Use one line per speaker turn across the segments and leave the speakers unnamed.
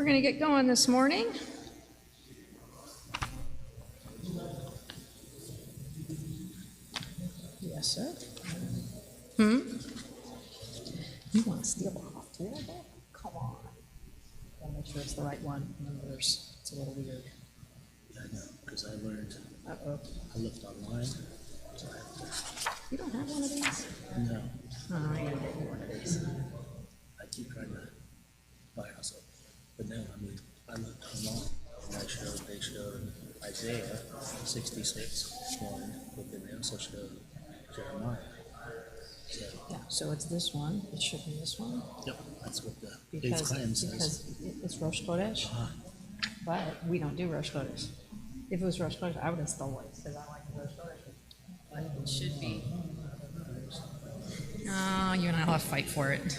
we're going to get going this morning. Yes, sir. You want to steal off too? Come on. Gotta make sure it's the right one. Remember, it's a little weird.
Yeah, I know, because I learned.
Uh-oh.
I looked online. So
You don't have one of these?
no,
Oh, I gotta get you one of these.
I keep trying to buy also. But no, I mean, I looked online and they showed Isaiah 66:1, but then they also showed Jeremiah. So,
Yeah, so it's this one. It should be this one.
yep, that's what the big
Because
claim says.
it's Rosh Chodesh, but we don't do Rosh Chodesh. If it was Rosh Chodesh, I would have stolen it because I like the Rosh Chodesh. But it should be. Oh, you and I will have to fight for it.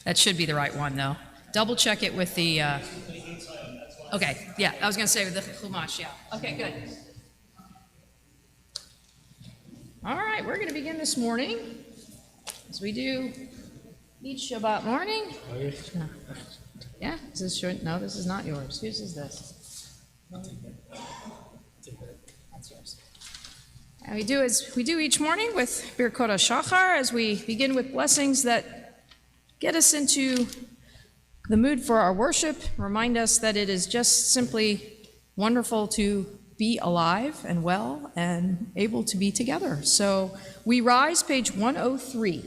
That should be the right one, though. Double check it with the. Okay, yeah, I was going to say with the Chumash, yeah. Okay, good. All right, we're going to begin this morning, as we do each Shabbat morning. No. Yeah, is this your, no, this is not yours. Whose is this? That's yours. And we do as we do each morning with Birkot HaShachar, as we begin with blessings that get us into the mood for our worship, remind us that it is just simply wonderful to be alive and well and able to be together. So we rise, page 103.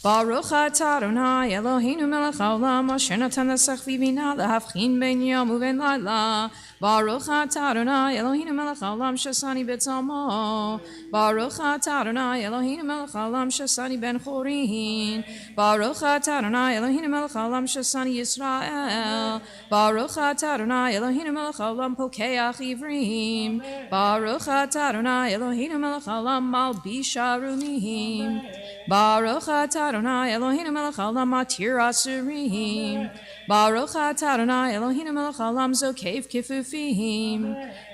Baruch atah Adonai Eloheinu melech haolam asher natan lasach v'bina lehavchin ben yom uven laila. Baruch atah Adonai Eloheinu melech haolam shasani betzalmo. Baruch atah Adonai Eloheinu melech haolam shasani ben chorin. Baruch atah Adonai Eloheinu melech haolam shasani Yisrael. Baruch atah Adonai Eloheinu melech haolam pokeach ivrim. Baruch atah Adonai Eloheinu melech haolam malbish arumim. Baruch atah Adonai Eloheinu melech haolam matir asurim. Baruch atah Adonai Eloheinu melech haolam zokev kifufim.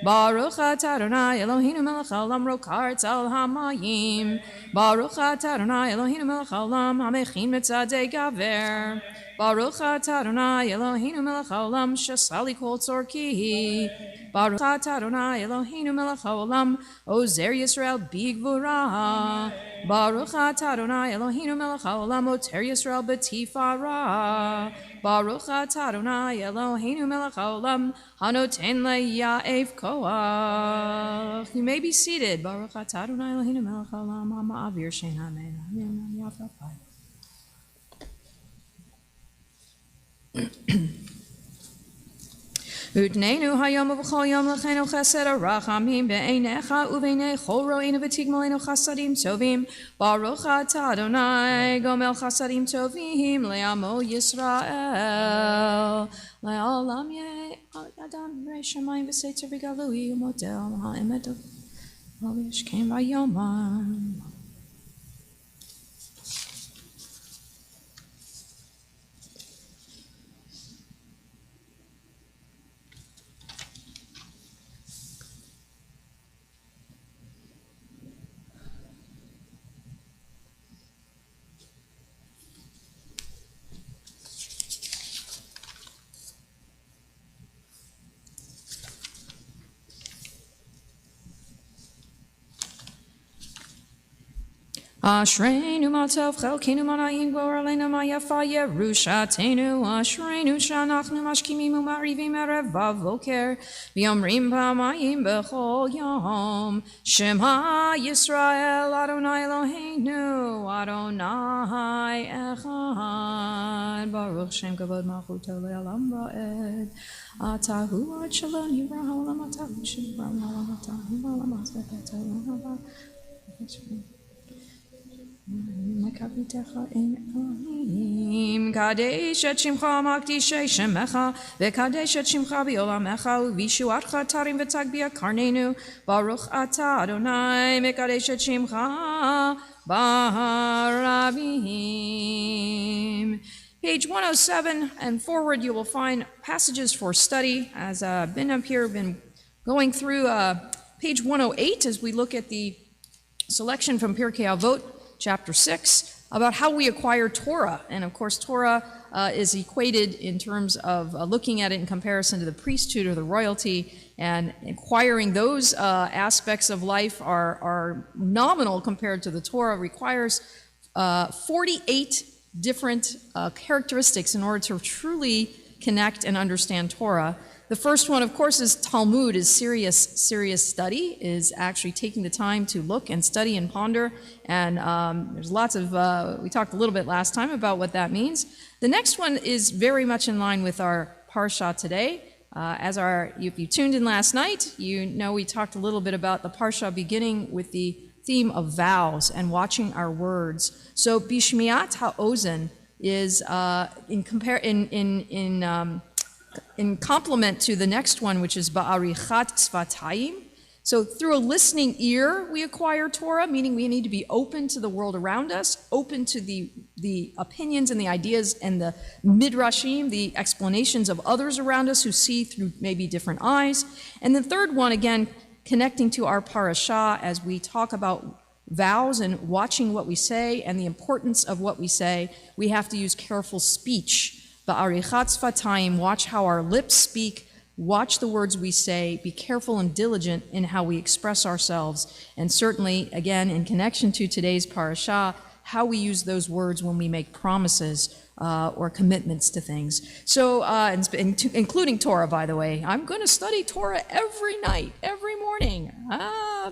Baruch atah Adonai Eloheinu melech haolam rokartz al hamayim. Baruch atah Adonai Eloheinu melech haolam hamechin mitzadei gaver. Baruch atah Adonai Eloheinu melech haolam shasali kol tzorki. Baruch atah Adonai Eloheinu melech haolam ozer Yisrael bigvura. Baruch atah Adonai Eloheinu melech haolam oter Yisrael betifara. Baruch atah Adonai Eloheinu melech haolam hanoten le'ya'ef koach. You may be seated. Baruch atah Adonai Eloheinu melech haolam ha'ma'avir shein ha'mein ha'mim ha'yafafai. Udnenu hayom uv'chol yom l'chenu chesed arachamim be'einecha uve'nei chol ro'enu v'tigmalenu chasadim tovim. Baruch atah Adonai gomel chasadim tovim le'amo Yisrael. Le'olam ye'adam yirei shamayim v'seitzer v'galui u'model ha'emet v'yishkem v'yomam. Ashreinu matov chelkinu mana'im gvor aleinu ma'yafa yerushatenu. Ashreinu shanachnu mashkimim u'ma'rivim erev vavoker v'yomrim pa'amayim b'chol yom Shema Yisrael Adonai Eloheinu Adonai Echad. Baruch Shem kavod malchuto le'olam va'ed. Atahu ad shalom yivra ha'olam atahu shivra ha'olam atahu ha'olam atahu ha'olam. Kadesh et shimcha makdishei shemecha v'kadesh et shimcha b'olamecha u'vishuatcha tarim v'tagbia karnenu. Baruch atah Adonai mekadesh et shimcha b'harabim. Page 107 and forward, you will find passages for study. As I've been up here, been going through page 108 as we look at the selection from Pirkei Avot, chapter 6, about how we acquire Torah. And of course, Torah is equated in terms of looking at it in comparison to the priesthood or the royalty, and acquiring those aspects of life are nominal compared to the Torah. Requires 48 different characteristics in order to truly connect and understand Torah. The first one, of course, is Talmud, is serious study, is actually taking the time to look and study and ponder. And there's lots of, we talked a little bit last time about what that means. The next one is very much in line with our Parsha today. If you tuned in last night, you know we talked a little bit about the Parsha beginning with the theme of vows and watching our words. So Bishmiat HaOzen is in complement to the next one, which is Ba'arichat Svatayim. So through a listening ear, we acquire Torah, meaning we need to be open to the world around us, open to the opinions and the ideas and the midrashim, the explanations of others around us who see through maybe different eyes. And the third one, again, connecting to our parashah as we talk about vows and watching what we say and the importance of what we say, we have to use careful speech. Ba'arichat Svatayim, watch how our lips speak, watch the words we say, be careful and diligent in how we express ourselves, and certainly, again, in connection to today's parashah, how we use those words when we make promises or commitments to things. So, including Torah, by the way. I'm going to study Torah every night, every morning.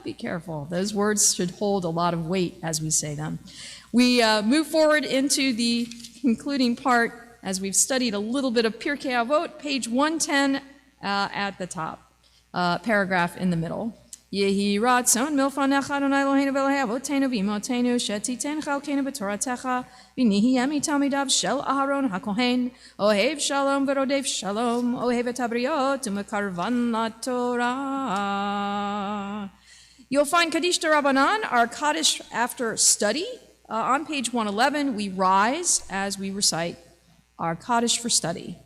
Be careful. Those words should hold a lot of weight as we say them. We move forward into the concluding part as we've studied a little bit of Pirkei Avot, page 110 at the top, paragraph in the middle. Yehi ratzon milfanecha Adonai Eloheinu v'Elokei avotenu v'imotenu shetiten chalkenu b'toratecha v'nihiyem tamidav shel Aharon hakohen ohev shalom v'rodev shalom ohev et habriot u'mekarvan laTorah. You'll find Kaddish D'Rabbanan, our Kaddish after study. On page 111, we rise as we recite our Kaddish for study.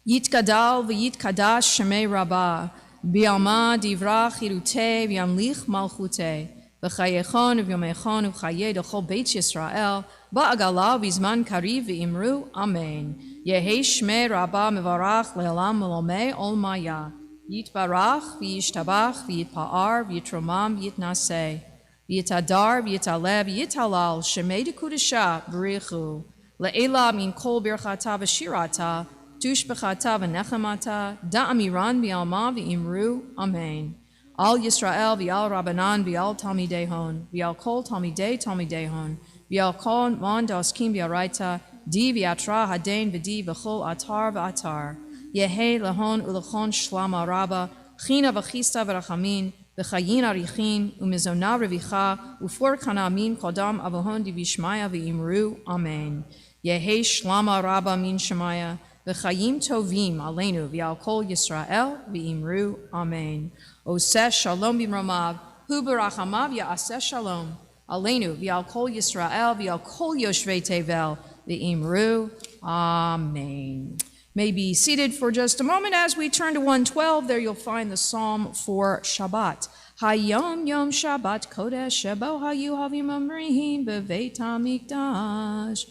Yitkadal v'yitkadash shemei Rabbah, bi'alma divra chirutei v'yamlich malchutei, v'chayechon v'yomechon v'chayei d'chol beit Yisrael, ba'agala v'zman kariv v'imru, amen. Yehei shmei Rabbah mevarach le'olam v'lomei ol maya, yitbarach v'yishtabach v'yitpa'ar v'yitromam v'yitnaseh, v'yitadar v'yitaleh v'yitalal shemei d'kudesha b'richu, Le'ela min kol birchata v'shirata, tushbechata v'nechamata, da'amiran v'alma v'imru, amen. Al Yisrael v'al Rabbanan v'al Talmidehon, v'al kol Talmidehon, v'al kol man da'oskim v'araita, di v'atra hadein v'di v'chol atar v'atar, yehe lehon u'lechon shlama rabba, china v'chista v'rachamin, v'chayin arichin, u'mizona revicha, u'for kanamin kodam avohon di v'ishmaya v'imru, amen. Yehi shlama rabba min shemaya, v'chayim tovim aleinu v'al kol Yisrael v'imru, amen. Oseh shalom b'mromav, hu b'rachamav ya'aseh shalom, aleinu v'al kol Yisrael v'al kol yoshvei tevel v'imru, amen. May be seated for just a moment as we turn to 112. There you'll find the psalm for Shabbat. Hayom yom Shabbat kodesh shebo hayu havim amrihim beveit hamikdash.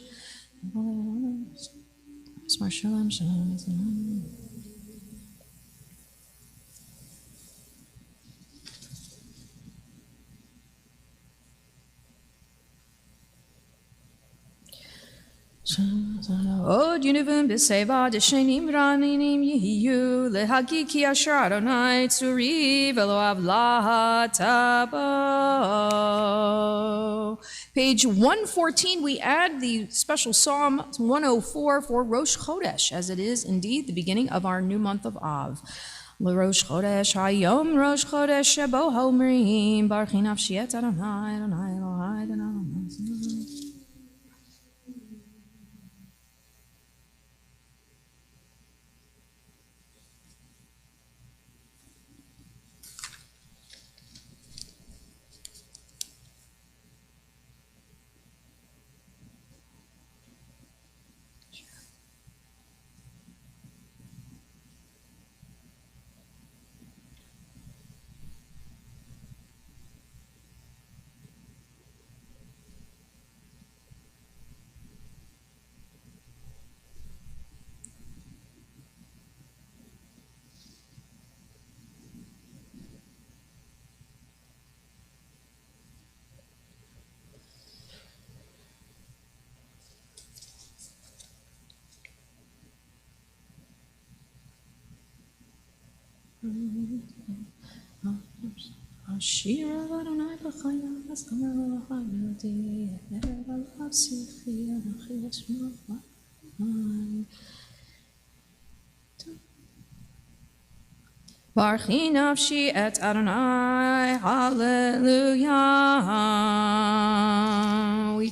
Shalom, shalom. Od yunivim b'seva d'shenim raninim yihiyu lehagiki asher Adonai tzuri v'lo avlatabo. Page 114, we add the special Psalm 104 for Rosh Chodesh, as it is indeed the beginning of our new month of Av. Rosh Chodesh, Hayom Rosh Chodesh, Shebo Homrim, Barchi Nafshi et Adonai, Adonai Elohai, Adonai. Ashira Adonai b'chaya v'samer l'chayoti erev alav sichi anachi esmach Barchi nafshi et Adonai, hallelujah. We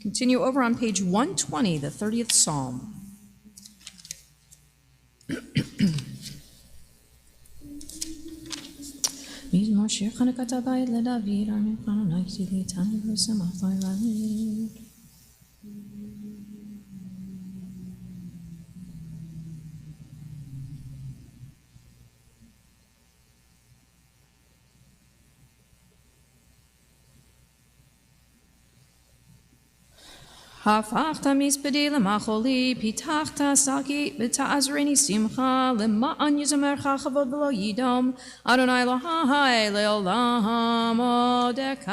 continue over on page 120, the 30th Psalm. Mizmor shir chanukat habayit leDavid, armin chananai tzili tani v'samach v'yvalid. הפכת מזבדי למחולי, פיתחת שקי ותעזרני שמחה, למען יזמרך כבוד ולא ידום, אדוני אלוהי לעולם עודך.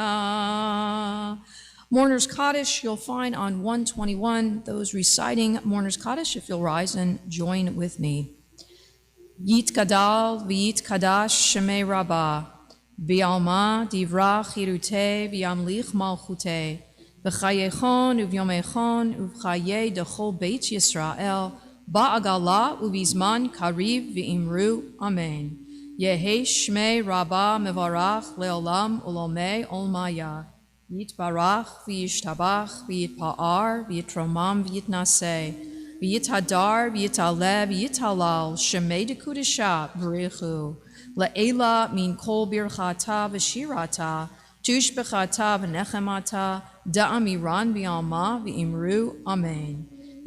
Mourner's Kaddish you'll find on 121. Those reciting Mourner's Kaddish, if you'll rise and join with me. Yit Gadal v'yit Kadash Shemei Rabbah, v'yalma divra chirute v'yamlich malchute. V'chayechon uvyomechon uvchaye dechol beit Yisrael ba'agala uvizman kariv v'imru amen. Yehe shmei rabba mevarach leolam ulomei olmaya. Yitbarach v'yishtabach v'yitpa'ar v'yitromam v'yitnaseh v'yithadar v'yitale v'yitalal shemei dekudesha v'richu le'ela min kol birchata v'shirata tush b'chata v'nechemata da'amiran v'alma v'imru amen.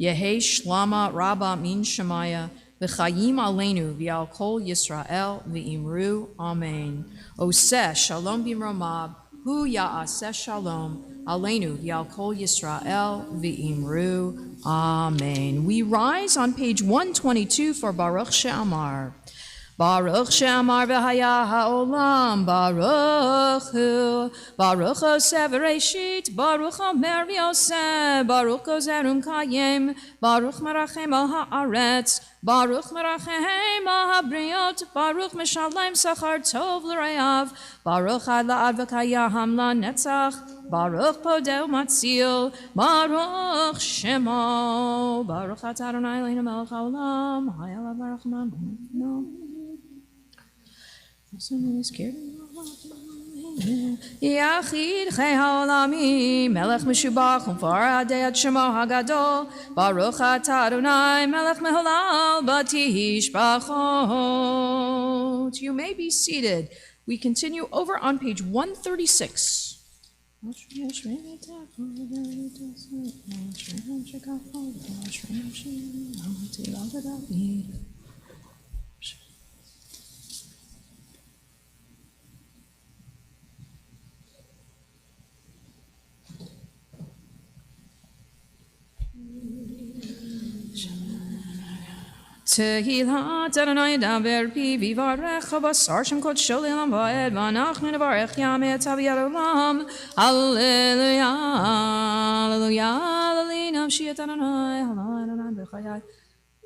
Yehe shlama rabba min shemaya v'chayim aleinu v'al kol Yisrael v'imru amen. Oseh shalom b'mromab hu ya'aseh shalom aleinu v'al kol Yisrael v'imru amen. We rise on page 122 for Baruch She'amar. Baruch She'amar v'haya ha'olam, Baruch hu, Baruch oseh v'reishit, Baruch omer v'yoseh, Baruch gozerum kayim, Baruch merachem al ha'aretz, Baruch merachem al ha'briot, Baruch meshalem sachar tov l'reyav, Baruch ad la'ad v'kayaham la'netzach, Baruch podeu matzil, Baruch Shemo, Baruch atah Adonai Eloheinu melech haolam, hayalav v'rachman, no. Yachid chei haolami, melech meshubach umfar adei ad shemo hagadol, Baruch atah Adonai melech meholal batish bachot. You may be seated. We continue over on page 136. Tehillah Adonai daber pi vivarech basar shem kodsho le'olam va'ed v'anachnu nevarech yamei tzaviyad olam. Hallelujah, hallelujah, hallelujah, nafshi et Adonai, hallelujah, Adonai b'chayai,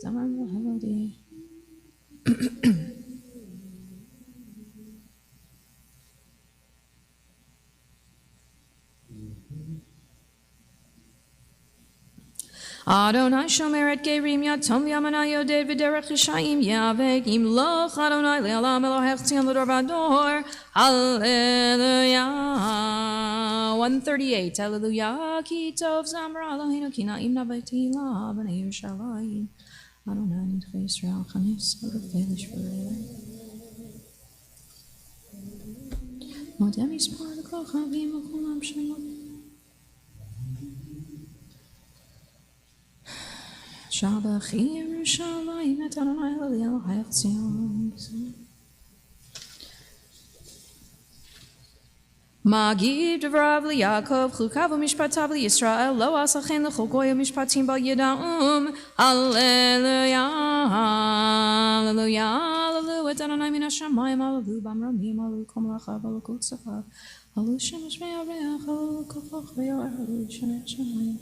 zaman v'havodi. Adonai shomer et gerim yatom v'yamana yoded v'derech yishayim yavek imloch Adonai le'olam Elohech tzion l'dor v'ador. Hallelujah. 138. Hallelujah. Ki tov zamra Eloheinu ki na'im nav'tehillah b'nei Yerushalayim. Adonai nidchei Yisrael chanis v'refelish v'rei. Modem yispar l'kol chavim v'kulam shemot. Shabbat Yerushalayim et Adonai Elohech tzion. Magid Rav Yaakov Chukav Mishpatav Yisrael Lo Asachen L'chol Goyim Mishpatim Bal Yida'um. Hallelujah, hallelujah, hallelujah. Et Adonai min hashamayim, hallelujah b'amramim, hallelujah kom lachav, hallelujah kol tzachav, hallelujah shemesh me'areach, hallelujah kofach ve'yoar, hallelujah shenei hashamayim.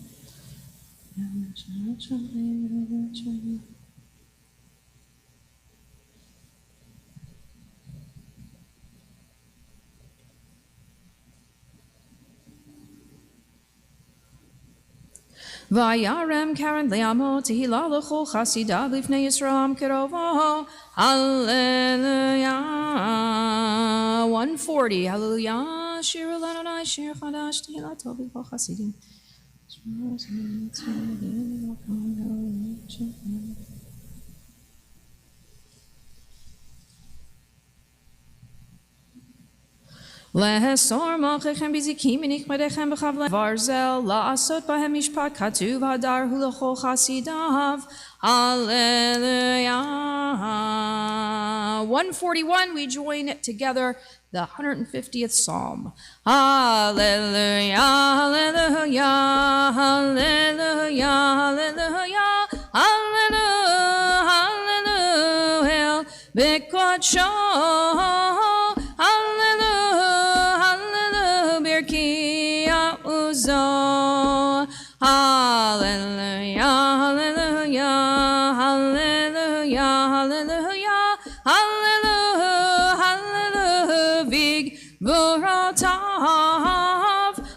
Vayarem Karen Leamo Tehila L'chol Chasidav Lifnei Yisrael Kerovo. Hallelujah. 140. Hallelujah. Shir Adonai Shir Chadash Tehila Tov L'chol Chasidim. Lehesor malchechem bizikim inichmadechem b'chavle varzel la'asot bahem mishpat katuv hadar hu l'chol chasidav. Hallelujah. 141, we join together the 150th Psalm. Hallelujah, hallelujah, hallelujah, hallelujah, hallelujah, hallelujah, b'kodsho. Hallelujah, hallelujah, hallelujah, hallelujah, hallelujah, hallelujah, big Buratav,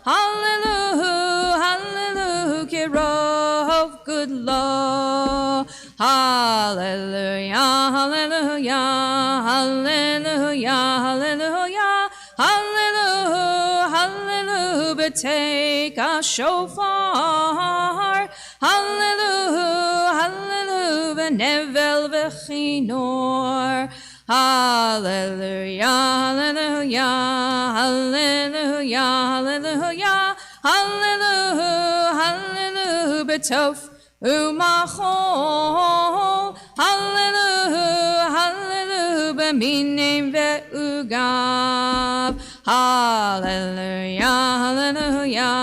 hallelujah, hallelujah, Kirov, good law, hallelujah, hallelujah, hallelujah, hallelujah, hallelujah, hallelujah, but take a shofar, hallelujah, hallelujah, nevel v'chinor, hallelujah, hallelujah, hallelujah, hallelujah, hallelujah, hallelujah, b'tof umachol, hallelujah, hallelujah, b'minim ve'ugav, hallelujah, hallelujah,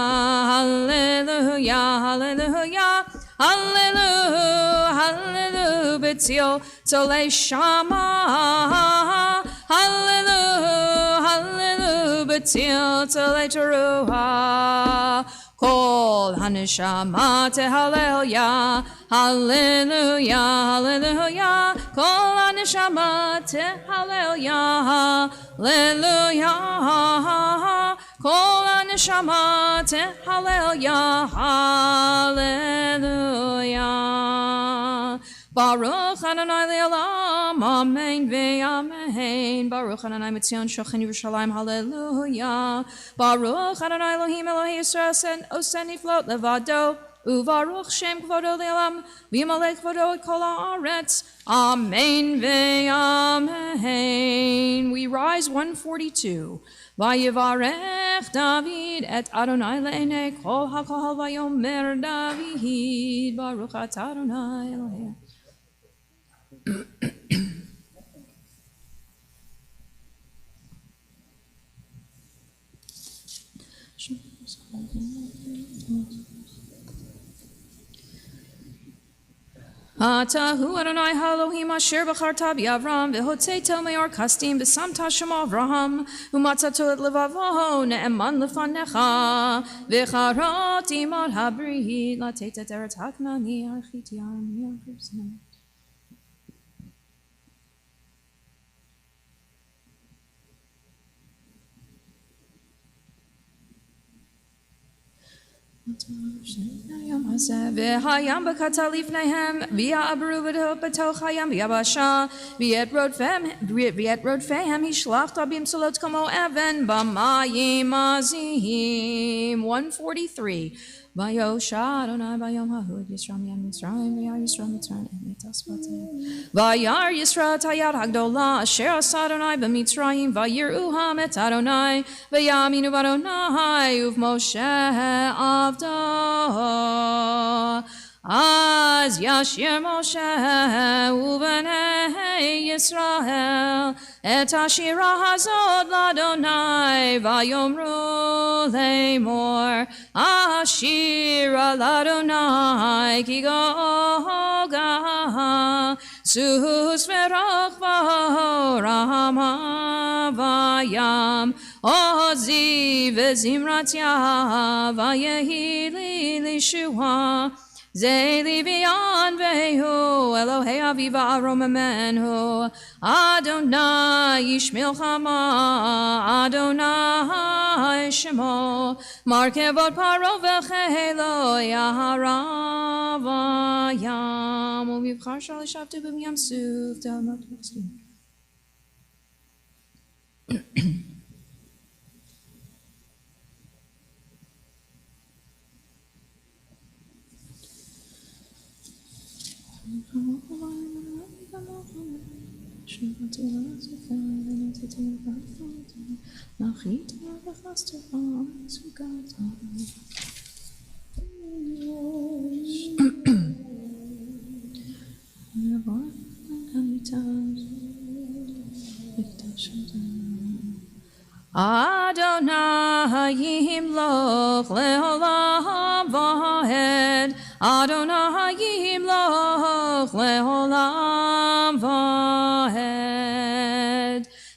hallelujah, hallelujah, hallelujah, hallelujah, b'tzil tzolei shama, hallelujah, hallelujah, b'tzil tzolei teruah, kol haneshama tehalleluya, hallelujah, hallelujah, kol haneshama tehalleluya, hallelujah, kol haneshama tehalleluya, hallelujah. Baruch Adonai le'olam, amen ve'amen. Baruch Adonai mitzion shochem Yerushalayim, hallelujah. Baruch Adonai Elohim Elohei Yisrael osen niflot levado, uvaruch shem kvodo le'olam, v'yimalech kvodo et kol haaretz, amen ve'amen. We rise 142. Vayivarech David et Adonai le'enei kol hakol vayomer David, Baruch atah Adonai Elohei. Atahu Adonai Elohim asher b'charta b'Avram v'hotzeto me'or kastim b'samta shema Avraham umatzato et levavo ne'eman lefanecha v'charot imad habrit latet et eretz haknani archit yam yam. V'hayam b'kata lifneihem v'ya'abru b'toch hayam v'yabasha v'yet rodfeihem hishlach tabim solot kamo even b'mayim azim. 143. Vayosha Adonai vayom hahud Yisrael yam Mitzrayim v'yar Yisrael Mitzrayim emet aspatim v'yar Yisrael tayad hagdola asher asa Adonai b'Mitzrayim v'yiruham et Adonai v'yaminu v'Adonai uv'Moshe avdo az yashir Moshe u'bnei Yisrael et ashira hazod l'Adonai vayomru le'mor ashira l'Adonai ki goga sus v'rachva rama vayam ozi v'zimratya vayehi li lishua Zeli v'yan vehu, Elohei aviva aroma menhu, Adonai yishmil chama, Adonai shemo, Markevot paro v'chelo yaharava yam, Uvivchar shal shavtu b'miyam suf, Dalmat v'chskim. Adonai yimloch leolam vahed, Adonai yimloch leolam vahed.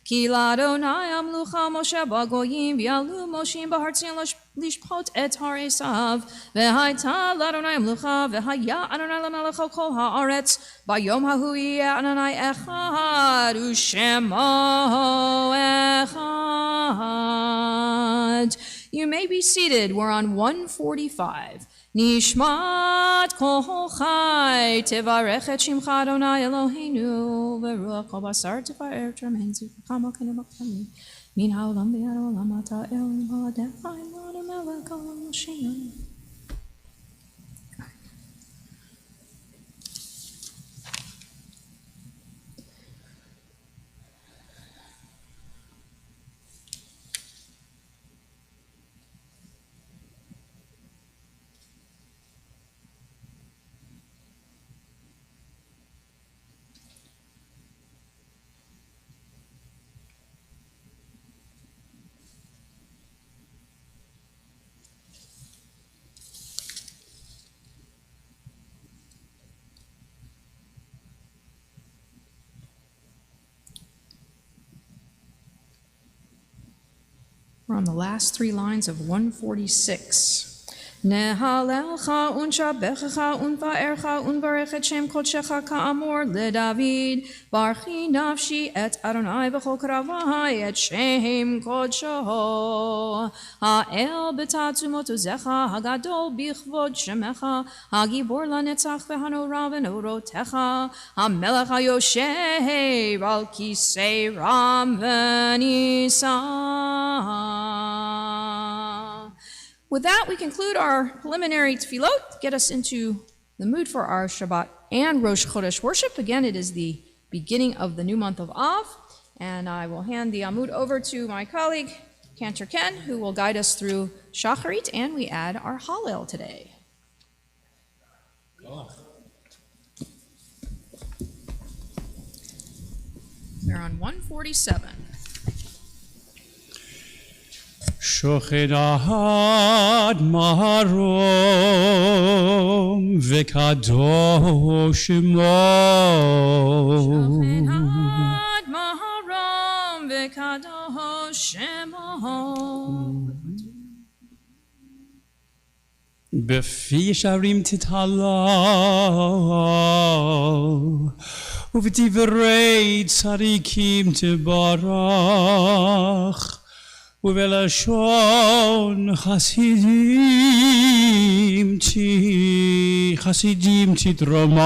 Ki l'Adonai amlucha Moshe bagoyim v'yalu Moshe b'hartzin lishpot et har Esav v'hayta l'Adonai amlucha v'haya Adonai l'melech al kol haaretz bayom hahu yeh Adonai echad u'shemo echad. You may be seated. We're on 145. Nishmat kol chai tevarech et shimcha Adonai Eloheinu v'ruach kol basar tevarer tremenzu v'chama k'nebach tami min ha'olam v'yad ha'olam ata elohim ha'adecha imanu melech al shena. We're on the last three lines of 146. Nehalelcha unshabechecha unva'ercha unvarech et shem kodshecha ka'amor leDavid barchi nafshi et Adonai v'chol karavai et shem kodsho ha'el b'tatzumot uzecha hagadol bichvod shemecha hagibor lanetzach v'hanora v'norotecha hamelech hayoshev al kisei ram v'nisa. With that, we conclude our preliminary tefillot, get us into the mood for our Shabbat and Rosh Chodesh worship. Again, it is the beginning of the new month of Av, and I will hand the Amud over to my colleague, Cantor Ken, who will guide us through Shacharit, and we add our Hallel today. We're on 147.
Shochedad maharom v'kadosh shemo.
Shochedad maharom v'kadosh shemo.
B'fi sharim tithalal uv'divrei tzadikim tibarach. ובלשון חסידים תתרומם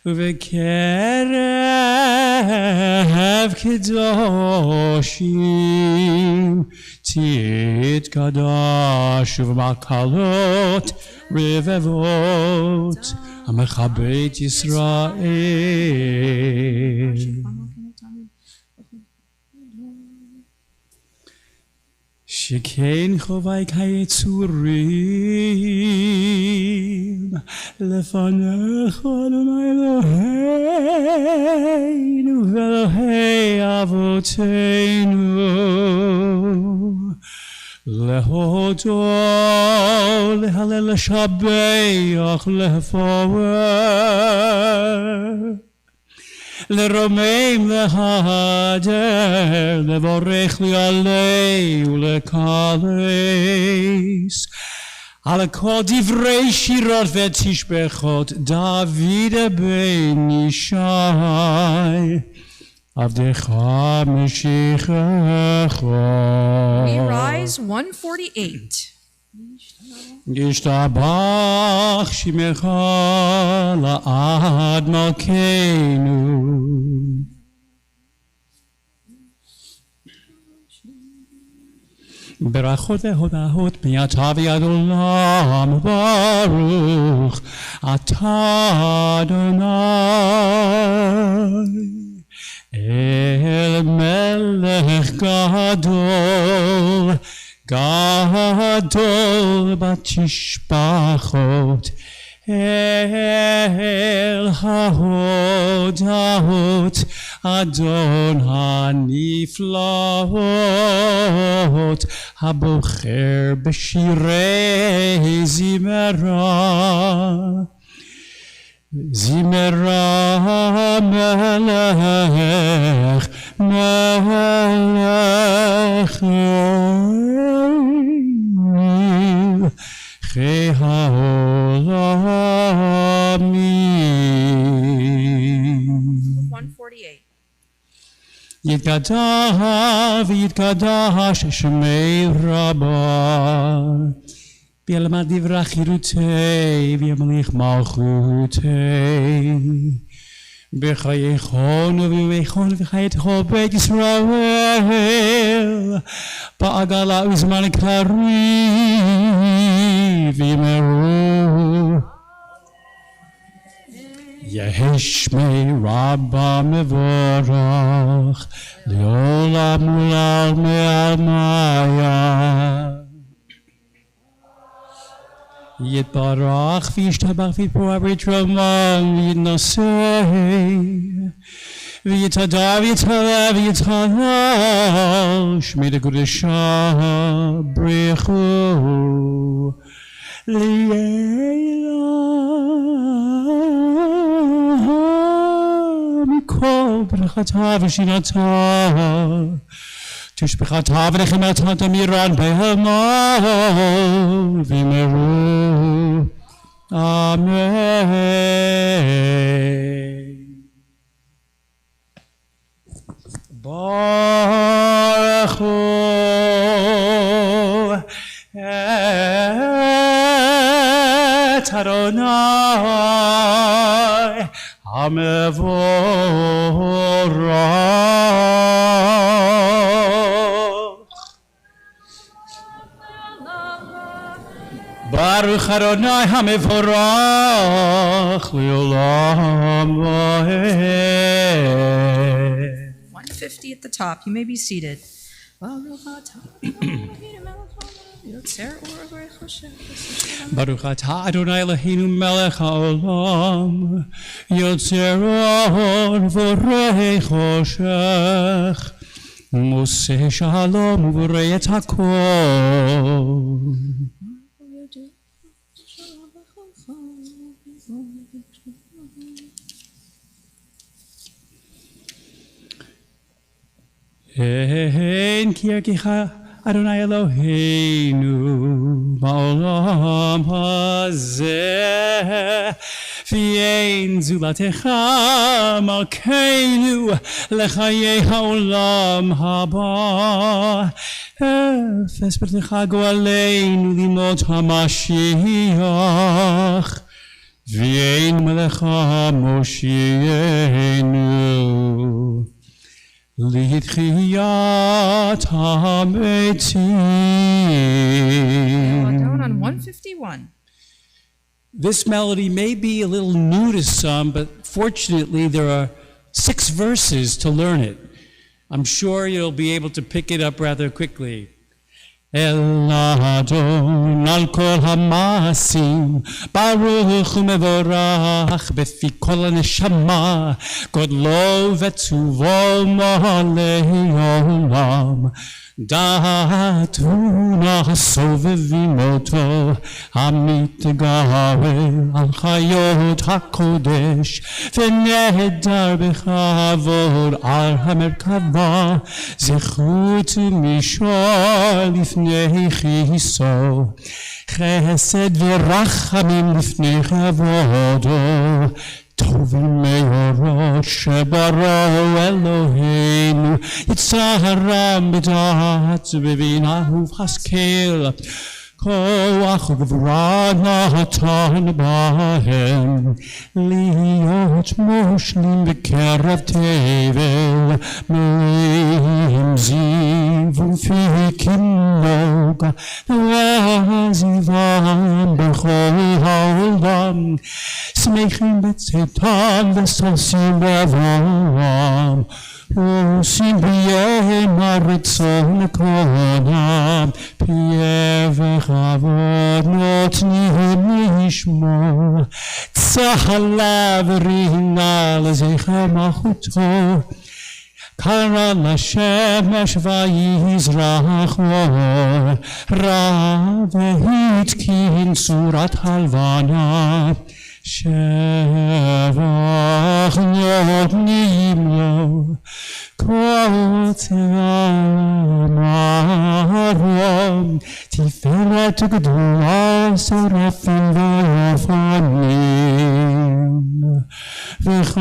ובקרב קדושים תתקדש ובמקהלות רבבות המכבד ישראל. שכן חובי כיצורים לפניך אדוני אלוהינו ואלוהי אבותינו להודות להלל לשבח לפאר לרומם להדר לבורך ליעלה ולקלס על כל דברי שירות ותשבחות דוד בן ישי עבדך משיחך.
We rise 148.
ישתבח שמך לעד מלכנו. ברכות והודאות מעתה ועד עולם ברוך אתה אדוני אל מלך גדול גדול בתשבחות אל ההודעות אדון הנפלאות הבוחר בשירי זמרה זמרה מלך מלך חי העולמים.
148.
יתגדל ויתקדש שמי רבה וילמד דברי חירותי וימליך מלכותי בחייכון ובביכון וחיי כל בית ישראל בעגלה וזמן קריב ימרו יהי שמי רבה מבורך לעולם ולעלמי עלמיה יתברך וישתבח ויתפורר ויתרומם ויתנשא ויתהדר ויתהלל ויתהלל שמי לקודשה ברכו לעילם מכל ברכתה ושינתה תשבחתה ונחמתה תמירן בהמה וימרו אמן. ברכו את אדוני המבורך. ברוך אדוני המבורך לעולם ועד.
150 at the top. You may be seated.
ברוך אתה אדוני אלוהינו מלך העולם יוצר אור ובורא חושך ומעושה שלום ובורא את הכל. אין כי ירגיך אדוני אלוהינו בעולם הזה ואין זולתך מלכנו לחיי העולם הבא. אפס פתח גואלנו לימות המשיח ואין מלך מושיענו לתחיית המתים.
Down on 151.
This melody may be a little new to some, but fortunately there are 6 verses to learn it. I'm sure you'll be able to pick it up rather quickly. El Adon al kol hamasim baruch umevorach befi kol haneshama godlo vetzuvo malei olam דעתו הסובבים אותו, המתגבר על חיות הקודש, ונהדר בכבוד על המרכבה, זכות ומישור לפני כיסו, חסד ורחמים לפני כבודו, טובים מאורות שבראו אלוהינו, יצרם בדעת בבינה ובהשכל, כוח וגבורה נתן בהם, להיות מושלים בקרב תבל, מלאים זיו ומפיקים נוגה, ועזיבם בכל העולם, שמחים בצאתם וששים בבואם, עושים פיהם הרצון קונם, פיה וכבוד נותנים לשמור, צהלה ורינה לזכר מלכותו, קרא לשמש ויזרח אור, רע והתקין צורת הלבנה, שבח נותנים לו, כותב מרום, תפארת גדולה שרפים ואופנים, וחיות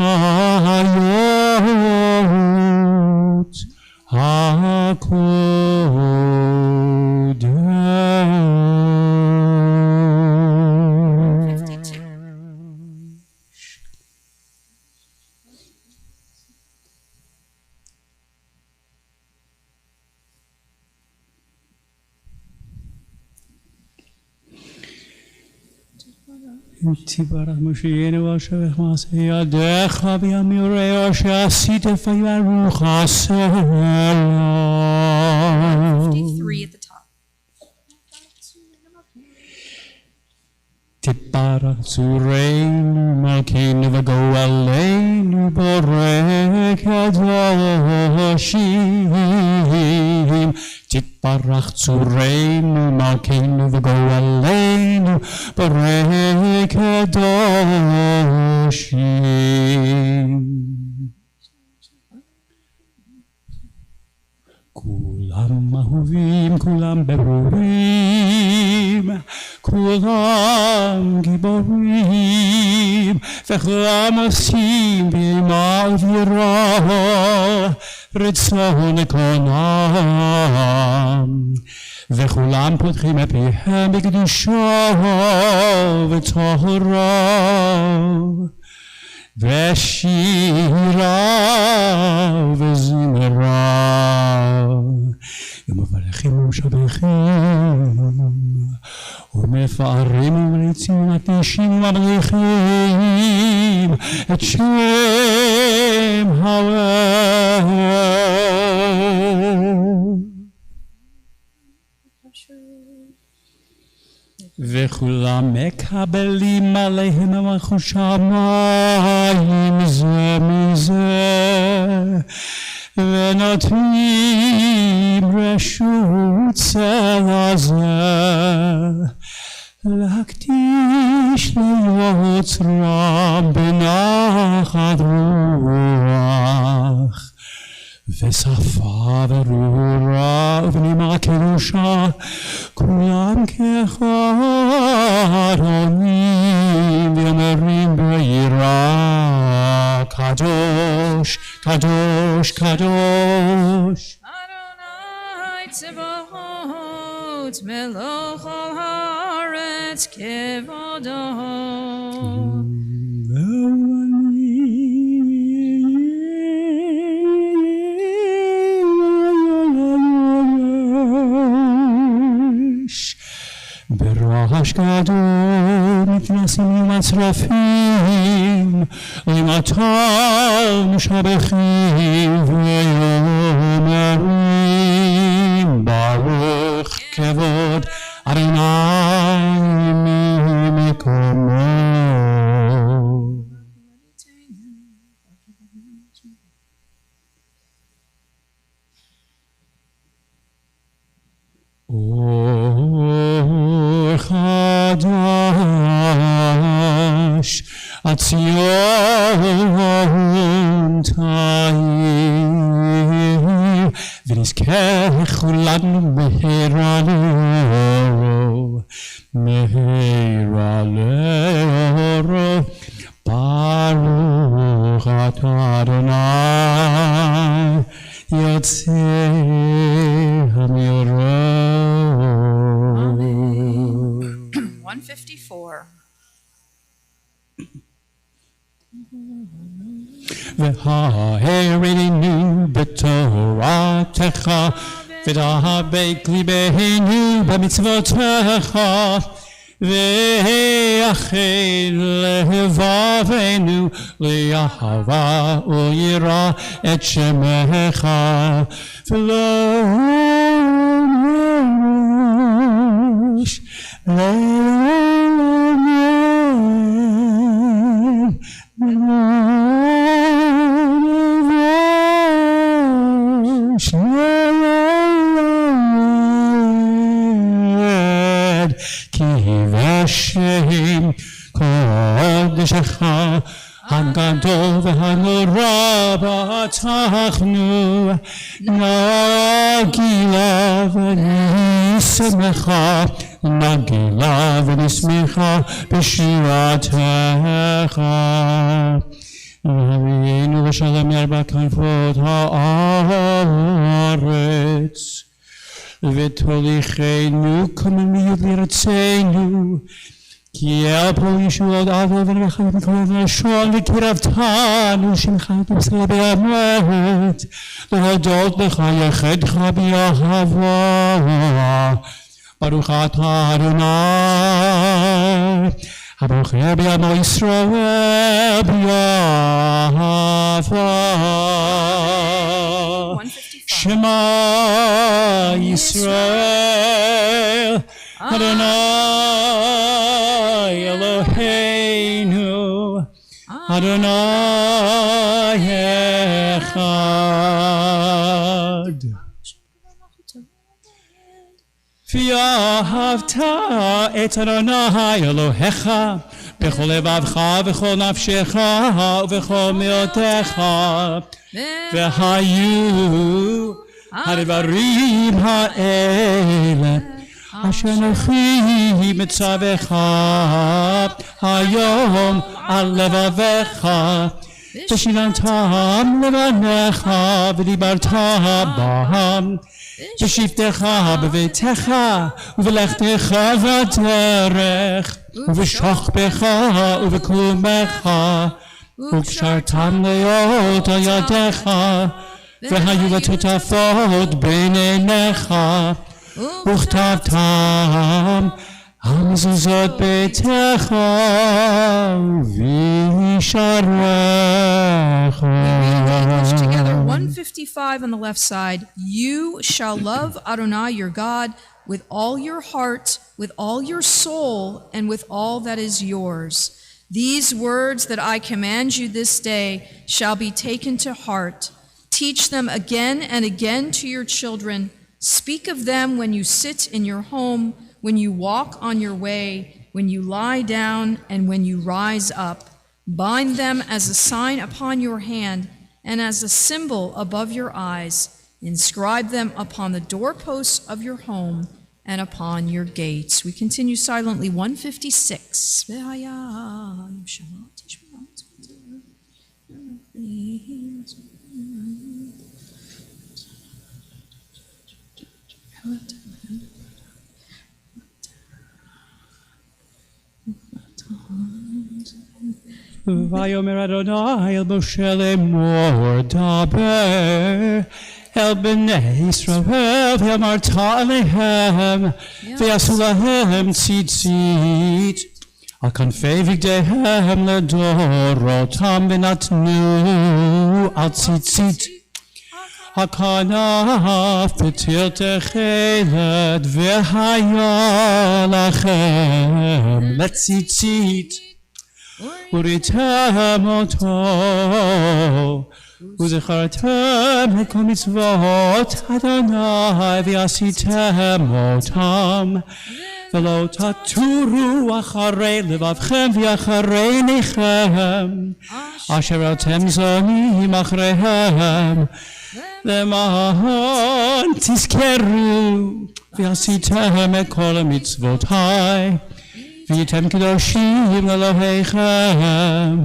הקודש. תברך משיענו אשריך מעשה ידיך ויאמירהו שעשית ויברוך הסלם.
53 at the top.
תברך צורנו מלכנו וגואלנו בורא קדושים. תתברך צורנו מלכנו וגואלנו בורא קדושים. כולם אהובים, כולם ברורים, כולם גיבורים, וכולם עושים בימה ובירה רצון קונם, וכולם פותחים את פיהם בקדושה וטהרה, ושירה וזמרה, ומברכים ומשבחים ומפארים ומריצים ומקדישים וממליכים את שם האל. וכולם מקבלים עליהם מלכות שמיים זה מזה, ונותנים רשות זה לזה, להקדיש ליוצרם בנחת רוח, ושפה ורורה ובנימה קדושה, כולם כאחד עונים ואומרים ביראה, קדוש, קדוש, קדוש.
אדוני צבאות מלוך על הארץ כבודו.
ברעש גדול מתנסים ומצרפים, למטר משבחים ואומרים, ברוך כבוד אדוני ממקומו. ציון תאיר, ונזכה כולנו מהרה לאורו, מהרה לאורו. ברוך אתה אדוני, יוצא מאורו.
154.
והערנו בתורתך, ודבק ליבנו במצוותיך, ויחל לבבנו לאהבה וליראה את שמך, ולא נמוש כי בשם קודשך הגדול והנורא בטחנו, נגילה ונשמחה, נגילה ונשמחה בשירתך. אבינו ושלום ארבע כנפות הארץ, ותוליכנו כממיות לרצנו, כי אל פה ישועות עבור ורחם וכל לשון, וקרבתנו שמך תמסר באמת, להודות לך יחדך באהבה. ברוך אתה אדוני הבוחר בעמו ישראל באהבה. שמע ישראל אדוני אלוהינו אדוני אחד. ואהבת את אדוני אלוהיך בכל לבבך ובכל נפשך ובכל מאודך, והיו הדברים האלה אשר אנוכי מצווך היום על לבביך, ושילמתם לבניך ודיברת בהם, בשבתך בביתך ובלכתך בדרך ובשוכבך ובקומך, וקשרתם להיות על ידיך, והיו לטוטפות בין עיניך, וכתבתם על מזוזות ביתך ובשעריך.
Together, 155 on the left side. You shall love Adonai your God with all your heart, with all your soul, and with all that is yours. These words that I command you this day shall be taken to heart. Teach them again and again to your children. Speak of them when you sit in your home, when you walk on your way, when you lie down, and when you rise up. Bind them as a sign upon your hand and as a symbol above your eyes. Inscribe them upon the doorposts of your home and upon your gates. We continue silently, 156.
ויאמר אדוני אל משה לאמור, דבר אל בני ישראל ואמרת עליהם, ויעשו להם ציצית על כנפי בגדיהם לדורותם, ונתנו על ציצית הכנף בתל תכלת, והיה לכם לציצית וריתם אותו, וזכרתם את כל מצוות אדוני ועשיתם אותם, ולא תטורו אחרי לבבכם ואחרי עיניכם, אשר אתם זונים אחריהם, למען תזכרו ועשיתם את כל מצוותיי, והייתם קדושים לאלוהיכם,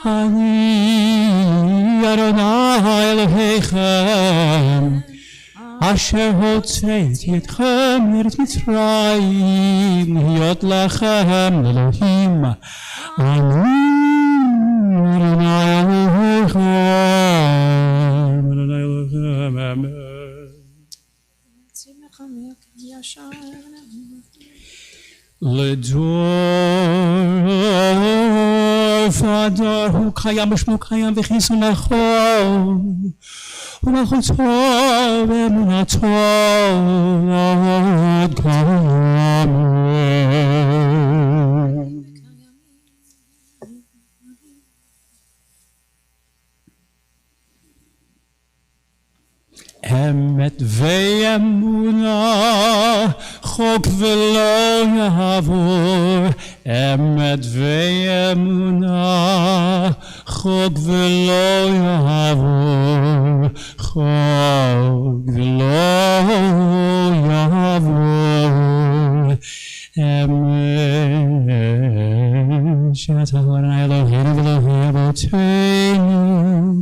אני אדוני אלוהיכם, אשר הוצאתי אתכם מארץ מצרים, להיות לכם אלוהים, אני אדוני אלוהיכם, אדוני אלוהיכם, אמן. לדור ודור הוא קיים ושמו קיים וחיסון נכון ומלכותו ואמונתו עד קיימת. אמת ואמונה חוק ולא יעבור, אמת ואמונה חוק ולא יעבור, חוק ולא יעבור, אמת שאתה אדוני אלוהינו ואלוהי אבותינו,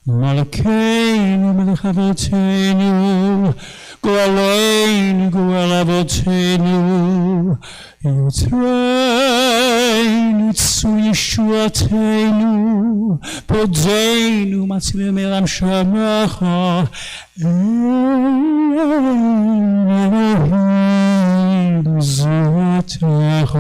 מלכנו מלך אבותינו, גואלנו גואל אבותינו, יוצרנו צור ישועתנו, פודנו מצילנו מעולם שמך, אלוהינו זרועתך.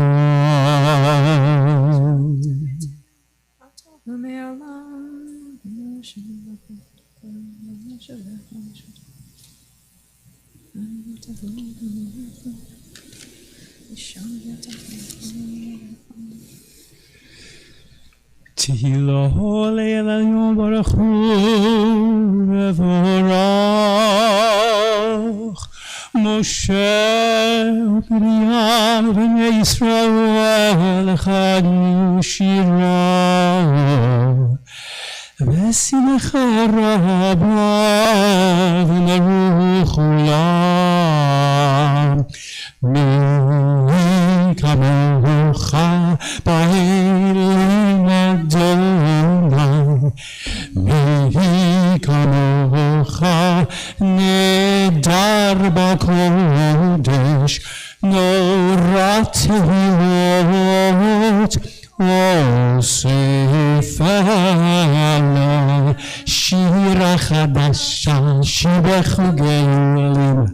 תהילו לעליון ברוך הוא מבורך, משה ומרים ובני ישראל חגנו שירה, ושמחה רבה ונרו כולם. מי כמוך באלים אדוני, מי כמוך נדר בקודש, נורא תהילות אוסף עלי, שירה חדשה שבחוגי עלים,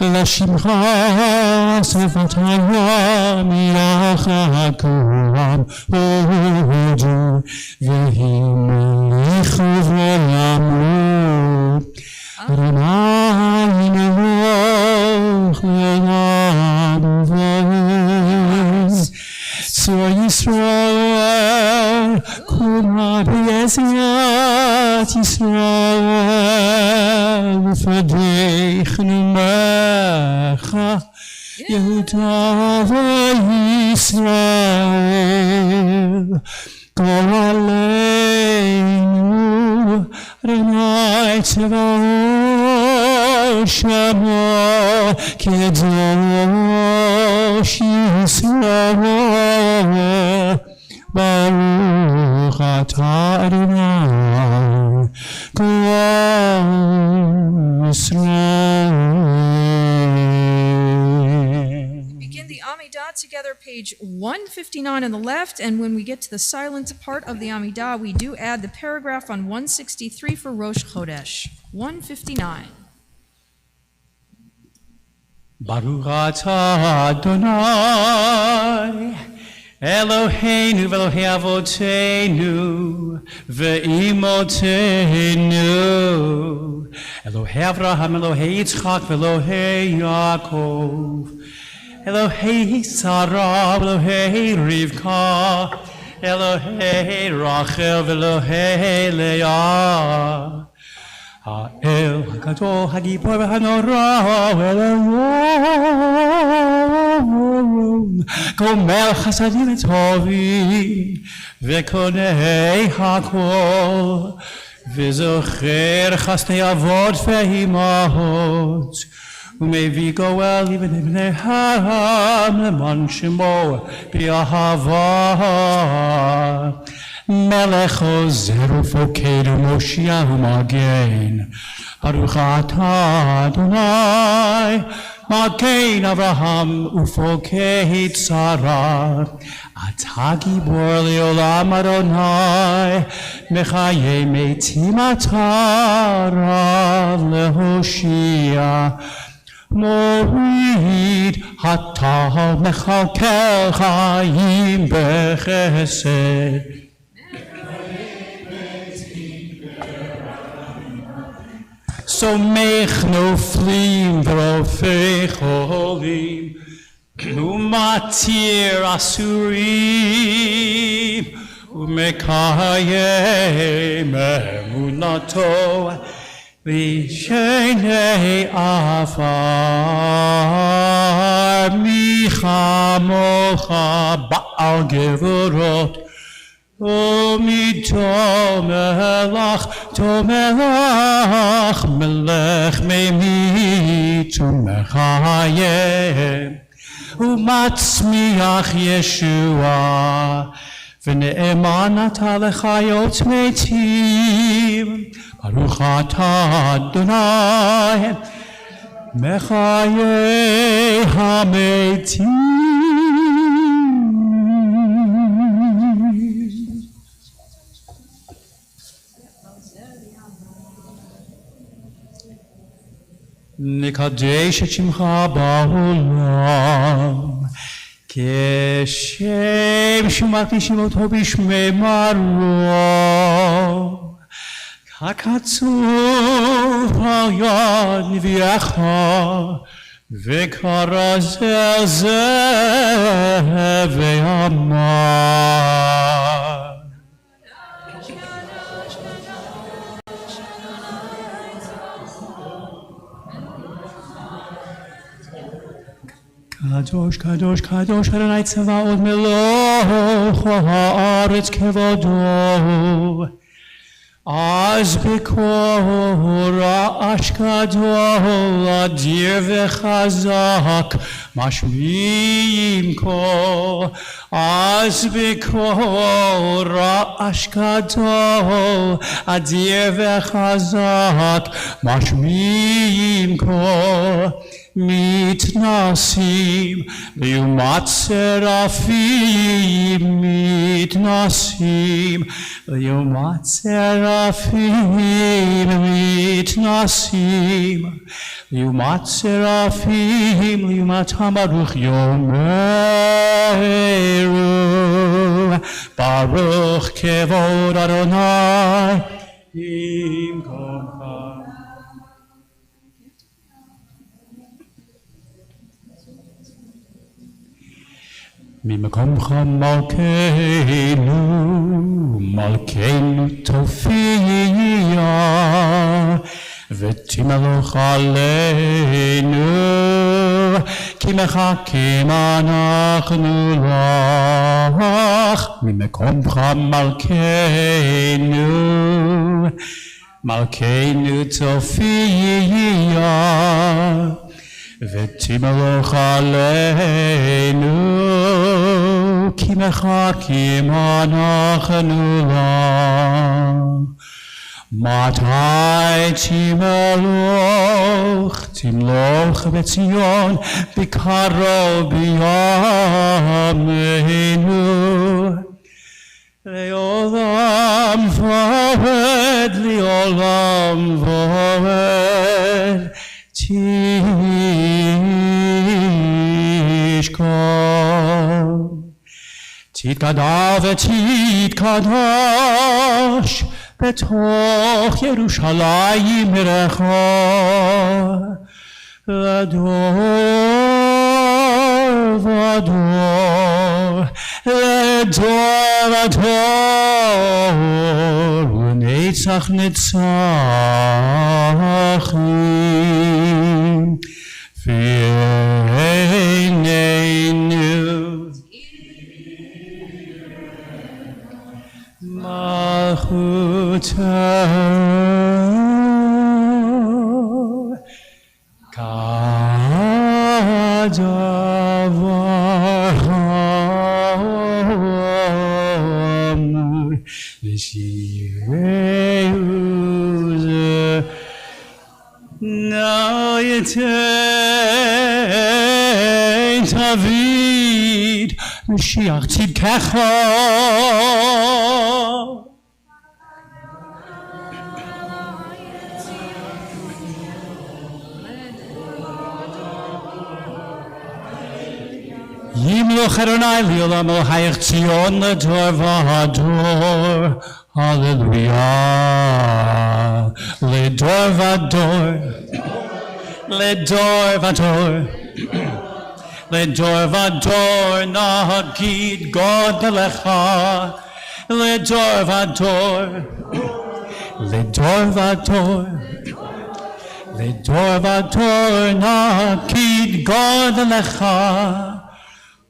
לשמך שפת הים יחד כולם הודו והמליכו ואמרו, אדוני נבוך לעולם ובעז. צור ישראל קומה בעזרת ישראל, ופדחנו ממך יהודה וישראל. גואלנו אדוני צבאות שמו קדוש ישראל. ברוך אתה אדוני גואל ישראל.
Begin the Amidah together, page 159 on the left, and when we get to the silent part of the Amidah, we do add the paragraph on 163 for Rosh Chodesh. 159.
Baruch atah Adonai Eloheinu ve'Elohei avoteinu ve'imotenu, Elohei Avraham, Elohei Yitzchak ve'Elohei Yaakov,
Elohei Sarah, Elohei Rivka, Elohei Rachel, Elohei Leah. האל הגדול, הגיבור והנורא, אלוהים, גומל חסדים וטובים, וקונה הכל, וזוכר חסדי אבות ואימהות, ומביא גואל לבני בני העם, למען שמו באהבה. מלך עוזר ופוקד ומושיע ומגן, ברוך אתה אדוני, מגן אברהם ופוקד שרה. אתה גיבור לעולם אדוני, מחיי מתים אתה רב להושיע. מוריד אתה מכלכל חיים בחסד. סומך נופלים ורופא חולים, ומתיר אסורים, ומקיים אמונתו לשני עפר. מי כמוך בעל גבורות, ומתומך תומך, מלך ממית ומחיה, ומצמיח ישועה, ונאמן אתה לחיות מתים. ברוך אתה אדוני, מחיי המתים. נקדש את שמך בעולם, כשם שמקדישים אותו בשמי מרום. ככתוב על יד נביאך, וקרא זה על זה ואמר. קדוש קדוש קדוש אדוני צבאות מלוך הארץ כבודו. אז בקור רעש גדול אדיר וחזק משמיעים קול. אז בקור רעש גדול אדיר וחזק משמיעים קול. מתנסים לעומת שרפים, מתנסים לעומת שרפים, מתנסים לעומת שרפים, לעומת המברוך יאמרו. ברוך כבוד אדוני במקומך. ממקומך מלכנו, מלכנו תופיע, ותמלוך עלינו, כי מחכים אנחנו לך. ממקומך מלכנו, מלכנו תופיע, ותמלוך עלינו, כי מחכים אנחנו לך. מתי תמלוך, תמלוך בציון, בקרוב בימינו. לעולם ועד, לעולם ועד, תשכון. תתקדש ותתקדש בתוך ירושלים עירך לדור vador, ledor vador, unetzach netzachim, v'einenu. Malchuta kadavar hamur v'shireu now yetein David Mashiach tzidkecha. Yimloch Adonai li'olam Elohayach Tzion ledor v'ador. Hallelujah. Ledor v'ador. Ledor v'ador. Ledor v'ador nagid God lecha. Ledor v'ador. Ledor v'ador. Ledor v'ador nagid God lecha.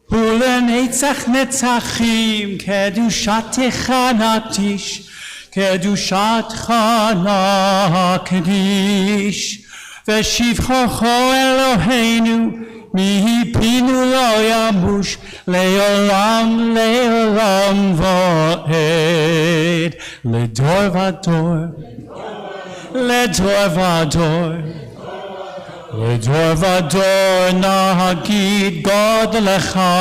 Ulenetzach netzachim, kedushatecha natish, kedushatcha nakdish, v'shivchocho Eloheinu, mihipinu lo yamush, leolam leolam va'ed, ledor vador, ledor vador. Ledor vador nagid God lecha.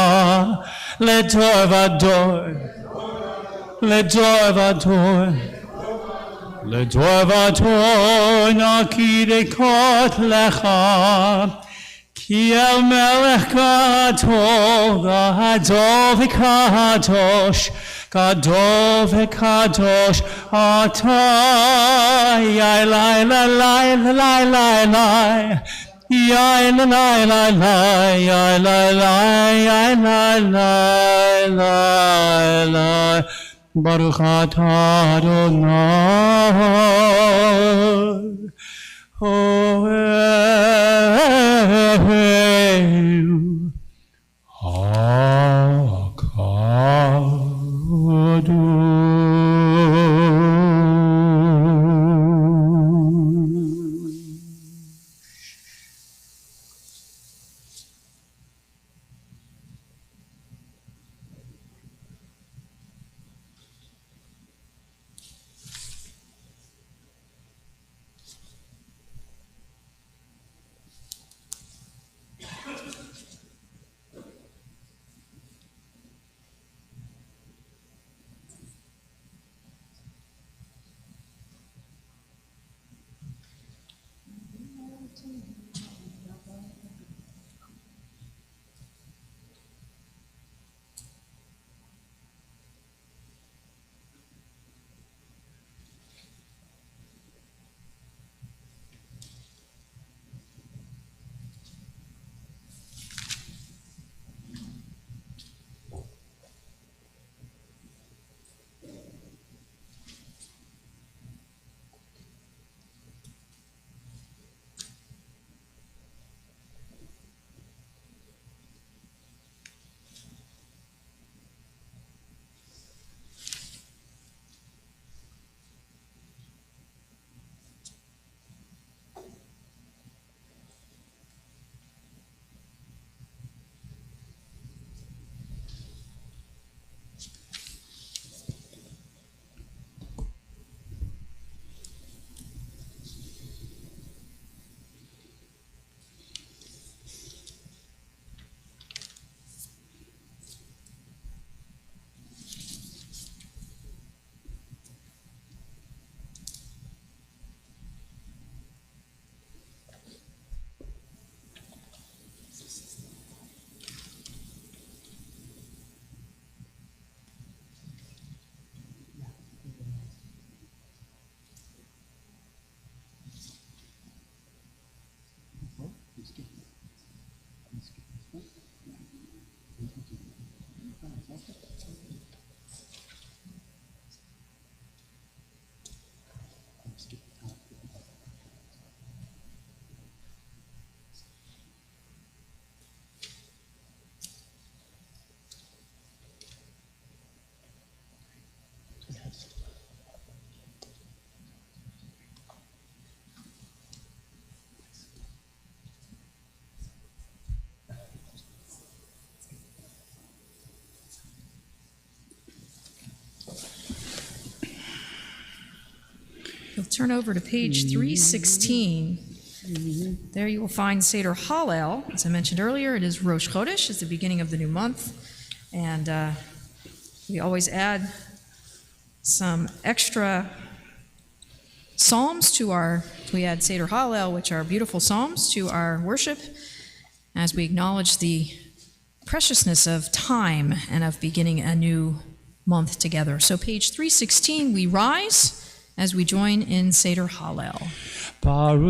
Ledor vador. Ledor vador. Ledor vador nagid God lecha. Ki el melech gadol gadol v'kadosh. Gadol v'kadosh atah yai lai lai lai lai lai lai yai lai lai lai lai yai lai lai yai lai lai lai lai Baruch atah Adonai Oheinu
you'll turn over to page 316. There you will find Seder Hallel. As I mentioned earlier, it is Rosh Chodesh. It's the beginning of the new month. And we always add some extra psalms to we add Seder Hallel, which are beautiful psalms, to our worship as we acknowledge the preciousness of time and of beginning a new month together. So page 316, we rise as we join in Seder Hallel.
Baruch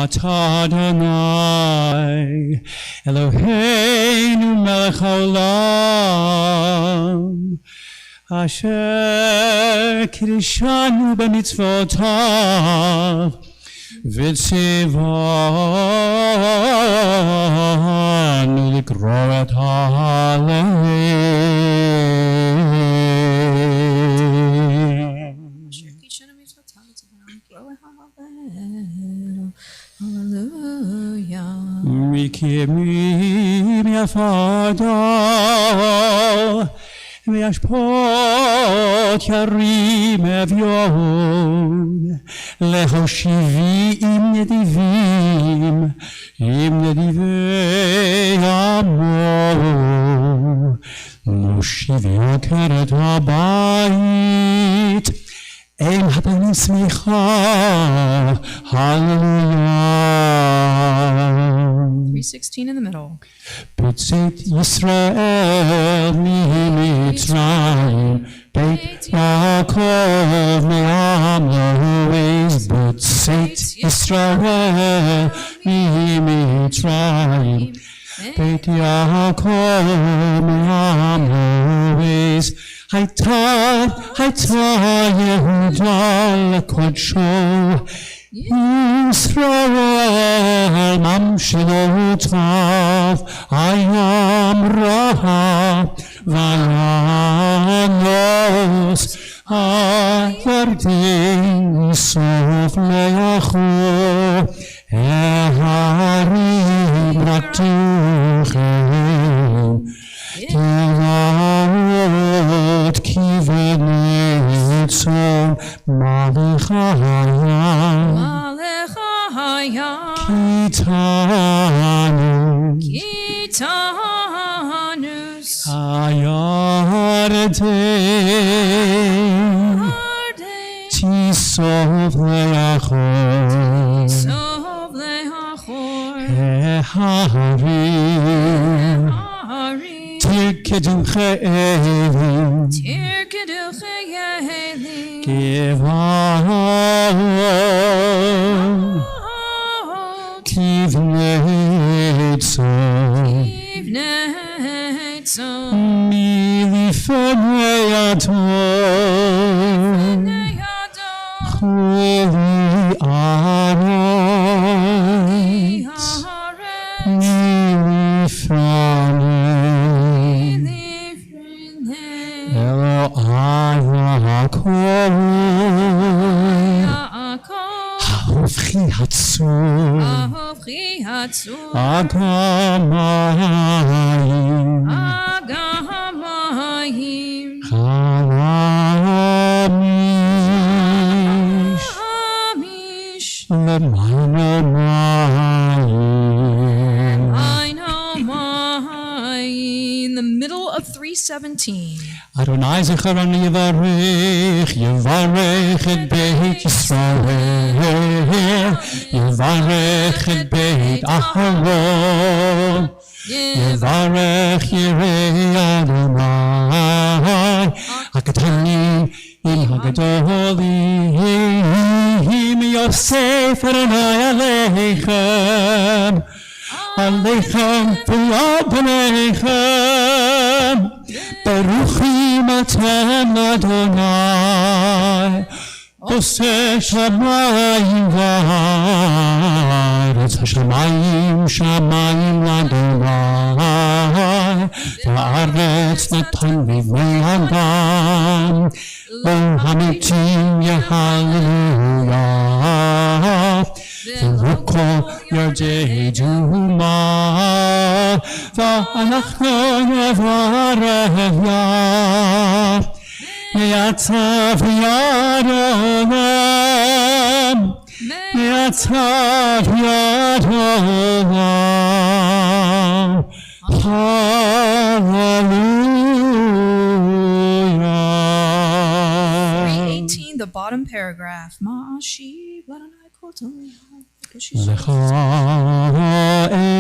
atah Adonai Eloheinu melech haolam asher kiddushanu b'mitzvotav v'tzivanu likro et
Hallelujah.
Mikimim yafado וישפוט ירים אביון להושיבי עם נדיבי עמו להושיבי עקרת הבית אל הפנים שמחה hallelujah
316 in the middle.
בצאת ישראל ממצרים בית יעקב מעם לועז בצאת ישראל ממצרים בית יעקב מעם לועז הייתה יהודה לקודשו ישראל ממשלותיו הים רהב וינוס הירדן סוף ליחו ההרים רתוכם תלאות כבני צאן מלך הים
Kitanus
הירדן תיסוף ליחו
Sov leachor
ההרים תרקדו חיילים
Tirkedu chayeli
גבעות כבני צאן
Ivnetzon
מלפני אדון
Neyadon
חולי ארץ
Haaretz
מלפני אלוהי הכל ההופכי הצור
Ahovchi hatzur
אגמים
Agamayim
חלמיש
Hamish
למעלה מים
I know my in the middle of 317.
אדוני זכרנו יברך את בית ישראל, יברך את בית אהרון, יברך יראי אדוני, הקטנים עם הגדולים, יוסף אדוני עליכם, עליכם ועל בניכם, ברוכים אתם לאדוני, עושה שמיים וארץ, השמיים שמיים לאדוני, והארץ נתן לבני אדם, והמתים יהללויה, ולכל ירדי דומה, ואנחנו נברך יה מעצב יד עולם, מעצב יד עולם, hallelujah.
318, the bottom paragraph. Ma'ashi, Ladonai Kotoli.
לך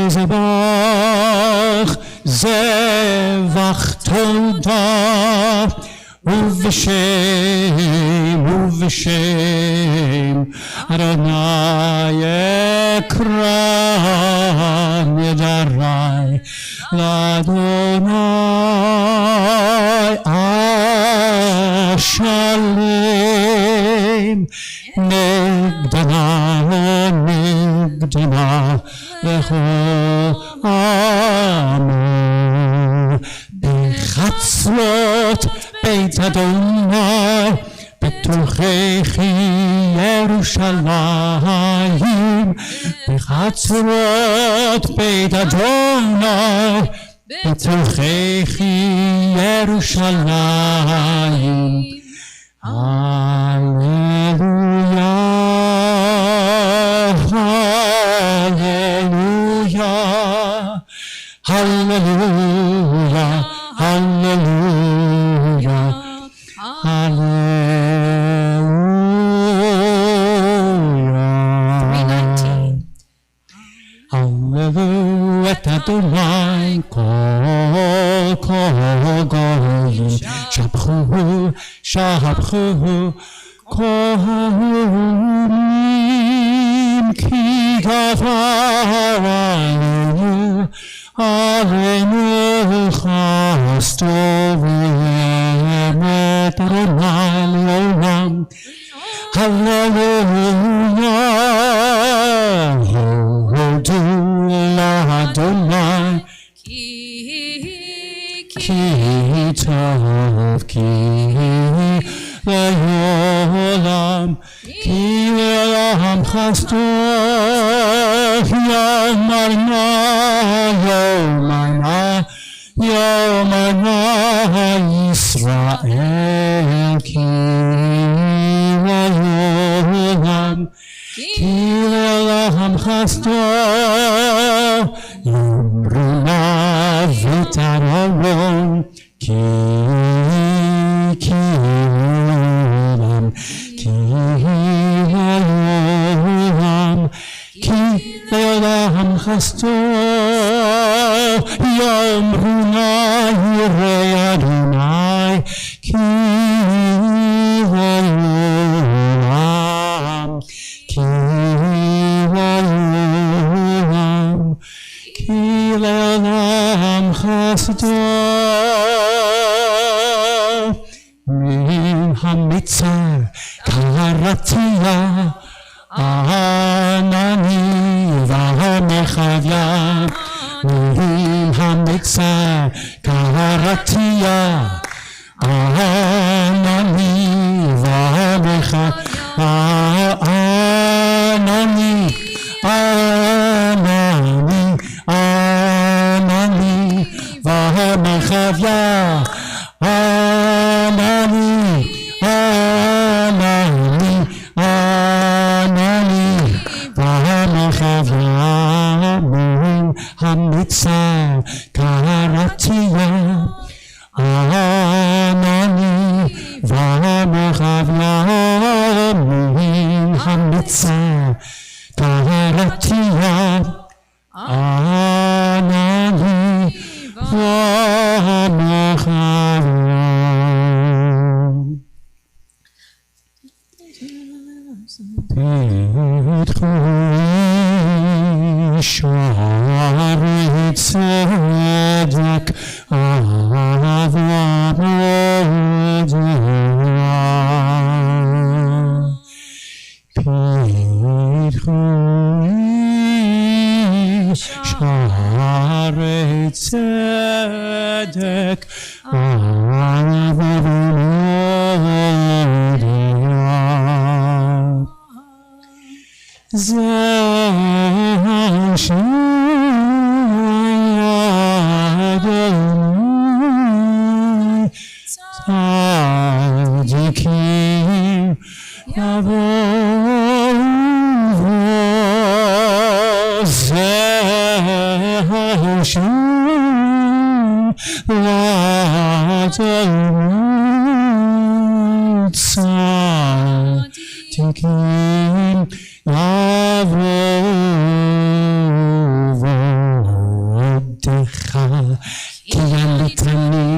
אזבח זבח תודה ובשם אדוני אקרא נדרי לאדוני אשלם נגדנה לכל עמו בחצרות בית אדוני בתוככי ירושלים בחצרות בית אדוני בתוככי ירושלים הללויה hallelujah, hallelujah, hallelujah. 319. Hallelujah, et Adonai, kol goyim, shabchu, kohanim, ki gavaranu, Alenu chasto v'emet Adonai le'olam. Hallelujah. Hodu l'Adonai. Ki tov ki le'olam. Ki le'olam chasto Yomana Yisrael Ki le'olam chasto Yomruna v'taron Ki le'olam Ki le'olam chasto Yomruna yirei Adonai Ki le'olam chasto Min hamitzar karatia Anani v'hamechavya Min hamitzar karatia Anani v'hamechavya Anani v'hamechavya Hamitzar karatia Anani v'hamechavya min hamitzar karatia Anani v'hamechavya. Shari tzedek Shari tzedek Zeh tzadikim yavovu zeh tzadikim yavodecha ki yalitani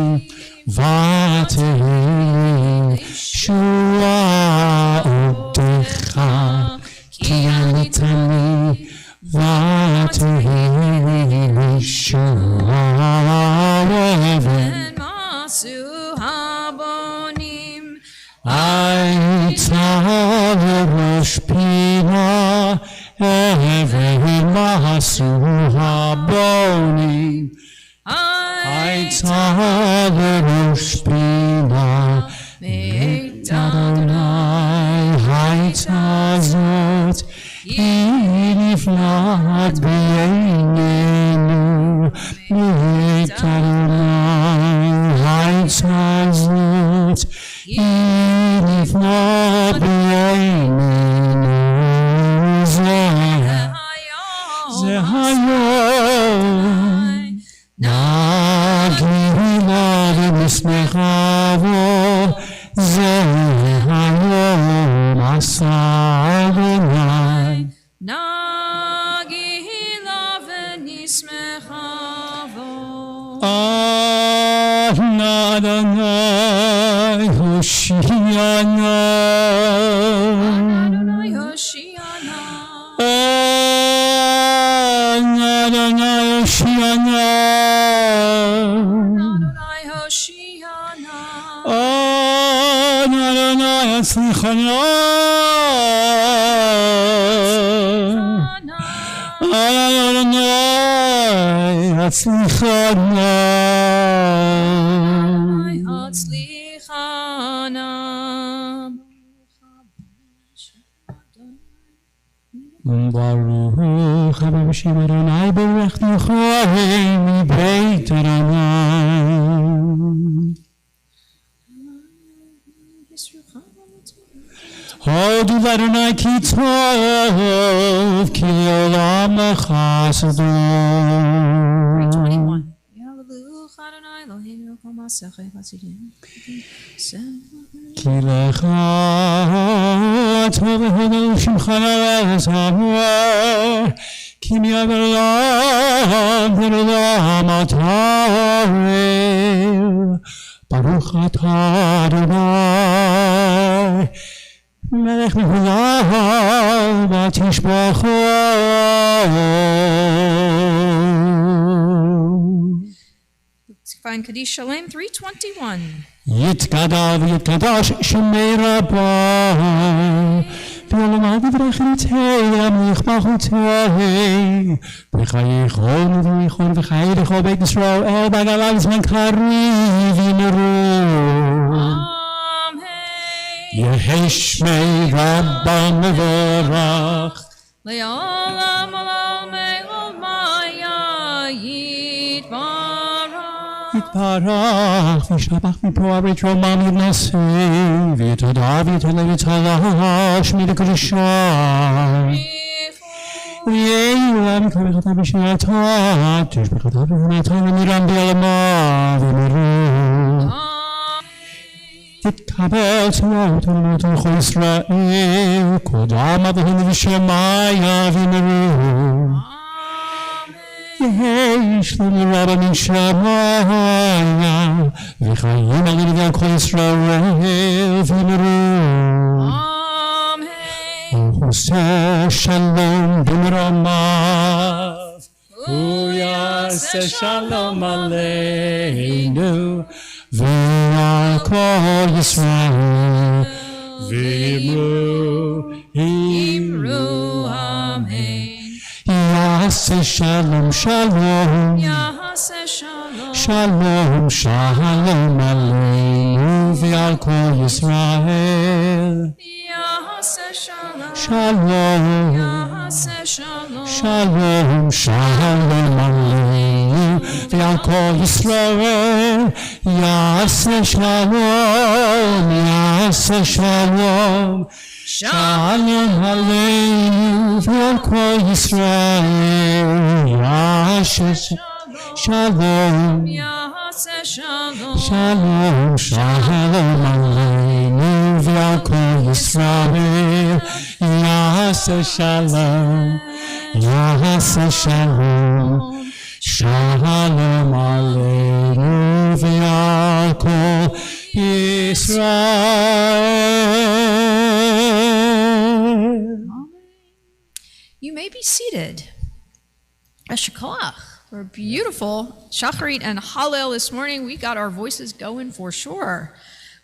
vatehili shua odecha ki yalitani vatehili shua
and masu habonim.
Aita rosh pina evei masu habonim. Aita rosh pina Adonai Aita zot iniflat b'einenu Adonai Aita zot iniflat b'einenu zehayom Nagila v'mismechavo zehayom asa Adonai
Nagila v'nismechavo.
Adonai Hoshiana
Adonai Hoshiana.
Adonai Hoshiana
Adonai Hoshiana.
Adonai Atzlichana Adonai Atzlichana
Adonai Hatzlichana.
Baruch Haba B'Shem Adonai Berechnecha Beit Adonai. Hodu Adonai ki tov ki olam chasdo.
321. Yaluch Adonai Eloheinu kol masechet hasidim.
Ki lecha tov hodel shimcha la'eretz ha'or. Ki mi'avelam v'olam atarel. Baruch atah Adonai melech mehulam v'tishbacho.
Find Kaddish Shalem 321.
Yitkadav yitkadash shemei Rabbi V'olamad v'rechetei amich machutei V'chayichon v'yichon v'chayichon Beit Yisrael El B'galal Zman Kariv Yimeru
Amen.
Yehi shmei Rabba mevorach
Le'olam olam me'olmaya yitbarach.
Yitbarach v'shabach v'poa v'tromam yivnaseh V'yitodav v'yitoleh v'yitoleh Shmei v'kodeshah V'yelam k'avechatav v'shinatav Tishbechatav v'hunatav v'miram b'yalamav v'miru תתקבל תמות לכל ישראל, קודם אבינו ושמיה וימרו. יהי שלום רבה מן שמיה, וחיים עלינו גם כל ישראל וימרו. ועושה שלום במרומיו, הוא יעשה שלום עלינו. ועל כל ישראל ואמרו
אמן.
יעשה שלום שלום שלום שלום עלינו ועל כל ישראל שלום שלום שלום עלינו ועל כל ישראל יעשה שלום, יעשה שלום. שלום עלינו ועל כל ישראל יעשה שלום.
יעשה שלום.
שלום, שלום עלינו ועל כל ישראל יעשה שלום, יעשה שלום. שלום עלינו ועל כל ישראל.
You may be seated. Eshkoach. We're beautiful Shacharit and Hallel this morning. We got our voices going for sure.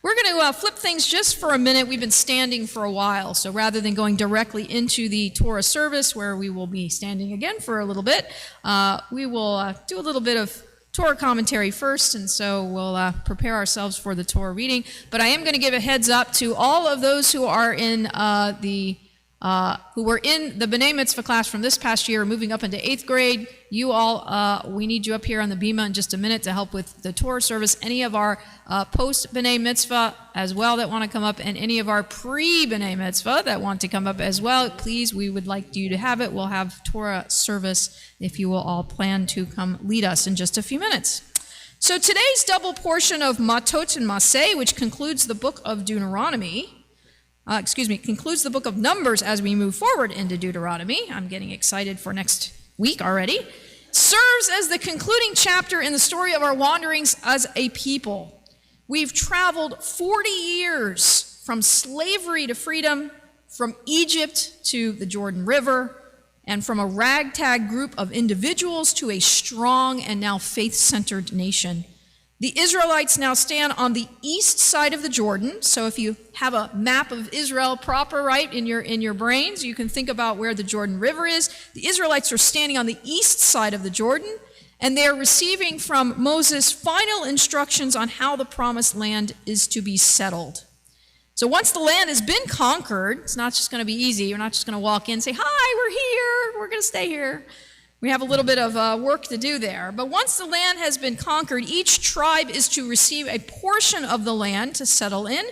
We're going to flip things just for a minute. We've been standing for a while, so rather than going directly into the Torah service, where we will be standing again for a little bit, we will do a little bit of Torah commentary first, and so we'll prepare ourselves for the Torah reading. But I am going to give a heads up to all of those who are in who were in the B'nai Mitzvah class from this past year, moving up into 8th grade. You all, we need you up here on the Bima in just a minute to help with the Torah service. Any of our post-B'nai Mitzvah as well that want to come up, and any of our pre-B'nai Mitzvah that want to come up as well, please, we would like you to have it. We'll have Torah service if you will all plan to come lead us in just a few minutes. So today's double portion of Matot and Maseh, which concludes the book of Deuteronomy, concludes the book of Numbers as we move forward into Deuteronomy. I'm getting excited for next week already. Serves as the concluding chapter in the story of our wanderings as a people. We've traveled 40 years from slavery to freedom, from Egypt to the Jordan River, and from a ragtag group of individuals to a strong and now faith-centered nation. The Israelites now stand on the east side of the Jordan. So if you have a map of Israel proper, right, in your brains, you can think about where the Jordan River is. The Israelites are standing on the east side of the Jordan, and they're receiving from Moses final instructions on how the promised land is to be settled. So once the land has been conquered, it's not just going to be easy. You're not just going to walk in and say, "Hi, we're here. We're going to stay here." We have a little bit of work to do there. But once the land has been conquered, each tribe is to receive a portion of the land to settle in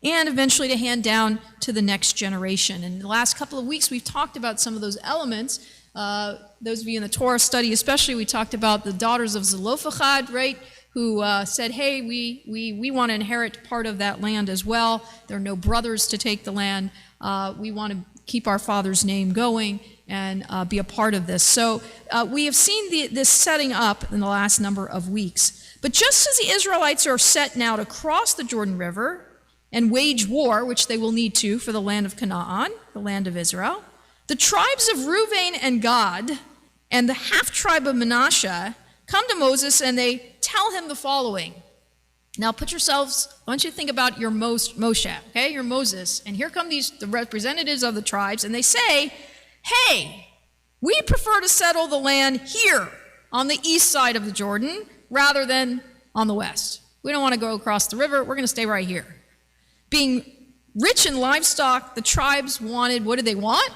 and eventually to hand down to the next generation. And in the last couple of weeks, we've talked about some of those elements. Those of you in the Torah study especially, we talked about the daughters of Zelophehad, right, who said, hey, we want to inherit part of that land as well. There are no brothers to take the land. We want to keep our father's name going and be a part of this. So we have seen this setting up in the last number of weeks. But just as the Israelites are set now to cross the Jordan River and wage war, which they will need to for the land of Canaan, the land of Israel, the tribes of Reuven and Gad and the half-tribe of Manasseh come to Moses and they tell him the following. Now put yourselves, I want you to think about your Moshe, okay, your Moses. And here come the representatives of the tribes, and they say, hey, we prefer to settle the land here on the east side of the Jordan rather than on the west. We don't want to go across the river. We're going to stay right here. Being rich in livestock, the tribes wanted, what did they want?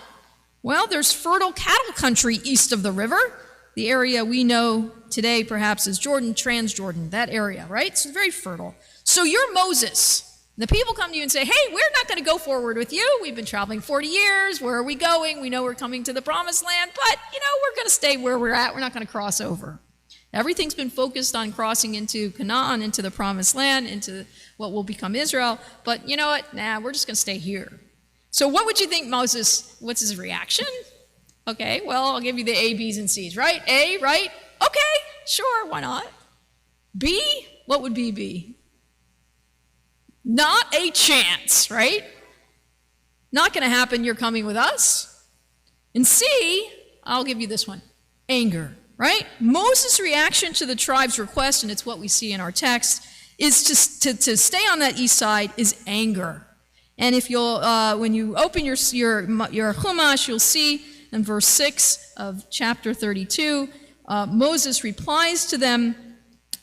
Well, there's fertile cattle country east of the river. The area we know today perhaps is Jordan, Transjordan, that area, right? So very fertile. So you're Moses. The people come to you and say, hey, we're not going to go forward with you. We've been traveling 40 years. Where are we going? We know we're coming to the promised land, but, we're going to stay where we're at. We're not going to cross over. Everything's been focused on crossing into Canaan, into the promised land, into what will become Israel. But you know what? Nah, we're just going to stay here. So what would you think Moses, what's his reaction? Okay, well, I'll give you the A, B's, and C's, right? A, right? Okay, sure, why not? B, what would B be? Not a chance, right? Not going to happen, you're coming with us. And C, I'll give you this one, anger, right? Moses' reaction to the tribe's request, and it's what we see in our text, is to stay on that east side is anger. And if you'll, when you open your Chumash, you'll see in verse 6 of chapter 32, Moses replies to them,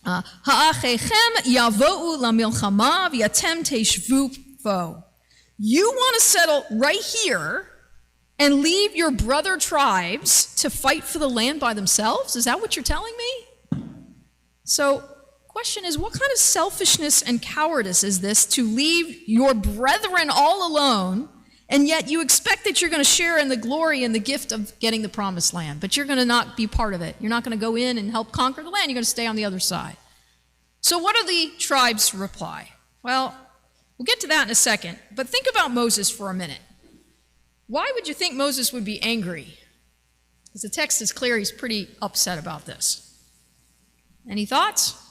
Ha'achechem yavo'u lamilchama v'yatem teshvu po. You want to settle right here and leave your brother tribes to fight for the land by themselves? Is that what you're telling me? So, question is, what kind of selfishness and cowardice is this to leave your brethren all alone, and yet you expect that you're going to share in the glory and the gift of getting the promised land, but you're going to not be part of it. You're not going to go in and help conquer the land. You're going to stay on the other side. So what do the tribes reply? Well, we'll get to that in a second, but think about Moses for a minute. Why would you think Moses would be angry? Because the text is clear, he's pretty upset about this. Any thoughts?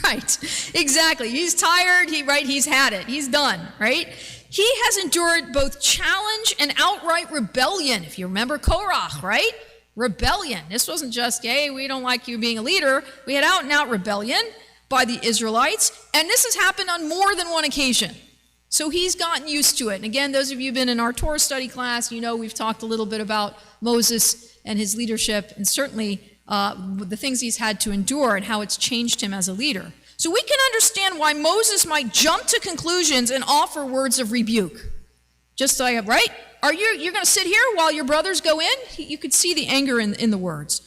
Right, exactly. He's tired, he's had it, he's done, right? He has endured both challenge and outright rebellion. If you remember Korach, right? Rebellion. This wasn't just, hey, we don't like you being a leader. We had out and out rebellion by the Israelites, and this has happened on more than one occasion. So he's gotten used to it. And again, those of you who've been in our Torah study class, you know we've talked a little bit about Moses and his leadership, and certainly the things he's had to endure and how it's changed him as a leader. So we can understand why Moses might jump to conclusions and offer words of rebuke. Just so right? You're going to sit here while your brothers go in? You could see the anger in the words.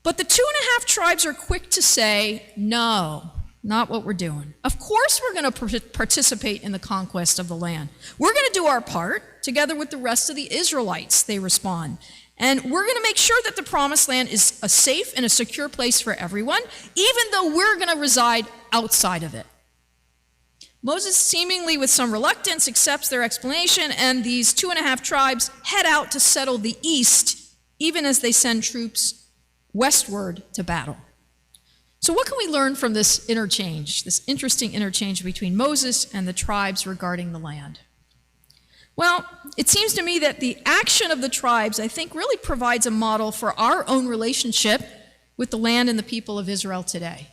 But the 2.5 tribes are quick to say, no, not what we're doing. Of course we're going to participate in the conquest of the land. We're going to do our part together with the rest of the Israelites, they respond. And we're going to make sure that the promised land is a safe and a secure place for everyone, even though we're going to reside outside of it. Moses, seemingly with some reluctance, accepts their explanation, and these 2.5 tribes head out to settle the east, even as they send troops westward to battle. So what can we learn from this interchange, this interesting interchange between Moses and the tribes regarding the land? Well, it seems to me that the action of the tribes, I think, really provides a model for our own relationship with the land and the people of Israel today.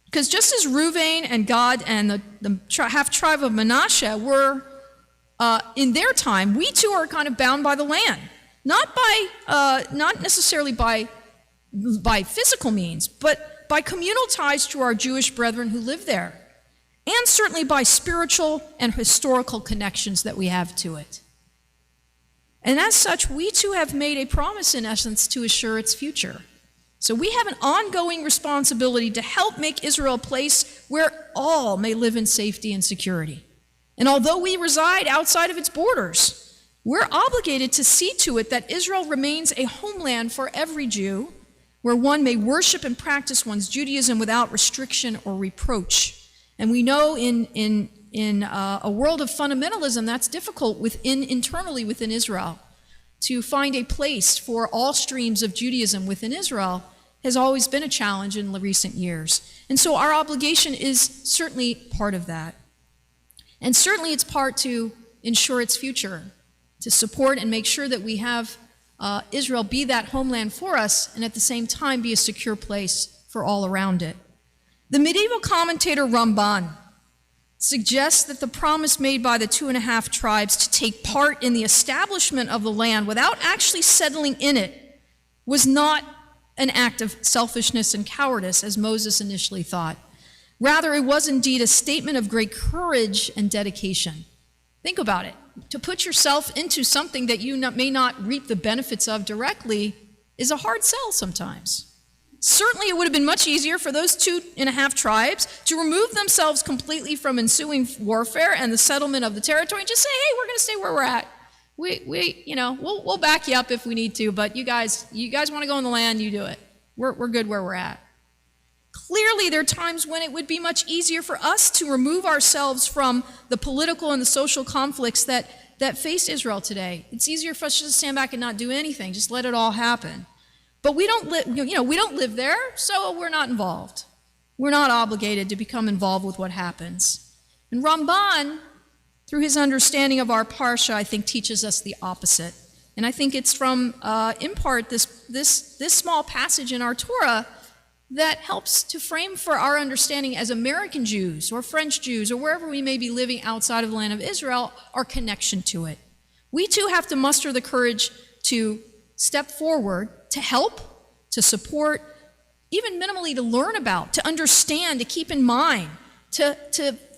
Because just as Reuven and Gad and the half-tribe of Manasseh were in their time, we too are kind of bound by the land. Not necessarily by physical means, but by communal ties to our Jewish brethren who live there. And certainly by spiritual and historical connections that we have to it. And as such, we too have made a promise, in essence, to assure its future. So we have an ongoing responsibility to help make Israel a place where all may live in safety and security. And although we reside outside of its borders, we're obligated to see to it that Israel remains a homeland for every Jew, where one may worship and practice one's Judaism without restriction or reproach. And we know in a world of fundamentalism, that's difficult internally within Israel. To find a place for all streams of Judaism within Israel has always been a challenge in the recent years. And so our obligation is certainly part of that. And certainly it's part to ensure its future, to support and make sure that we have Israel be that homeland for us, and at the same time be a secure place for all around it. The medieval commentator Ramban suggests that the promise made by the 2.5 tribes to take part in the establishment of the land without actually settling in it was not an act of selfishness and cowardice, as Moses initially thought. Rather, it was indeed a statement of great courage and dedication. Think about it. To put yourself into something that you may not reap the benefits of directly is a hard sell sometimes. Certainly, it would have been much easier for those 2.5 tribes to remove themselves completely from ensuing warfare and the settlement of the territory and just say, hey, we're going to stay where we're at. We'll back you up if we need to, but you guys want to go in the land, you do it. We're good where we're at. Clearly, there are times when it would be much easier for us to remove ourselves from the political and the social conflicts that face Israel today. It's easier for us to just stand back and not do anything, just let it all happen. But we don't live there, so we're not involved. We're not obligated to become involved with what happens. And Ramban, through his understanding of our parsha, I think teaches us the opposite. And I think it's from, in part, this small passage in our Torah that helps to frame for our understanding as American Jews or French Jews or wherever we may be living outside of the land of Israel, our connection to it. We too have to muster the courage to step forward, to help, to support, even minimally to learn about, to understand, to keep in mind, to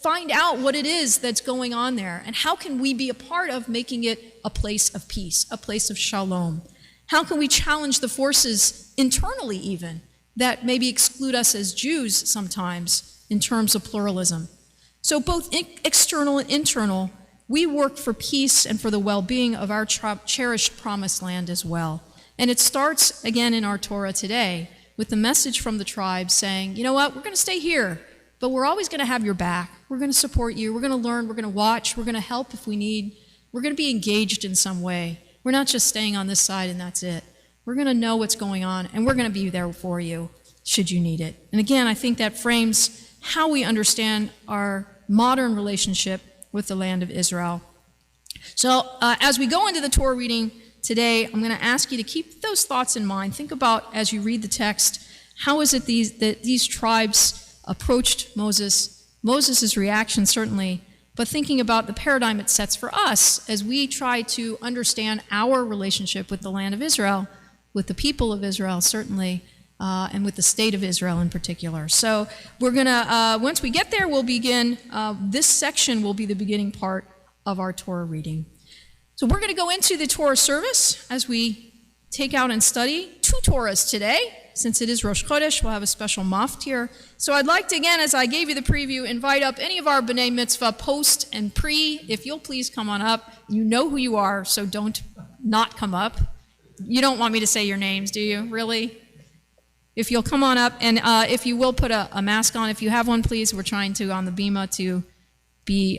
find out what it is that's going on there, and how can we be a part of making it a place of peace, a place of shalom. How can we challenge the forces internally even that maybe exclude us as Jews sometimes in terms of pluralism? So both external and internal, we work for peace and for the well-being of our cherished promised land as well. And it starts again in our Torah today with the message from the tribes saying, you know what, we're going to stay here, but we're always going to have your back. We're going to support you. We're going to learn. We're going to watch. We're going to help if we need. We're going to be engaged in some way. We're not just staying on this side and that's it. We're going to know what's going on, and we're going to be there for you should you need it. And again, I think that frames how we understand our modern relationship with the land of Israel. So as we go into the Torah reading today, I'm going to ask you to keep those thoughts in mind. Think about, as you read the text, how is it that these tribes approached Moses' reaction, certainly, but thinking about the paradigm it sets for us as we try to understand our relationship with the land of Israel, with the people of Israel, certainly, and with the state of Israel in particular. So we're going to, once we get there, we'll begin. This section will be the beginning part of our Torah reading. So we're going to go into the Torah service as we take out and study 2 Torahs today. Since it is Rosh Chodesh, we'll have a special maftir. So I'd like to, again, as I gave you the preview, invite up any of our B'nai Mitzvah post and pre. If you'll please come on up. You know who you are, so don't not come up. You don't want me to say your names, do you? Really? If you'll come on up, and if you will put a mask on, if you have one, please. We're trying to, on the Bima, to be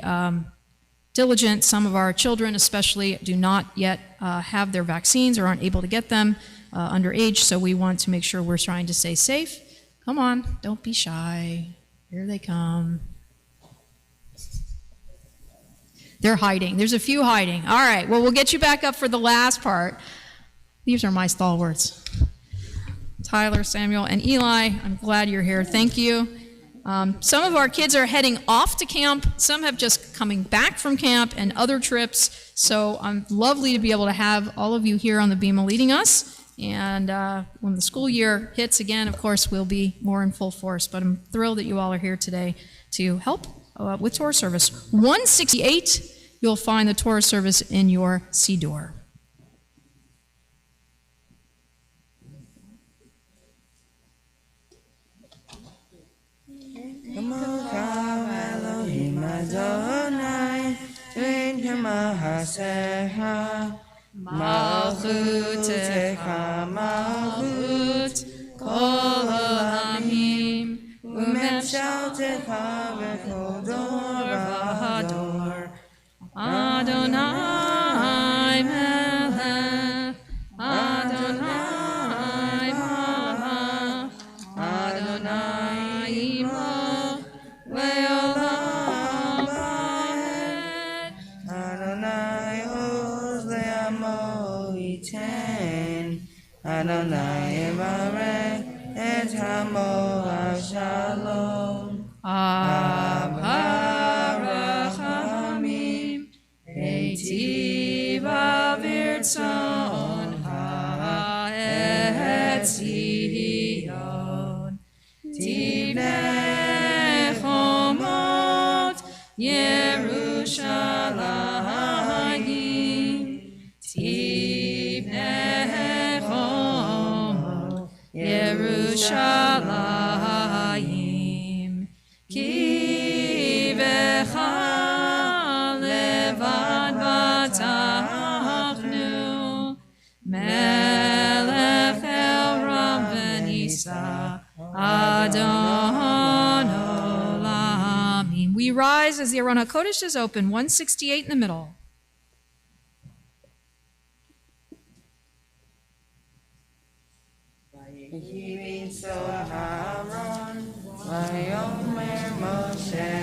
diligent. Some of our children especially do not yet have their vaccines or aren't able to get them underage, so we want to make sure we're trying to stay safe. Come on, don't be shy. Here they come. They're hiding. There's a few hiding. All right, well, we'll get you back up for the last part. These are my stalwarts. Tyler, Samuel, and Eli, I'm glad you're here. Thank you. Some of our kids are heading off to camp. Some have just coming back from camp and other trips. So lovely to be able to have all of you here on the Bima leading us. And when the school year hits again, of course, we'll be more in full force. But I'm thrilled that you all are here today to help with Torah service. 168, you'll find the Torah service in your Siddur.
Malchutecha malchut kol olamim umemshaltecha v'kol dor v'hador Adonai melech Adonai malach Adonai imo le'olam va'ed Adonai oz le'amo iten Adonai yevarech et hamo shalom Avarachamim Eitiv avirtzon ha'etzion Tibnei chomot Yerushalayim Tibnei chomot Yerushalayim Ki v'cha levad batachnu Melech el Ram v'nisa Adon olamim. We rise as the Aron HaKodesh is open, 168 in the middle. Vayomer Moshe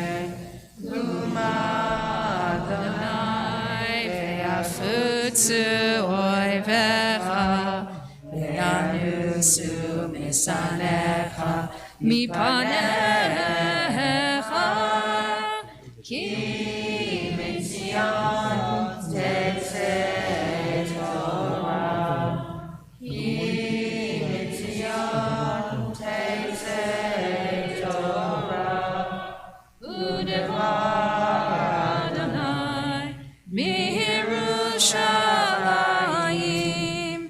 Luma Adonai ve'afutzu oivecha ve'anusu misanecha mipanecha ki mitzion tetzeh Torah ki mitzion tetzeh Torah u'devar Adonai mi'Yerushalayim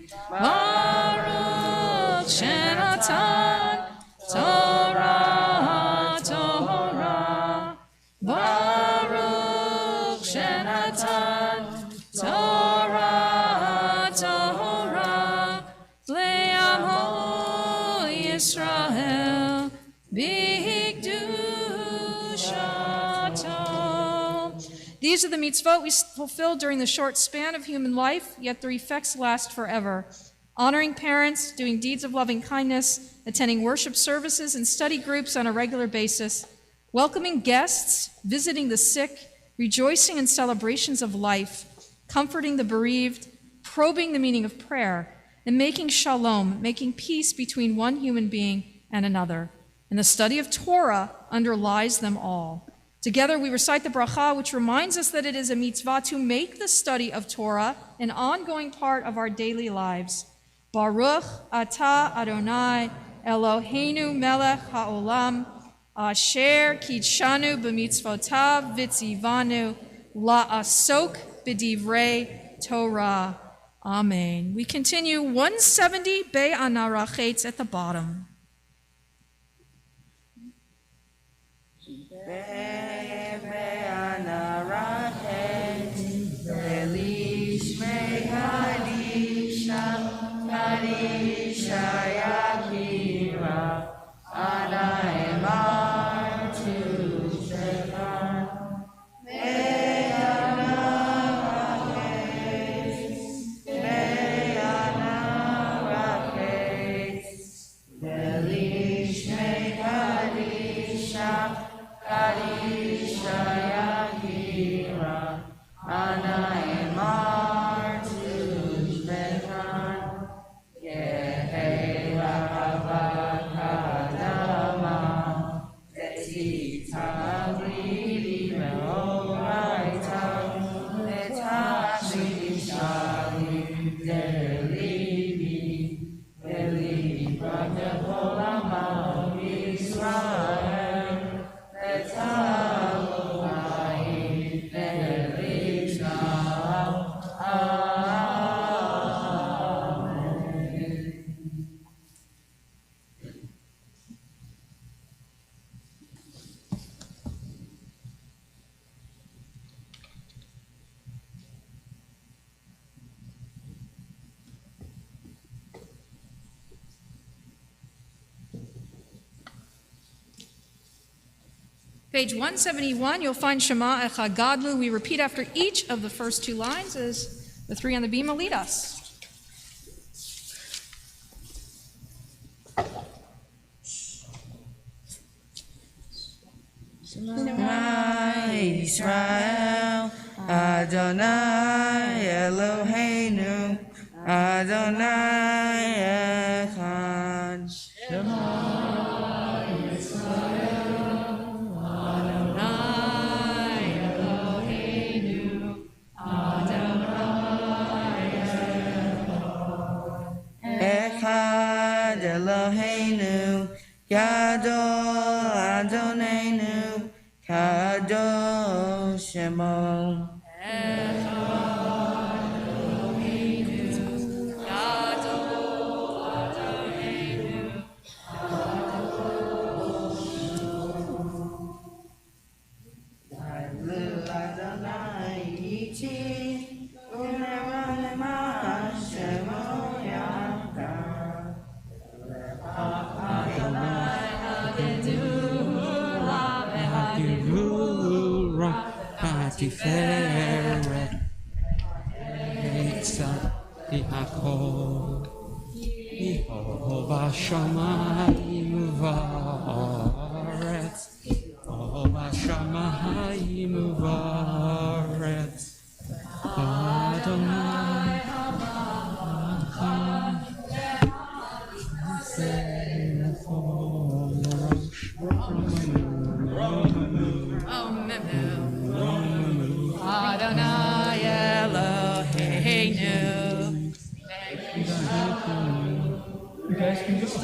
These are the mitzvot we fulfill during the short span of human life, yet their effects last forever. Honoring parents, doing deeds of loving kindness, attending worship services and study groups on a regular basis, welcoming guests, visiting the sick, rejoicing in celebrations of life, comforting the bereaved, probing the meaning of prayer, and making shalom, making peace between one human being and another. And the study of Torah underlies them all. Together we recite the bracha, which reminds us that it is a mitzvah to make the study of Torah an ongoing part of our daily lives. Baruch atah Adonai Eloheinu melech haolam asher kidshanu b'mitzvotav v'tzivanu la'asok b'divrei Torah. Amen. We continue 170 Be'anarachetz at the bottom. Page 171, you'll find Shema Echa Gadlu. We repeat after each of the first two lines as the three on the bima lead us.
Shema Yisrael, Adonai Eloheinu, Adonai Echad. Echad Eloheinu, Gadol Adonenu, Kadosh Shemo.
Tiferet Eitzah Hakol Yehovah Shamayim Uvaretz Yehovah Shamayim Uvaretz Adonai
Adonai Eloheinu.
You guys can just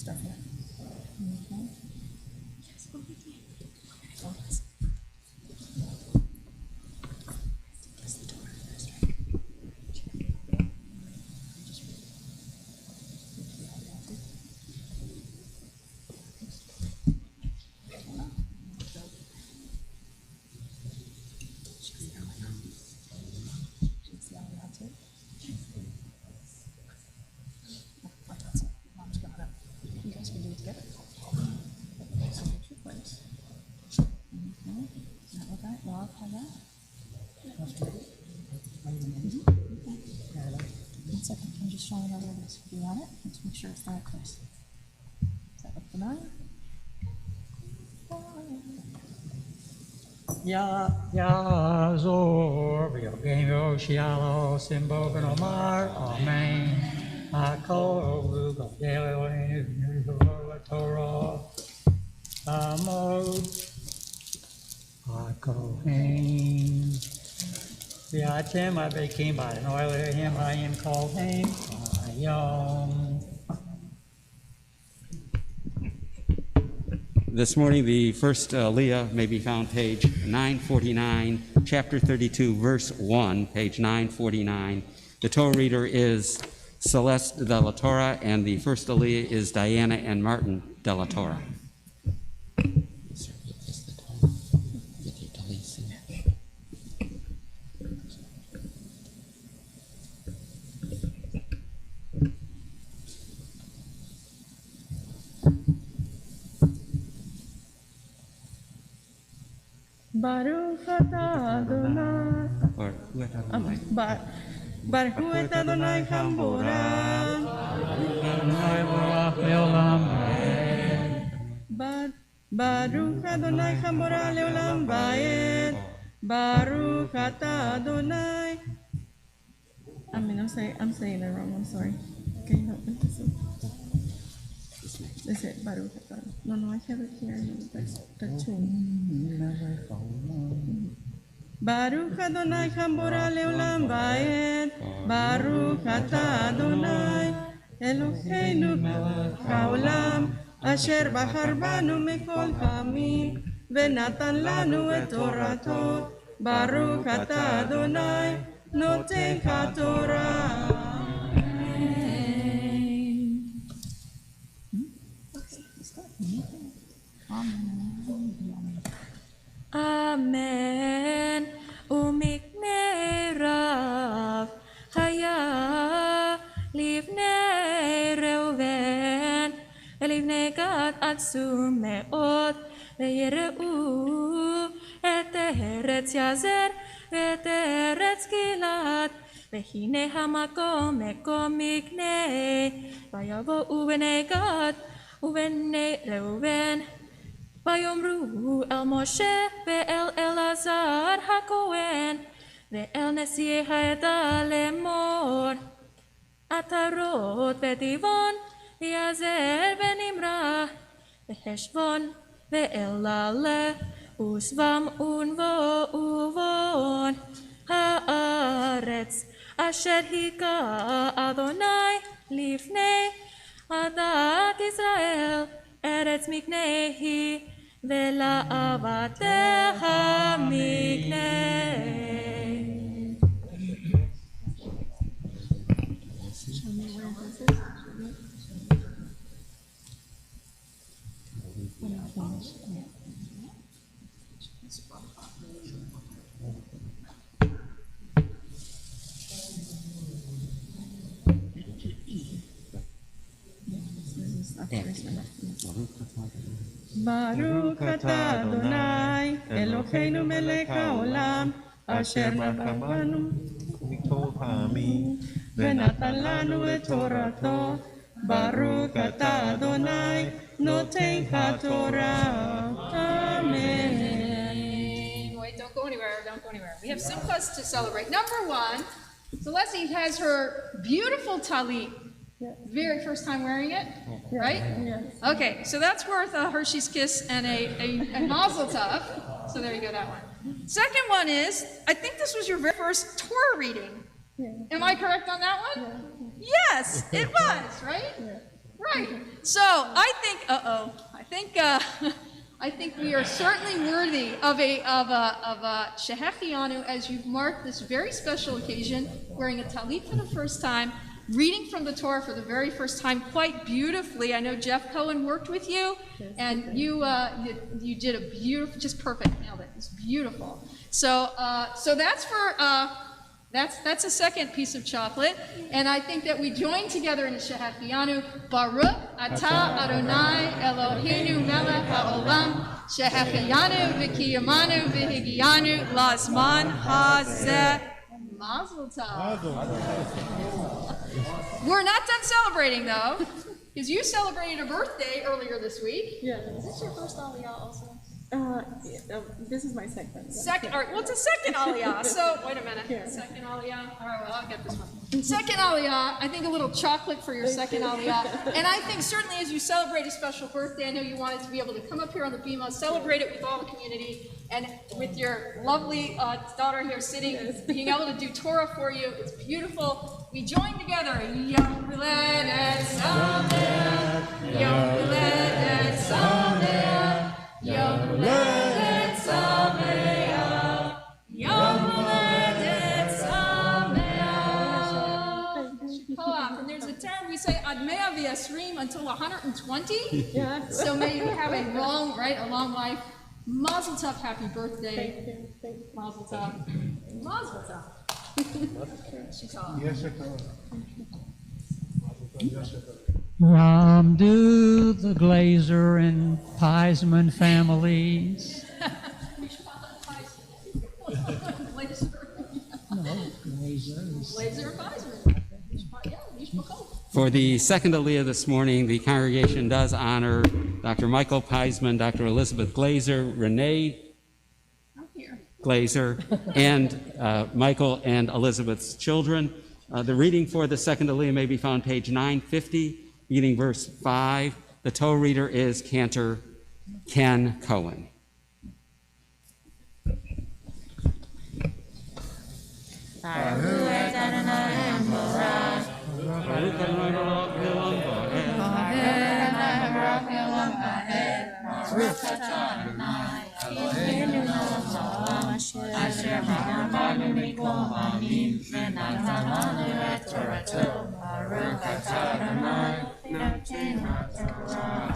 Stuff here. Okay. You guys can do it together. So put your place. Okay. Now with that, Rob, how that? One second, I'm just showing over this. Do you want it? Let's make sure it's not close. Is that up for mine?
Ya zor Yogenyo Shialo Simbo Ganomar Amen Ako Gale Torah Amod Ako Hain Viachem I became by an oil him I am called Hain Ayom.
This morning, the first Aliyah may be found page 949, chapter 32, verse 1, page 949. The Torah reader is Celeste de la Torah, and the first Aliyah is Diana and Martin de la Torah.
Baruch atah Adonai.
Or whoever.
Baruch et Adonai Chambora. Baruch Adonai Chambora leolam vaed. Baruch atah Adonai. I'm saying it wrong. I'm sorry. Can you help me? Is it Baruch atah? No, I have it here. That's the tune. Baruch Adonai Chambora leolam vaed. Baruch atah Adonai Eloheinu haolam asher bahar banu mikol hamim venatan lanu et torato. Baruch atah Adonai noten haTorah.
Amen. Umikne Rav Haya Livne Reuven Livne Gad Atzum Meot Ve'yereu Et Eretz Yazer Ve'et Eretz Gilad Ve'hine Hamakom Mekom Mikne Vayavo'u Bnei Gad Ubnei Reuven Vayomru el Moshe ve'el Elazar haKohen ve'el Nesiei ha'eda lemor Atarot ve'Divon ve'Yazer ve'Nimra ve'Heshbon ve'Elale Usvam unvo uvon ha'aretz asher hika Adonai lifnei adat Israel Eretz miknehi vela avateha miknei.
Baruch atah Adonai Eloheinu melech haolam asher natan banu mikol hamim venatan lanu et torato. Baruch atah Adonai noten haTorah. Amen.
Wait, don't go anywhere, We have simchas to celebrate. Number one, Celeste has her beautiful talit. Very first time wearing it, right?
Yes.
Okay, so that's worth a Hershey's Kiss and a Mazel Tov. So there you go, that one. Second one is, I think this was your very first Torah reading.
Yeah.
Am I correct on that one?
Yeah.
Yes, it was, right?
Yeah.
Right. So I think we are certainly worthy of a Shehechianu as you've marked this very special occasion, wearing a talit for the first time, reading from the Torah for the very first time quite beautifully. I know Jeff Cohen worked with you, and you did a beautiful, just perfect, nailed it. It's beautiful. So that's for that's a second piece of chocolate, and I think that we join together in a Shehechianu. Baruch Atah Adonai Eloheinu Melech HaOlam Shehechianu v'kiyamanu v'higianu lazman hazeh. Mazel tov. We're not done celebrating though, because you celebrated a birthday earlier this week.
Yeah.
Is this your first Aliyah also?
This is my second.
Second, all right, well, it's a second Aliyah. So, wait a minute.
Here.
Second Aliyah. All right, well, I'll get this one. Second Aliyah, I think a little chocolate for your second Aliyah. And I think certainly as you celebrate a special birthday, I know you wanted to be able to come up here on the Bima, celebrate it with all the community, and with your lovely daughter here sitting, being able to do Torah for you. It's beautiful. We join together. Yom Huledet Sameach. Yom Huledet Sameach. Yom Huledet Sameach. Yom Huledet Sameach. And there's a term we say Ad Mea V'Yasrim until 120.
Yeah.
So may you have a long life. Mazel tov, happy birthday.
Thank you.
Mazel tov. Mazel tov.
Ramdu the Glazer and Piesman families.
For the second Aliyah this morning, the congregation does honor Dr. Michael Piesman, Dr. Elizabeth Glazer, Renee Glazer, and Michael and Elizabeth's children. The reading for the second Aliyah may be found page 950, beginning verse 5. The Torah reader is Cantor Ken Cohen.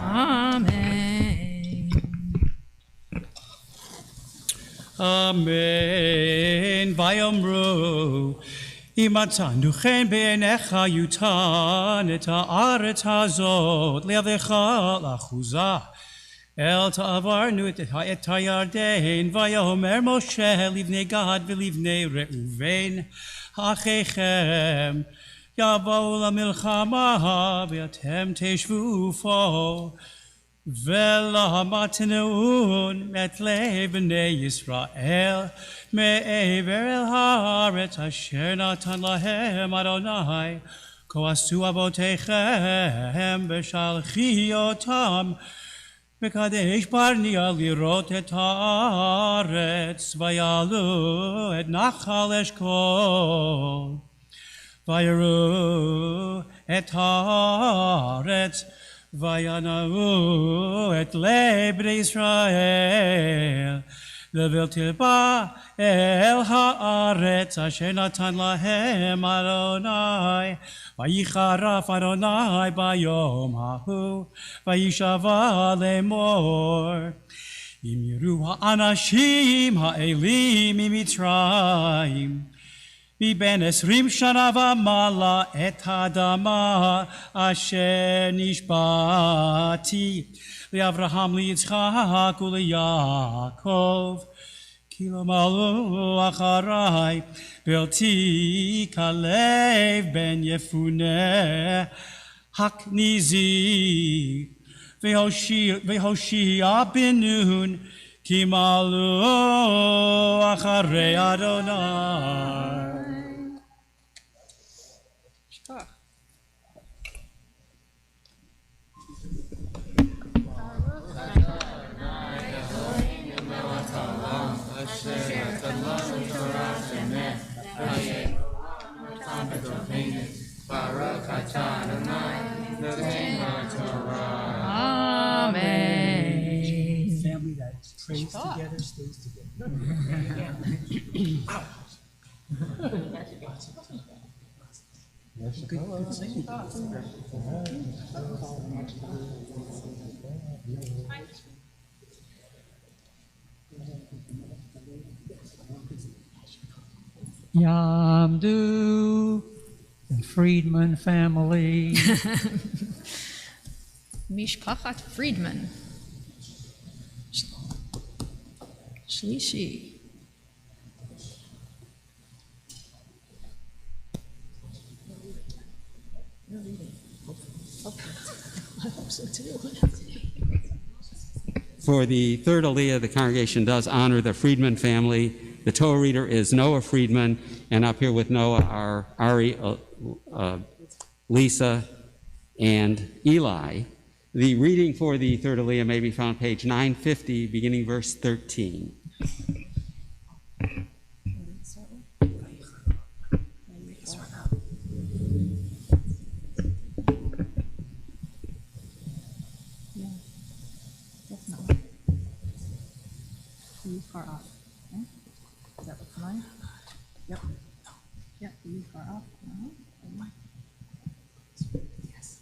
Amen.
Amen. Vayomru. Imatanu chen be'enecha yutan et ha'aretz hazot le'avecha la'chuza el ta'avarnu et ha'yarden vayomer Moshe livnei Gad v'livnei Reuven ha'chechem yavou la'milchama v'atem teshvu fo ולמתנון את לב בני ישראל מעבר אל הארץ אשר נתן להם אדוני כה עשו אבותיכם בשלחי אותם מקדש ברניה לראות את הארץ ויעלו את נחל אשכול ויראו את הארץ וינאו את לב בני ישראל לבלתי אל הארץ אשר נתן להם אדוני ויחרף אדוני ביום ההוא וישבע לאמור אם יראו האנשים האלים ממצרים מבין 20 שנה ומעלה את האדמה אשר נשבעתי לאברהם ליצחק וליעקב כי לא מלאו אחריי בלתי כלב בן יפונה הכניזי והושיע בן נון כי מלאו אחרי אדוני.
Baruch atah Adonai, Eloheinu
Praise together, stays together.
Yamdu, the Friedman family.
Mishpachat Friedman. Shlishi.
For the third Aliyah, the congregation does honor the Friedman family. The Torah reader is Noah Friedman, and up here with Noah are Ari, Lisa, and Eli. The reading for the third Aliyah may be found page 950, beginning verse 13.
Far off. Okay. Is that what's mine? Yep. Yep, you far off. Yes.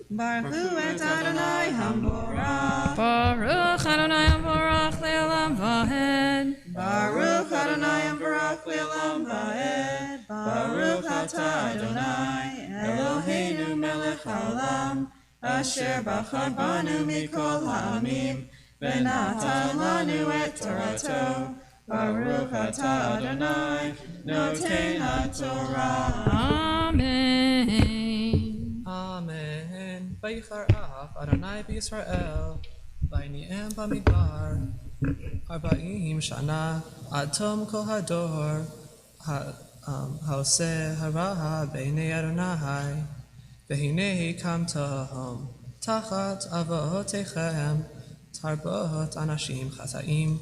Baruch et Adonai Hamborach.
Baruch Adonai Amborach Le'olam Vahed.
Baruch Adonai Hamborach Le'olam Vaed. Baruch Atah Adonai Eloheinu Melech Haolam Asher bachar banu mikol ha'amim v'natan lanu et Torato. Baruch Atah Adonai Noten HaTorah.
Amen.
Amen. Vayichar Av Adonai b'Yisrael v'yini'em b'midbar 40 shana ad tom kol hador ha'oseh hara b'nei Adonai v'hinei kamtahom tachat avotechem tarbot anashim chata'im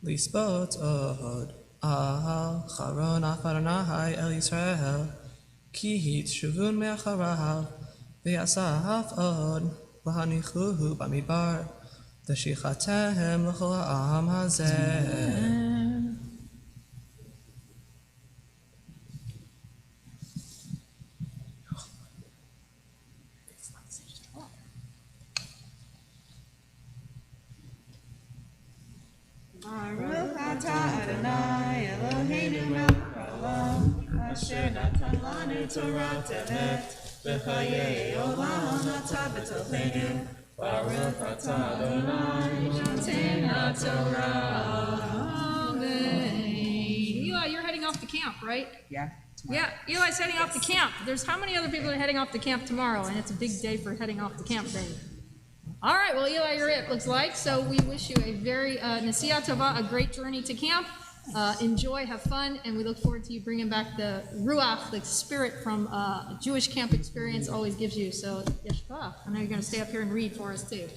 lisbot od al charon af Adonai el Yisrael ki hitshuvun me'acharav v'yasaf od v'hanichuhu b'midbar v'shichatehem l'chol ha'am hazeh.
Baruch atah Adonai Eloheinu melech haolam asher natan lanu Torah tevet v'chayei olam atah b'tochenu. Baruch atah Adonai noten HaTorah.
Amen. Eli, you're heading off to camp, right?
Yeah.
Yeah, Eli's heading off to camp. There's how many other people are heading off to camp tomorrow? And it's a big day for heading off to camp day. All right, well, Eli, you're it, looks like. So we wish you a very Nesiya Tova, a great journey to camp. Enjoy, have fun, and we look forward to you bringing back the Ruach, the spirit from a Jewish camp experience always gives you. So, Yeshua, I know you're going to stay up here and read for us, too.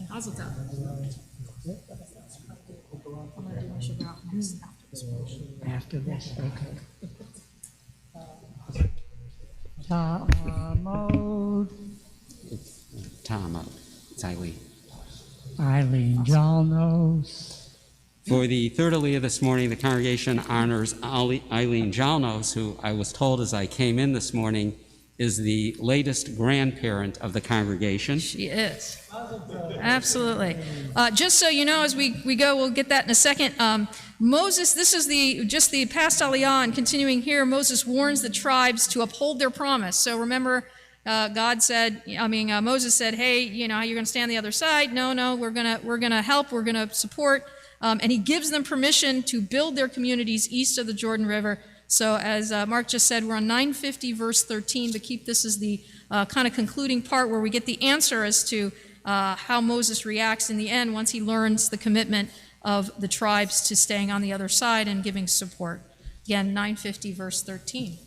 Mazel tov. I'm going to do my Shabbat next after this.
After this, okay. Ta'amod.
Tom, it's Eileen.
Eileen Jalnos.
For the third Aliyah this morning, the congregation honors Eileen Jalnos, who I was told as I came in this morning is the latest grandparent of the congregation.
She is. Absolutely. Just so you know, as we go, we'll get that in a second. Moses, this is just the past Aliyah, and continuing here, Moses warns the tribes to uphold their promise. So remember,
Moses said, hey, you're going to stand on the other side. No, we're going to help, we're going to support. And he gives them permission to build their communities east of the Jordan River. So as Mark just said, we're on 950 verse 13, but keep this as the kind of concluding part where we get the answer as to how Moses reacts in the end once he learns the commitment of the tribes to staying on the other side and giving support. Again, 950 verse 13.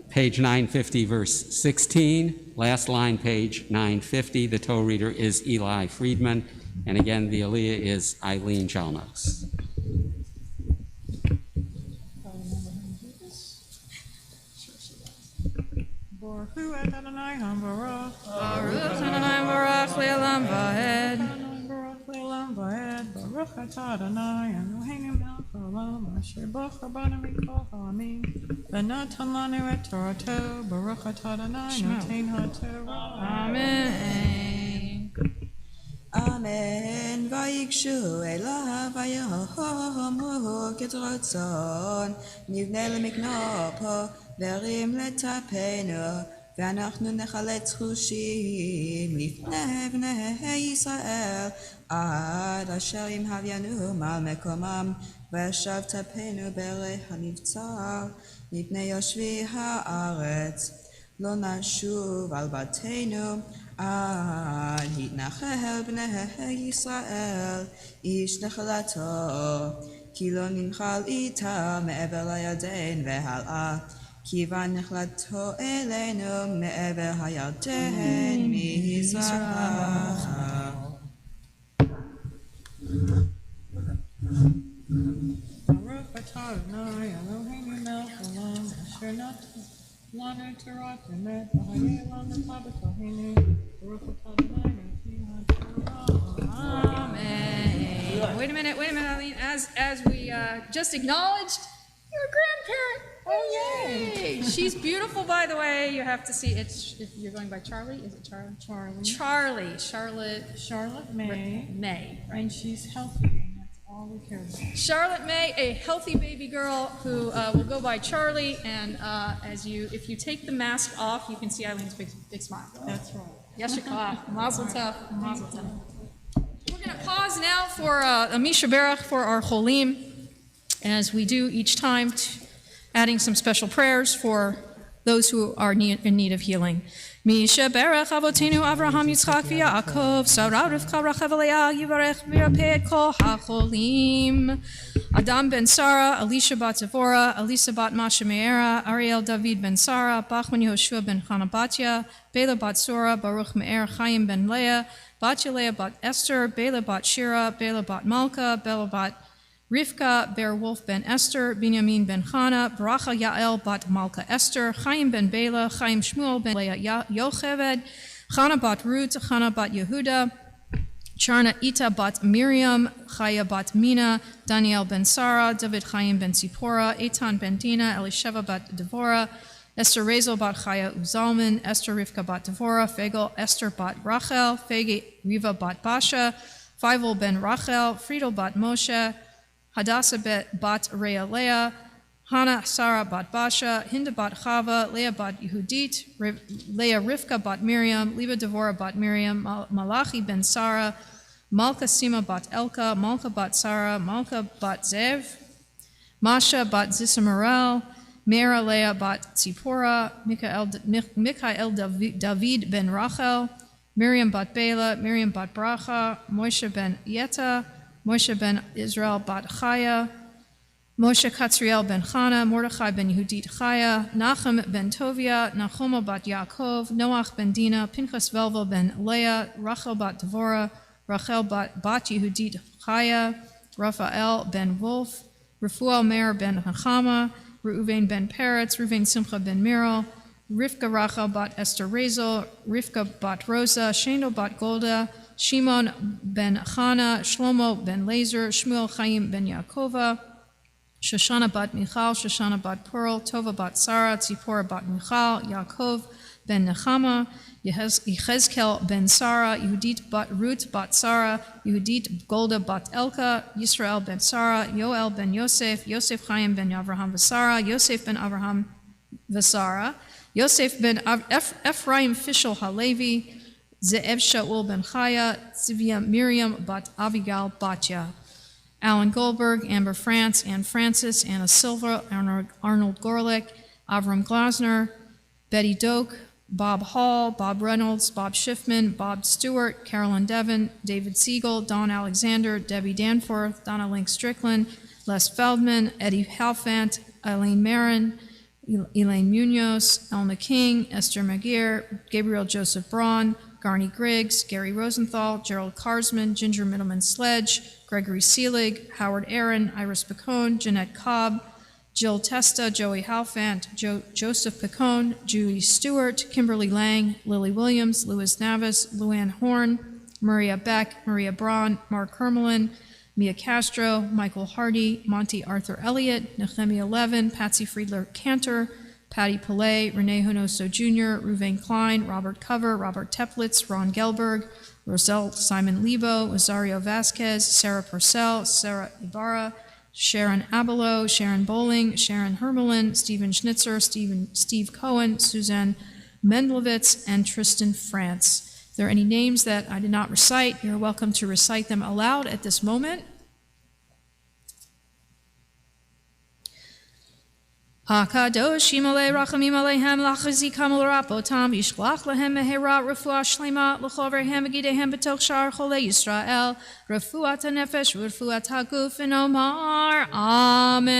Page 950, verse 16. Last line, page 950. The Torah reader is Eli Friedman. And again, the Aliyah is Eileen Chalmers.
Baruch hu et Adonai HaBarach.
Baruch Adonai Baruch Le'olam Va'ed.
Baruch Le'olam Va'ed. Baruch atah Adonai Eloheinu melech haolam asher bochar banu mikol ha'amim v'natan lanu et Torato. Baruch atah Adonai noten ha'torah.
Amen.
Amen. ויגשו אליו ויאמרו כרצון נבנה למקנופו והרים לטפנו ואנחנו נחלץ חושים לפני בני ישראל עד אשר ימהביינו מעל מקומם וישב טפנו בערי המבצר מפני יושבי הארץ לא נשוב על בתינו עד יתנחל בני ישראל איש נחלתו כי לא ננחל איתה מעבר לירדן והלאה כיוון נחלתו אלינו מעבר הירדן מזרחה.
Baruch atah Adonai Eloheinu melech haolam asher natan lanu Torah emet v'hayeh lanu tabatohenu. Baruch atah Adonai noten ha'torah.
Amen. Wait a minute, Eileen. As we just acknowledged, you're a grandparent.
Oh, yay.
She's beautiful, by the way. You have to see it. If you're going by Charlie, is it Charlie? Charlie.
Charlotte May.
May. Right.
And she's healthy, and that's all we care about.
Charlotte May, a healthy baby girl who will go by Charlie. And if you take the mask off, you can see Eileen's big smile.
That's right.
Yasher koach. Mazel tov. Mazel tov. We're going to pause now for a Misha Berach for our Cholim, as we do each time, adding some special prayers for those who are in need of healing. Misha Berach Avotenu Avraham Yitzchak v'Yaakov Sarah Rivka Rachel Leah Yivarech v'Yirpeh et kol hacholim Adam ben Sarah, Elisha bat Zevora, Elisa bat Masha Me'era, Ariel David ben Sarah, Bachman Yehoshua ben Chanabatya, Bela bat Sora, Baruch Me'er Chaim ben Leah, Batya Leah bat Esther, Bela bat Shira, Bela bat Malka, Bela bat Rivka, Beowulf ben Esther, Binyamin ben Chana, Baracha Yael bat Malka Esther, Chaim ben Bela, Chaim Shmuel ben Leah Yocheved, Chana bat Ruth, Chana bat Yehuda, Charna Ita bat Miriam, Chaya bat Mina, Daniel ben Sarah, David Chaim ben Zipporah, Eitan ben Dina, Elisheva bat Devorah, Esther Rezel bat Chaya Uzalman, Esther Rivka bat Devorah, Fegel Esther bat Rachel, Fege Riva bat Basha, Feivel ben Rachel, Friedel bat Moshe, Hadassah bat Rea Leah, Hannah Sarah bat Basha, Hinda bat Chava, Leah bat Yehudit, Leah Rivka bat Miriam, Liba Devorah bat Miriam, Malachi ben Sarah, Malka Sima bat Elka, Malka bat Sarah, Malka bat Zev, Masha bat Zisamarel, Mera Leah bat Tzipporah, Mikael David ben Rachel, Miriam bat Bela, Miriam bat Bracha, Moshe ben Yeta, Moshe ben Israel bat Chaya, Moshe Katzriel ben Chana, Mordechai ben Yehudit Chaya, Nachum ben Tovia, Nachoma bat Yaakov, Noach ben Dina, Pinchas Velvel ben Leah, Rachel bat Devorah, Rachel bat Yehudit Chaya, Raphael ben Wolf, Refuel Meir ben Hachama, Reuven ben Peretz, Reuven Simcha ben Miral, Rivka Rachel bat Esther Rezel, Rivka bat Rosa, Shendel bat Golda, Shimon ben Chana, Shlomo ben Lazer, Shmuel Chaim ben Yaakova, Shoshana bat Michal, Shoshana bat Pearl, Tova bat Sarah, Tzipporah bat Michal, Yaakov ben Nechama, Yechezkel ben Sarah, Yehudit bat Ruth bat Sarah, Yehudit Golda bat Elka, Yisrael ben Sarah, Yoel ben Yosef, Yosef Chaim ben Avraham v'Sara, Yosef ben Avraham v'Sara, Yosef ben Ephraim Fishel Halevi, Ze'ev Shaul ben Chaya, Zivia Miriam bat Abigail Batya, Alan Goldberg, Amber France, Ann Francis, Anna Silva, Arnold Gorlick, Avram Glasner, Betty Doak, Bob Hall, Bob Reynolds, Bob Schiffman, Bob Stewart, Carolyn Devon, David Siegel, Don Alexander, Debbie Danforth, Donna Link Strickland, Les Feldman, Eddie Halfant, Eileen Marin, Elaine Munoz, Elna King, Esther Maguire, Gabriel Joseph Braun, Garney Griggs, Gary Rosenthal, Gerald Karsman, Ginger Middleman Sledge, Gregory Seelig, Howard Aaron, Iris Picone, Jeanette Cobb, Jill Testa, Joey Halfant, Joseph Picone, Julie Stewart, Kimberly Lang, Lily Williams, Louis Navis, Luann Horn, Maria Beck, Maria Braun, Mark Hermelin, Mia Castro, Michael Hardy, Monty Arthur Elliott, Nehemiah Levin, Patsy Friedler Cantor, Patty Pillay, Renee Honoso Jr., Ruvain Klein, Robert Cover, Robert Teplitz, Ron Gelberg, Roselle Simon Lebo, Rosario Vasquez, Sarah Purcell, Sarah Ibarra, Sharon Abelo, Sharon Bowling, Sharon Hermelin, Stephen Schnitzer, Steve Cohen, Suzanne Mendlowitz, and Tristan France. If there are any names that I did not recite, you're welcome to recite them aloud at this moment. HaKadosh Yimalei Rachamim Aleihem Lachazikam L'Rapotam Yishlach Lahem Mehera Refuah Shlema L'Choverhem V'Gidehem B'Toch Shar Cholei Yisrael Refuat HaNefesh Refuat HaGuf and Omar Amen.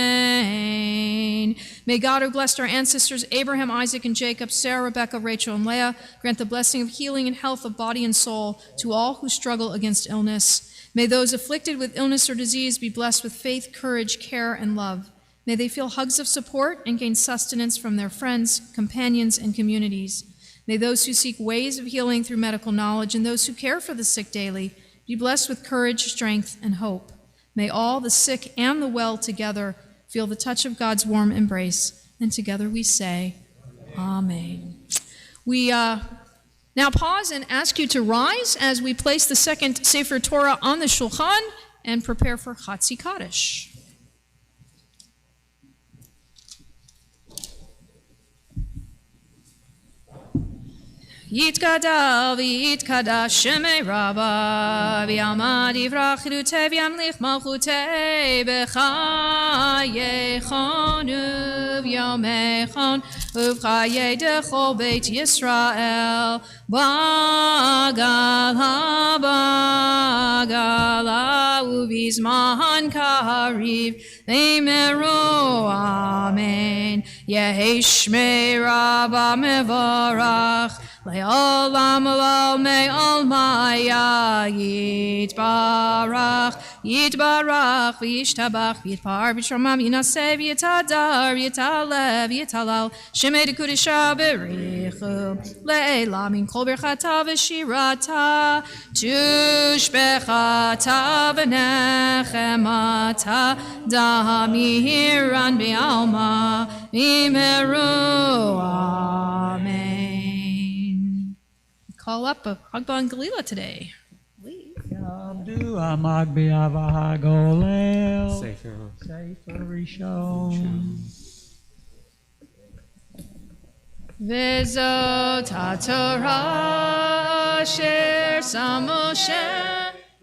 May God who blessed our ancestors Abraham, Isaac, and Jacob, Sarah, Rebecca, Rachel, and Leah grant the blessing of healing and health of body and soul to all who struggle against illness. May those afflicted with illness or disease be blessed with faith, courage, care, and love. May they feel hugs of support and gain sustenance from their friends, companions, and communities. May those who seek ways of healing through medical knowledge and those who care for the sick daily be blessed with courage, strength, and hope. May all, the sick and the well together, feel the touch of God's warm embrace. And together we say, Amen. We now pause and ask you to rise as we place the second Sefer Torah on the Shulchan and prepare for Chatzi Kaddish. Yitgadal v'yitkadash shemei Rabba v'yamad yivrach chilutei v'yamlich malchutei b'chayechon uv'yamechon uv'chayei dechol beit Yisrael b'gala uv'izman kariv v'meru amen yehi shmei Rabba mevorach Le'olam lo me'olmaya yitbarach v'yishtabach v'yitpar v'yishramam yinaseh v'yitadar v'yitalev v'yitalal shemei dekudisha b'richu le'elam in kol berchata v'shirata tushbechata v'nechemata damiran b'alma v'meru amen. Call up a Hagba and Galila today.
Yabdu Amag Bi'avah Golel
Sefer
Rishon
V'zot ha'torah asher sam Moshe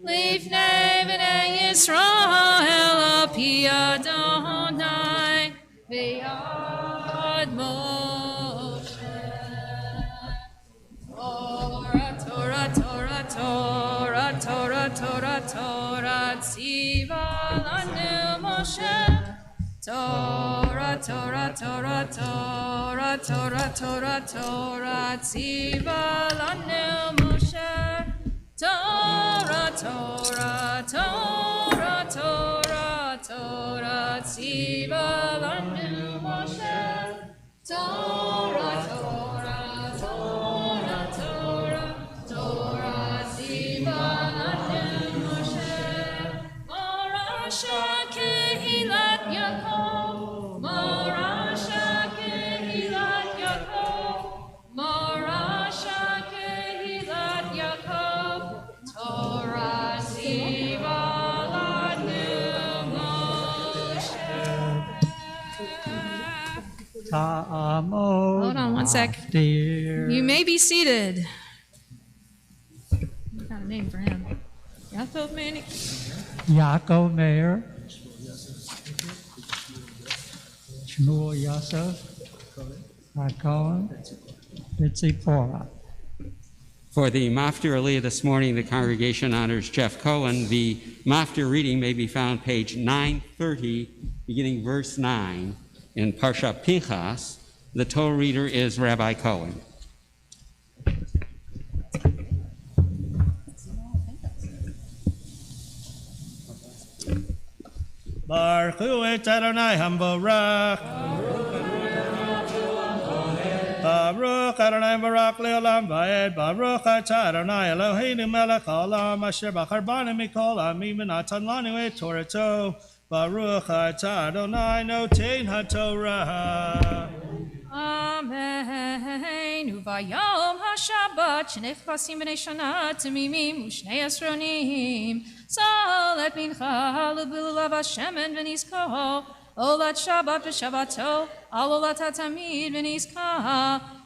lifnei b'nei Yisrael al pi Adonai v'yad Moshe Torah tziva lanu Moshe Torah tziva lanu Moshe Torah tziva lanu Moshe Torah tziva lanu Morasha kehilat Yaakov, Morasha kehilat Yaakov, Morasha kehilat Yaakov, Torah tziva lanu Moshe.
Ta'amod
Hold on one sec.
dear.
You may be seated. What kind of name for him? Yaakov Manning.
Yaakov Meir, Shmuel Yosef, Cohen, Bitsy Pora.
For the Maftir Aliyah this morning, the congregation honors Jeff Cohen. The Maftir reading may be found page 930, beginning verse 9 in Parsha Pinchas. The Torah reader is Rabbi Cohen.
Baruch Hu et Adonai Hamborach. Baruch Adonai Barak Leolam Vaed. Baruch et Adonai Eloheinu melech haolam asher bachar banu mikol amim v'natan lanu et Torato. Baruch et Adonai noten haTorah.
Amen. Uvayom HaShabbat shenechvasim b'nei shana tamimim u'shnei asronim salet mincha l'bilulav Hashemen v'nizko olat Shabbat v'Shabbato al olat hatamid v'nizka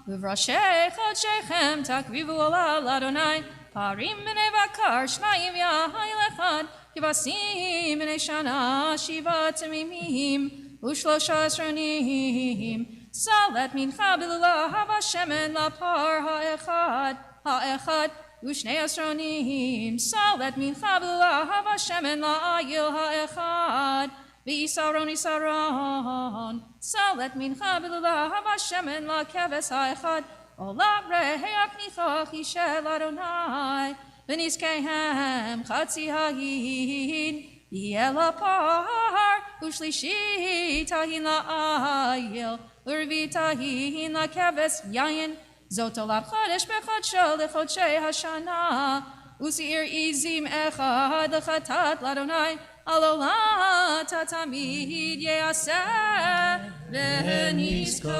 u'vrashei chodshechem takrivu olal Adonai parim b'nei bakar shnayim yahai lechad kivasim b'nei shana shiva tamimim u'shlosha asronim Salet mincha b'lulav Hashemen lapar ha'echad u'shnei asronim. Salet mincha b'lulav Hashemen la'ayil ha'echad v'isaron isaron. Salet mincha b'lulav Hashemen la'keves ha'echad olat re'heach nichach yishel Adonai v'nizkehem chatzi ha'hin yeh lapar u'shlishi tahin la'ayil Urvitahin lakeves yayin zotolab chodesh bechodsho lechodshei hashana usiir izim echad lechatat ladonai alolat tatamid yeaseh v'nizko.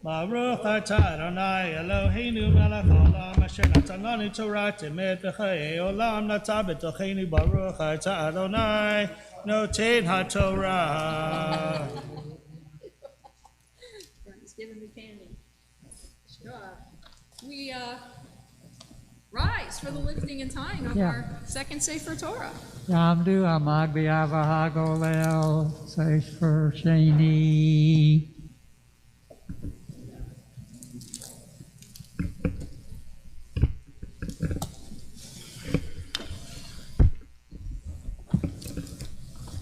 Baruch atah Adonai Eloheinu melech haolam asher natan lanu Torah temet v'chayei olam nata b'tocheinu. Baruch atah Adonai noten haTorah.
He's giving me candy. We rise for the lifting and tying of our second Sefer Torah.
Yamdu Amag B'Yava Hagolel, Sefer Sheni.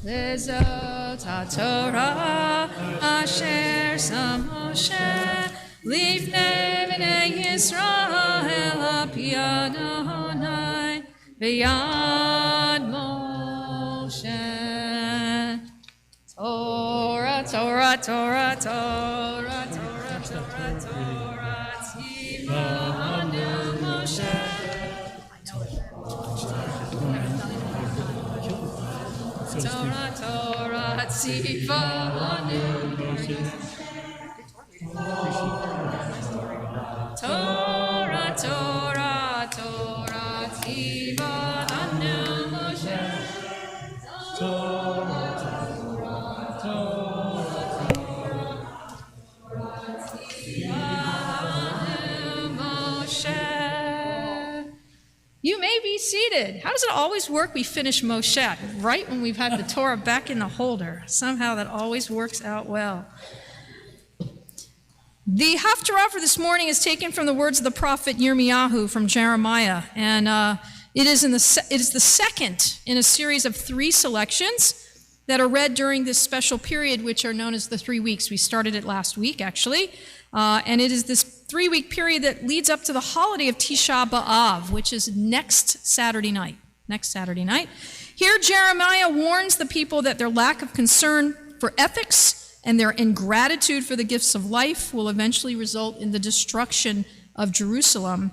Lezot HaTorah asher sam Moshe lifnei b'nei Yisrael api Adonai v'yad Moshe. Torah, Torah, Torah, Torah, Torah, Torah, Torah, tzivanu Moshe. Torah, Torah, tzivanu. Torah, Torah, Torah, tzivanu Moshe. Torah, Torah, Torah, tzivanu Moshe. You may be seated. How does it always work? We finish Moshe right when we've had the Torah back in the holder. Somehow that always works out well. The Haftarah for this morning is taken from the words of the prophet Yirmiyahu from Jeremiah, and it is the second in a series of 3 selections that are read during this special period, which are known as the 3 weeks. We started it last week, actually, and it is this 3-week period that leads up to the holiday of Tisha B'Av, which is next Saturday night. Here, Jeremiah warns the people that their lack of concern for ethics and their ingratitude for the gifts of life will eventually result in the destruction of Jerusalem.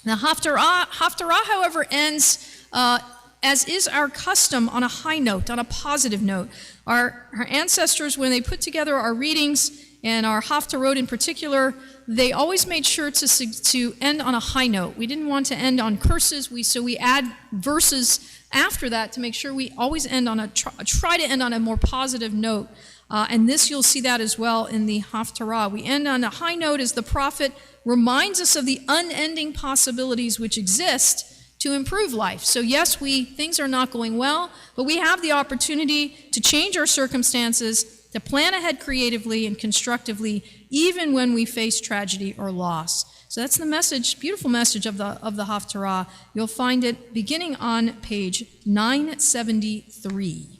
Now, Haftarah, however, ends, as is our custom, on a high note, on a positive note. Our ancestors, when they put together our readings and our Haftarot in particular, they always made sure to end on a high note. We didn't want to end on curses, so we add verses after that to make sure we always end on try to end on a more positive note. And this, you'll see that as well in the Haftarah. We end on a high note as the prophet reminds us of the unending possibilities which exist to improve life. So yes, things are not going well, but we have the opportunity to change our circumstances, to plan ahead creatively and constructively, even when we face tragedy or loss. So that's the message, beautiful message of the Haftarah. You'll find it beginning on page 973.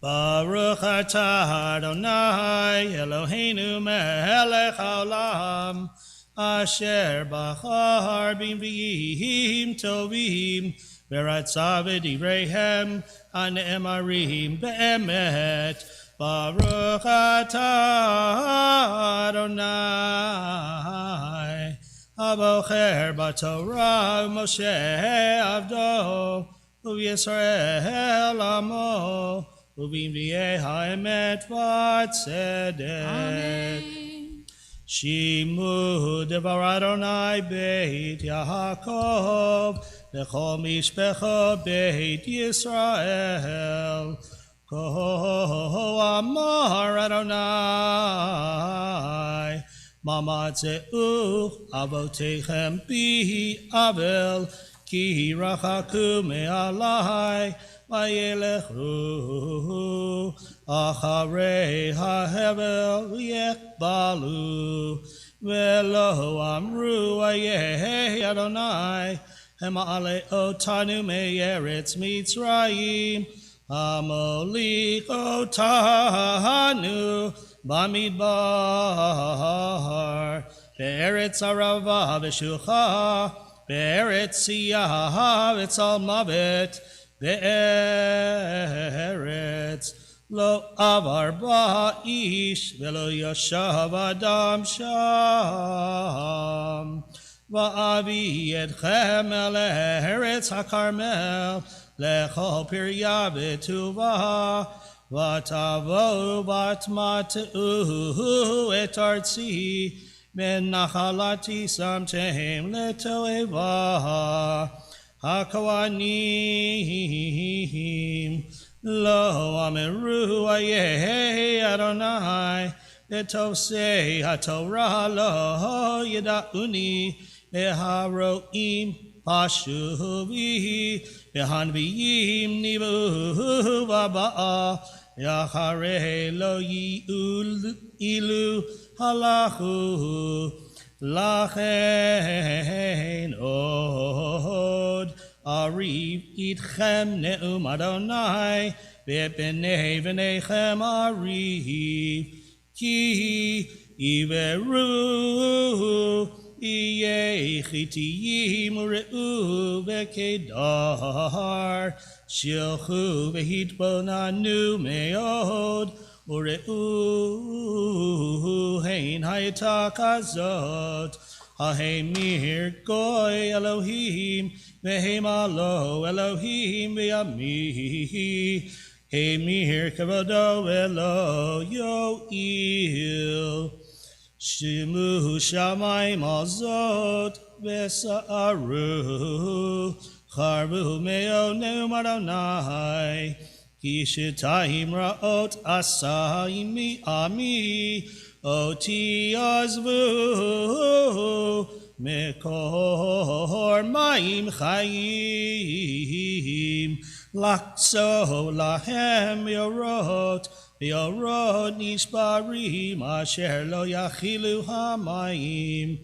Baruch atah Adonai Eloheinu melech haolam asher bachar b'nviim tovim v'ratzav v'divreihem hane'emarim be'emet. Baruch atah Adonai abocher b'torah Moshe avdo u'Yisrael amo ובנביאי האמת והצדק. שימו דבר אדוני בית יעקב לכל משפחות בית ישראל. כה אמר אדוני מה מצאו אבותיכם בי אבל כי רחקו מעלי וילכו אחרי ההבל ויחבלו ולא אמרו איה אדוני המעלה אותנו מארץ מצרים המוליך אותנו במדבר בארץ ערבה ושוחה בארץ צייה וצל מוות בארץ לא עבר בה איש ולא ישב אדם שם. ואביא אתכם אל ארץ הכרמל לכל פריה וטובה ותבואו ותמתעו את ארצי ונחלתי שמתם לתועבה. הכהנים לא אמרו איה אדוני ותופסי התורה לא ידעוני והרועים פשו בי והנביאים ניבאו בבעל ואחרי לא יעילו הלכו. לכן עוד אריב איתכם נאום אדוני ובני בניכם אריב כי עברו איי חיתיים וראו וקדר שילחו והתבוננו מאוד וראו הן הייתה כזאת ההמיר גוי אלוהים והם הלא אלוהים בימי המיר כבודו ולא יועיל. שימו שמיים על זאת וסערו חרבו מאוד נאום אדוני כי שתיים רעות עשה עמי אותי עזבו מקור מים חיים לחצו להם ביורות נשברים אשר לא יכילו המים.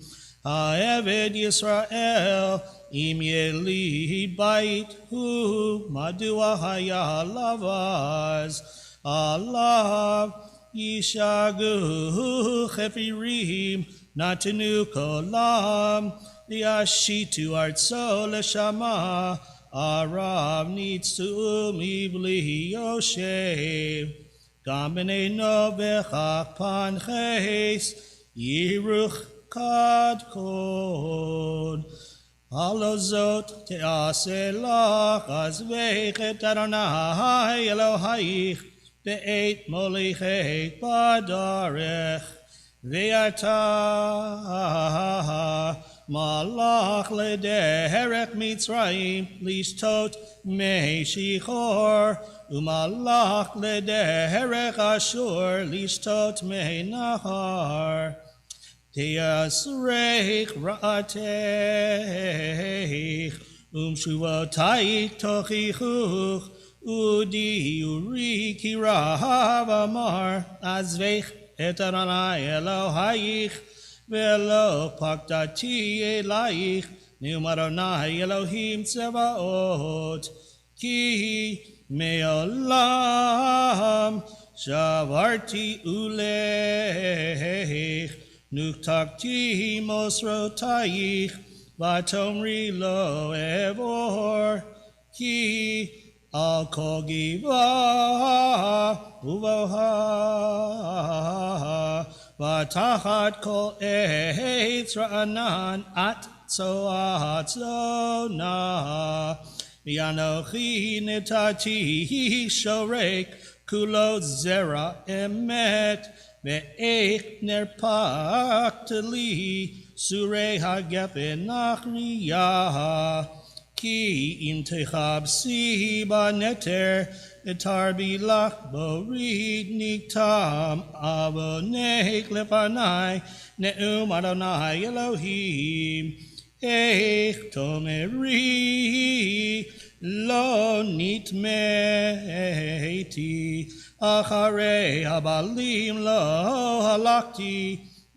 העבד ישראל אם יליד בית הוא מדוע היה עליו אז עליו ישגו חפירים נתנו קולם וישיתו ארצו לשמה ערב ניצו מבלי יושב. גם בנינו בכך פנחס ירוך כד קוד. הלא זאת תעשה לך עזבך את אדוני אלוהיך בעת מוליכך בדרך ואתה Malach lederech Mitzrayim lishtot mei shichor. Umalach lederech Ashur lishtot mei nahar. Teasreich ra'ateich shuvotayich tochichuch. Udi uri kirav amar azveich et Adonai Elohayich velo paktati elaich neum Adonai Elohim tzevaot ki me'olam shavarti uleich nuktakti mosrotayich vatomri lo evor ki Al kol giva uvoha vatachat kol eitz ra'anan at tzoat zona v'anochi netati shorek kulo zera emet ve'ech nerpaktali surei hagefen nachriyah Ki im techabsi baneter etar bilach borid niktam avonech lefanai neum Adonai Elohim ech tomeri lo nitmeti acharei habalim lo halakti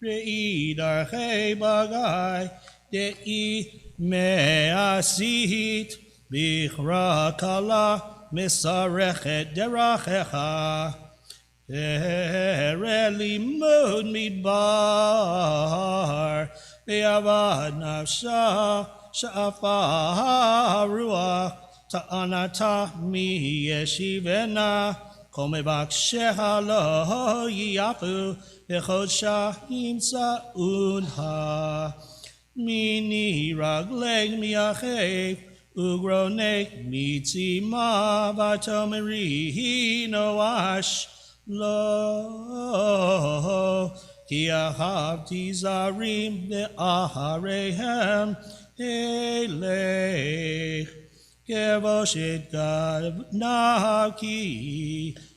rei darchei bagai dei Me'asit bichra kala misarechet derachecha limud midbar be'avad nafsha sha'afa ruach ta'anata mi yeshivena kol mevaksheha lo yiyafu bechod shahim sa'unha Mini ragleg miachev ugronek mitzima vatomeri noash lo ki ahavti zarim be'aharehem elech kevoshet gadnaki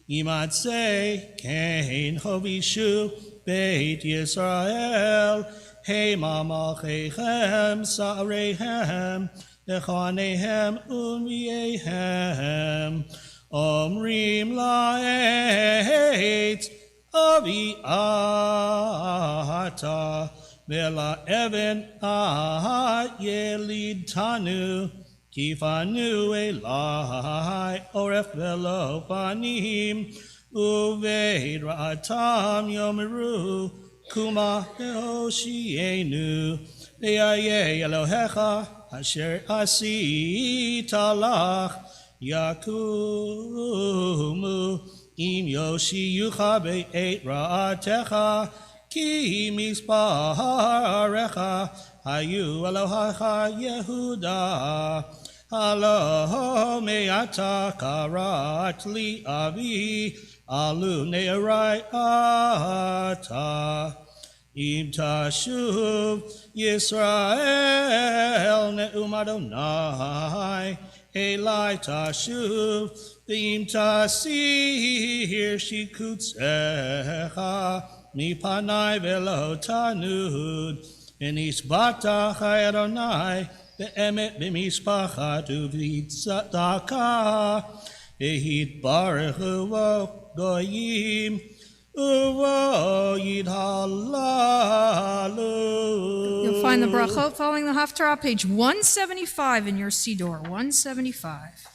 imatzei kein hovishu beit Yisrael Hey mamachechem sa'arehem lechanehem unviehem omrim la'etz avi ata vela even ahat yelid tanu kifanu elai oref velo panim uveid ra'atam yomeru Kuma Hoshienu Be'aye Elohecha Asher Asita Lach Yakumu Im Yoshi Yucha Be'et Ra'atecha Ki Misparecha Hayu Elohecha Yehuda Halo Me'ata Karat Li Avi Alu Ne'arai Ata Im Tashuv Yisrael Ne'um Adonai Elai Tashuv Im Tasir Shikutzecha Mipanai Velo Tanud Venisbatach Adonai Be'emet B'mispachat Uv'Tzedakah Ehit Baruch Uvo Goyim Uvo Yidhalalu.
You'll find the brachot following the Haftarah, page 175 in your Siddur, 175.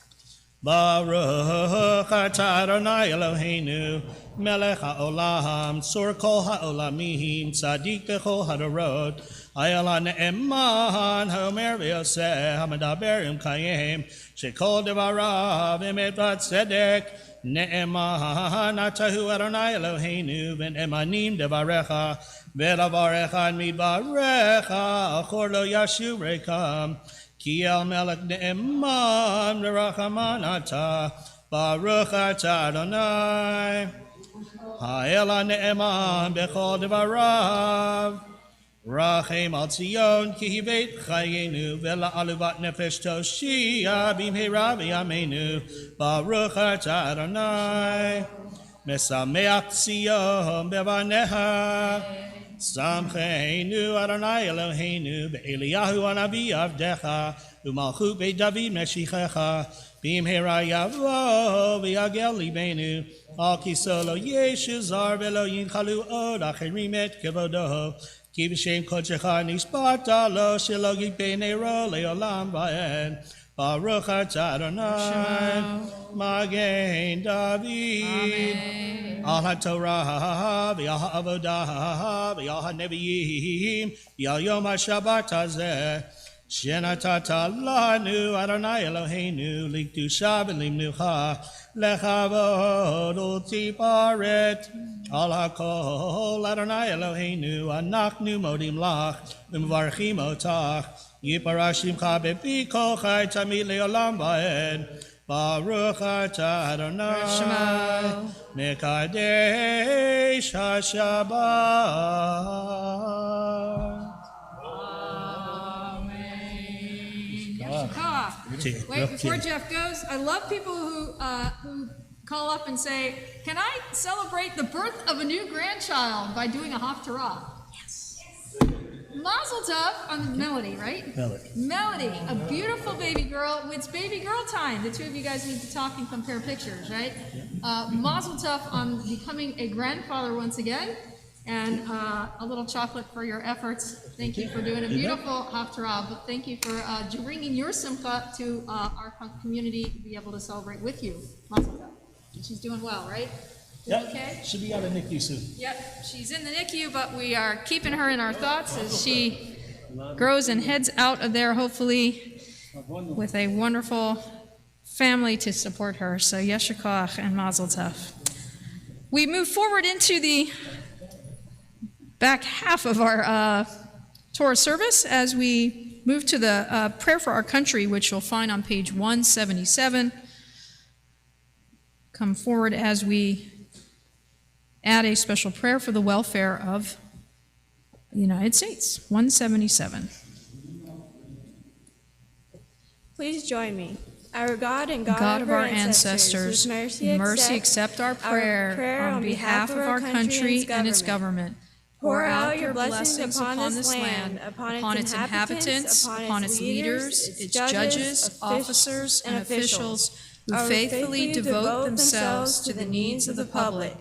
Baruch atah Adonai Eloheinu melech haolam tzor kol haolamim tzadik bechol hadorot ayala ne'eman haomer v'yoseh hamadaber im kayem shekol devarav emet v'tzedek ne'eman atahu Adonai Eloheinu v'ne'emanim devarecha v'davarecha midvarecha achor lo yashu rekam Ki el melech ne'eman v'rachaman atah Baruch atah Adonai Ha'ela ne'eman bechol devarav Rachem al Tzion, ki hivet chayenu, vela aluvat nefesh toshia, bimhera v'yameinu, baruch atah Adonai. Mesameach Tzion bevanecha, samcheinu Adonai Eloheinu, be'eliyahu anavi avdecha, u'malchut beit David meshichecha, bimhera yavo v'yagel libenu, al kisolo yeshu zar velo yinchalu od acherim et kevodo, ki b'shem kodecha nishbata lo shelo yibnei ro le'olam va'ed. Baruch atah Adonai, Magen David, Al HaTorah, V'al HaAvodah, V'al HaNevi'im, V'al Yom HaShabbat Hazeh, Shenatata lanu Adonai Eloheinu, L'kedusha v'limnucha, Lechavod u'tiparet, Al HaKol Adonai Eloheinu, Anachnu modim lach, V'mvarchim otach, Yiparashimcha bepi kochai tamid le'olam va'ed. Baruch atah Adonai mekadesh haShabbat.
Wait, before Jeff goes, I love people who call up and say, "Can I celebrate the birth of a new grandchild by doing a haftarah?" Yes. Mazel tov on Melody, right? Melody, a beautiful baby girl. It's baby girl time. The two of you guys need to talk and compare pictures, right? Mazel tov on becoming a grandfather once again, and a little chocolate for your efforts. Thank you for doing a beautiful haftarah, but thank you for bringing your simcha to our community to be able to celebrate with you. Mazel tov. She's doing well, right?
Yep.
Okay.
Should be out of NICU soon.
Yep, she's in the NICU, but we are keeping her in our thoughts as she grows and heads out of there, hopefully, with a wonderful family to support her. So yesher koach and mazel tov. We move forward into the back half of our Torah service as we move to the prayer for our country, which you'll find on page 177. Come forward as we add a special prayer for the welfare of the United States. 177.
Please join me. Our God and
God
of
of our ancestors,
with
mercy accept our prayer on behalf of our country and its government.
Pour out your blessings upon this land, upon its inhabitants, upon its leaders, its judges, officers, and officials
who faithfully devote themselves to the needs of the public.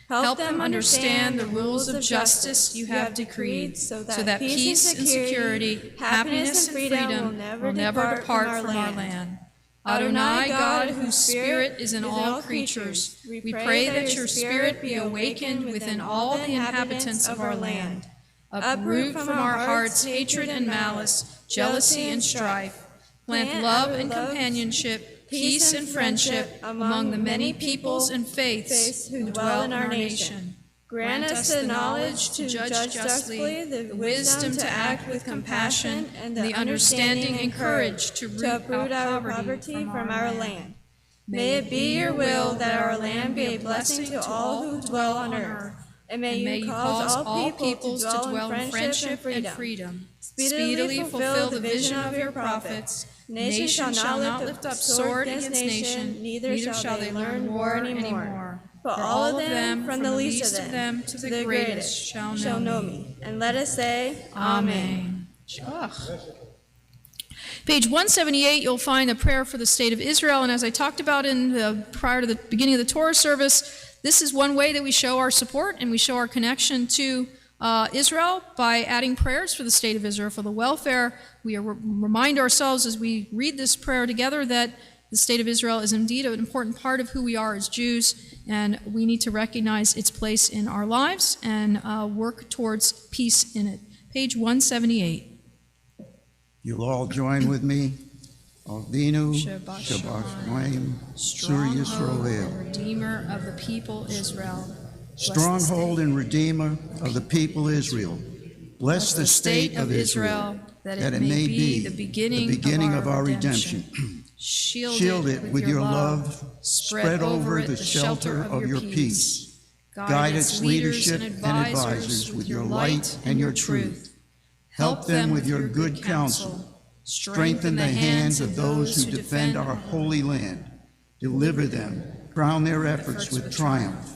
Help them understand the rules of justice you have decreed, so that peace and security, happiness and freedom will never depart from our land. Adonai, God, whose spirit is in all creatures, we pray that your spirit be awakened within all the inhabitants of our land. Uproot from our hearts hatred and malice, jealousy and strife. Plant love and companionship, peace and friendship among the many peoples and faiths who dwell in our nation. Grant us the knowledge to judge justly, the wisdom to act with compassion, and the understanding and courage to root out poverty from our land. May it be your will that our land be a blessing to all who dwell on earth, and may you cause all peoples to dwell in friendship and freedom. Speedily fulfill the vision of your prophets. Nation shall not lift up sword against nation, neither shall they learn war anymore. For all of them, from the least of them to the greatest, shall know me. And let us say, Amen. Page 178, you'll find a prayer for the state of Israel. And as I talked about prior to the beginning of the Torah service, this is one way that we show our support and we show our connection to Israel by adding prayers for the state of Israel, for the welfare. We remind ourselves as we read this prayer together that the state of Israel is indeed an important part of who we are as Jews, and we need to recognize its place in our lives and work towards peace in it. Page 178.
You'll all join with me. Avinu, Shabbat Shalom, Sur Yisrael.
Redeemer of the people Israel.
Stronghold and Redeemer of the people Israel. Bless the state of Israel, that it may be the beginning of our redemption. Shield it with your love. Spread over it the shelter of your peace. Guide its leadership and advisors with your light and your truth. Help them with your good counsel. Strengthen the hands of those who defend our holy land. Deliver them. Crown their efforts with triumph.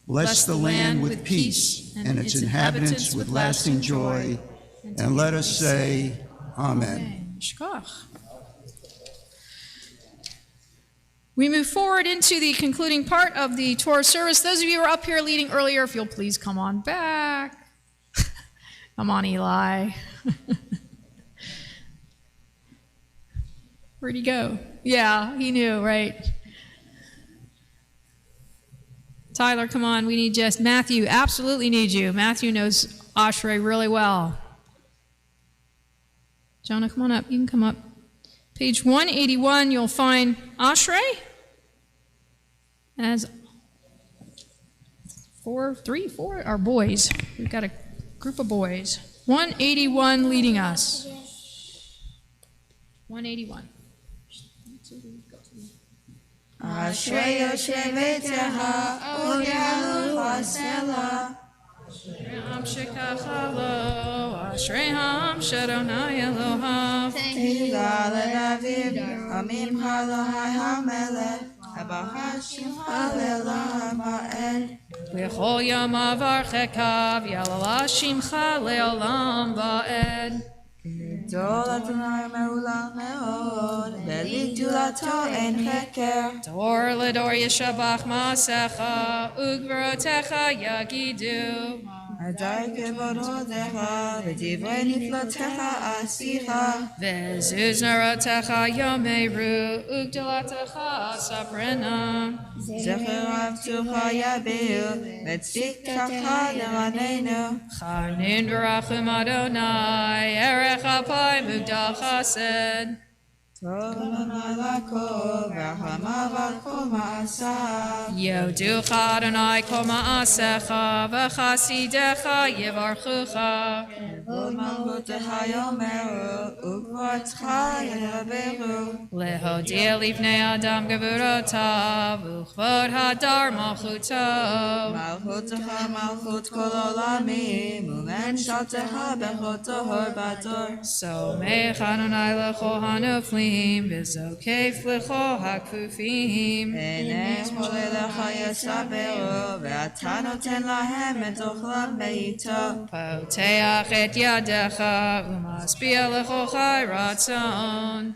Bless the land with peace and its inhabitants with lasting joy. And let us say, Amen.
We move forward into the concluding part of the Torah service. Those of you who were up here leading earlier, if you'll please come on back. Come on, Eli. Where'd he go? Yeah, he knew, right? Tyler, come on, we need just Matthew, absolutely need you. Matthew knows Ashrei really well. Jonah, come on up. You can come up. Page 181, you'll find Ashrei as 4 are boys. We've got a group of boys. 181 leading us. 181.
Ashrei Yoshe Beitecha U'Yalu Hasela
Am Shekachalo, Ashrei Shadonai Elohav.
Tehila Le'David Amim Halohai HaMelech Habachashim Halelah Ba'ed
V'chol Yamav Archekav Yalala Shimcha Le'olam Ba'ed.
גדול אדוני מעולם מאוד, ולגדולתו אין חקר.
דור לדור ישבח מעשיך, וגבורותיך יגידו.
עדי כבודותיך, ודברי נפלאותיך עשיך.
וזוז נרותיך יאמרו, וגדולתך ספרנה.
זכר עבדך יביאו, וצדקתך לרננו.
חנון ורחום אדוני, ערך אפיים וגדל חסד.
טוב למלאכו, ורחמיו על כל מעשיו.
יודוך אדוני כל מעשיך, וחסידיך יברכוך.
כבוד מלכותך יאמרו, וגבורתך ידברו.
להודיע לבני אדם גבורותיו, וכבוד הדר מלכותו.
מלכותך מלכות כל עולמים, וממשלתך בכל דור ודור.
סומך אדוני לכל הנופלים, וזוקף לכל הכפופים.
עיני חולליך יסברו, ואתה נותן להם את אוכלם בעיתו.
פותח את ידיך, ומשביע לכל חי רצון.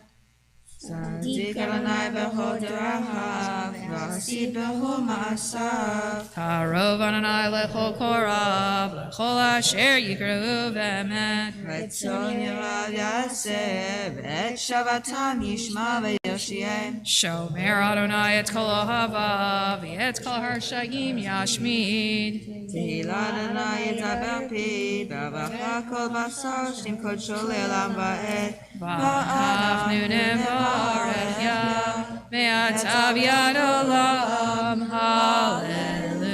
צדיק אדוני בכל דרכיו, ועשית בכל מעשיו.
קרוב אדוני לכל קורב, לכל אשר יקראו באמת.
רצון ירב יעשה, ואת שבתם ישמע ויושיעם.
שומר אדוני את כל אוהביו, ואת כל הרשעים ישמיד.
תהילה אדוני ידבר פי, ברווחה כל בשר, שם קודשו לעולם ועד.
ואנחנו נברך יה, מעתה ועד עולם, hallelujah.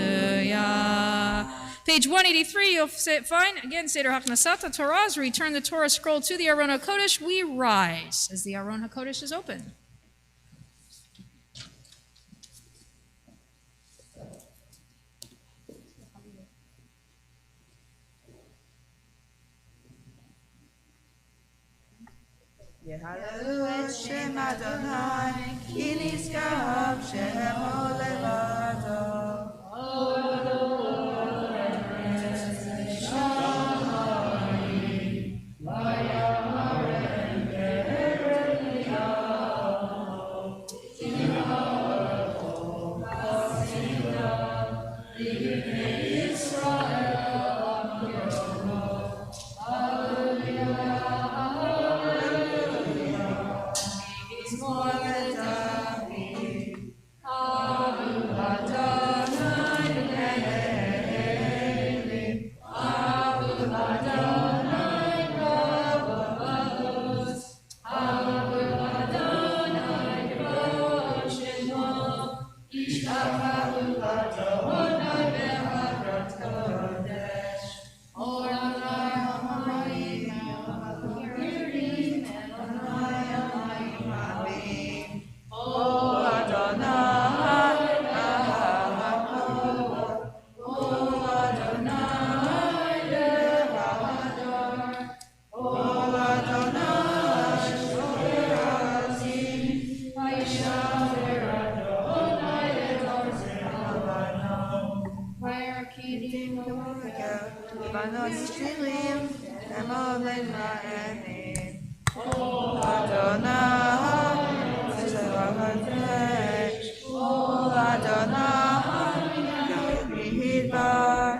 Page 183, you'll find, again, Seder Haknasat Torah. As we return the Torah scroll to the Aron HaKodesh, we rise as the Aron HaKodesh is open.
יהללו את שם אדוני, כי נשגב שמו לבדו. Hasilim, Emolin Ma'emin. Adonai, Zerachadeh, Adonai, Yahidbar,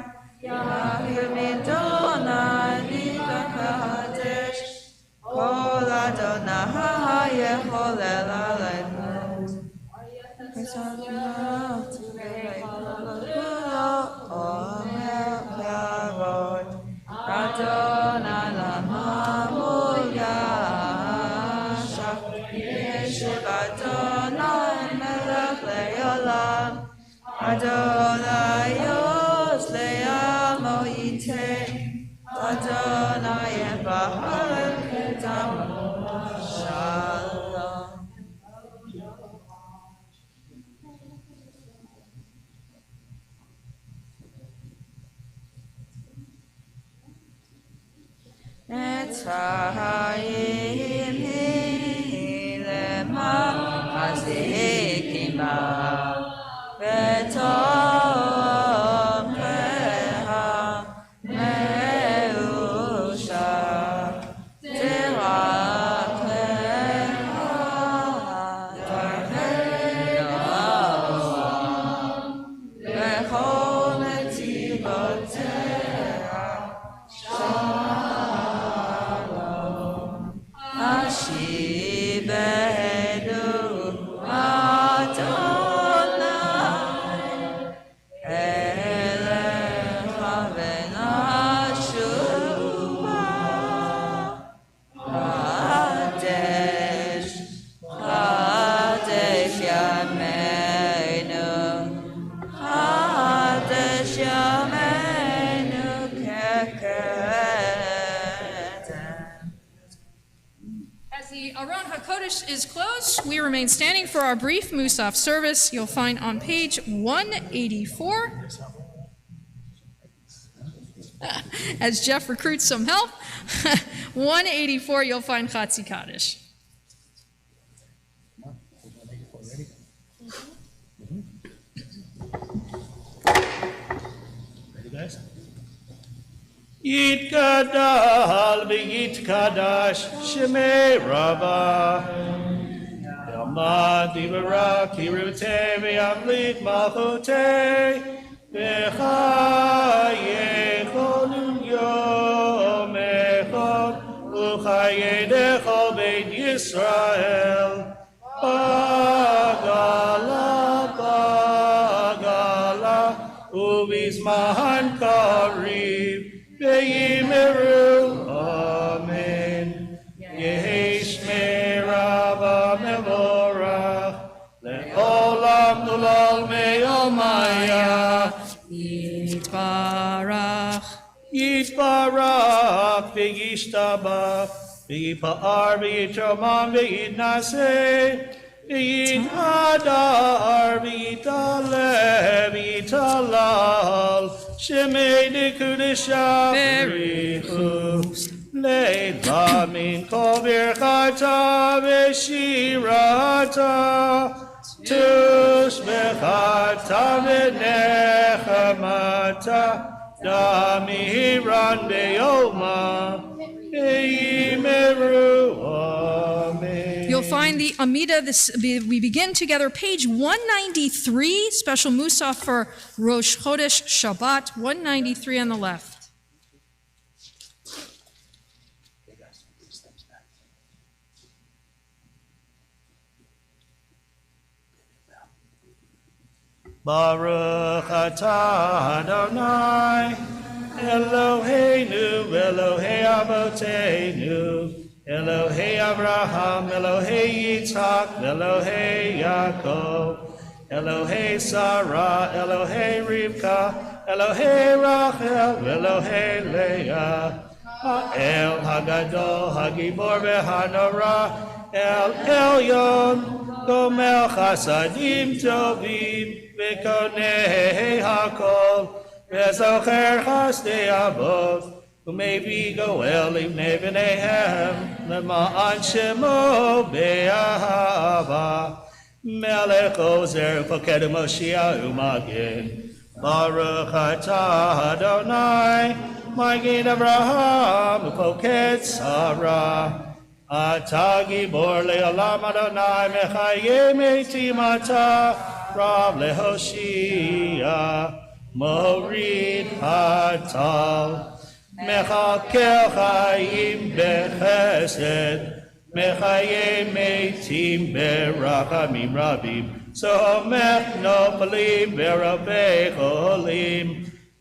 Yahidonai, Nidakadesh, Kol Adonai, Yecholel Aleinu. Adonai Lamamul Yashach, Yeshiv Adonai Melech Le'olam, Adonai Yos Le'amo Yiteh, Adonai Yevahar Kedamu. Shalom. Etzayim hilema hazikima betom keha meusha tirakeha tarkeha bechol netzivoteha Ashibenu Adonai Elecha v'nashuva Kadesh Kadesh Yameinu Kadesh Yameinu Kekedem.
As the Aron HaKodesh is closed, we remain standing for our brief Musaf service. You'll find on page 184. As Jeff recruits some help, 184, you'll find Chatzi Kaddish.
Ready, guys?
Yitkadal v'yitkadash Shemei Rabbah Yamad v'barak Hirutei v'yamlit malchutei V'chayei chol yom echad U'chayei dechol beit Yisrael Bagala Bagala U'bizman karib Ve'yimeru, Amen. Yehi Shmei Rabbah Mevorach, Le'olam Nulal Me'omaya.
Yitbarach.
Yitbarach, Ve'yishtabach, Ve'yipa'ar, Ve'yitromam, Ve'yitnaseh, Ve'yithadar, Ve'yitaleh, Ve'yitalal, Shemei Dekudesha Berichu Leila Min Kol Birchata Veshirata Tushbechata V'nechamata Damiran Be'yoma Eimeru Amen.
You'll find the Amida, we begin together, page 193, special Musaf for Rosh Chodesh Shabbat, 193 on the left.
Baruch atah Adonai Eloheinu Elohei Avoteinu Elohei Abraham Elohei Yitzhak Elohei Yaakov Elohei Sarah Elohei Rivka Elohei Rachel Elohei Leah El Hagadol Hagibor V'Hanora El Elyon Gomel Chasadim Tovim V'Konei Hakol V'Zocher Chasdei Avot U'Mevi Goel Livnei V'neihem L'ma'an Shemo Be'ahava Melech Ozer Poked Moshiach U'Magen Baruch atah Adonai Magid Abraham, Upoket Sarah. Ata Gibor Le'olam Adonai Mechayim Eitim Ata Rav Lehoshia Morid Hatal Mechakel Chaim Bechesed Mechayim Eitim Berachamim Rabim Somech Nopalim Berabei Cholim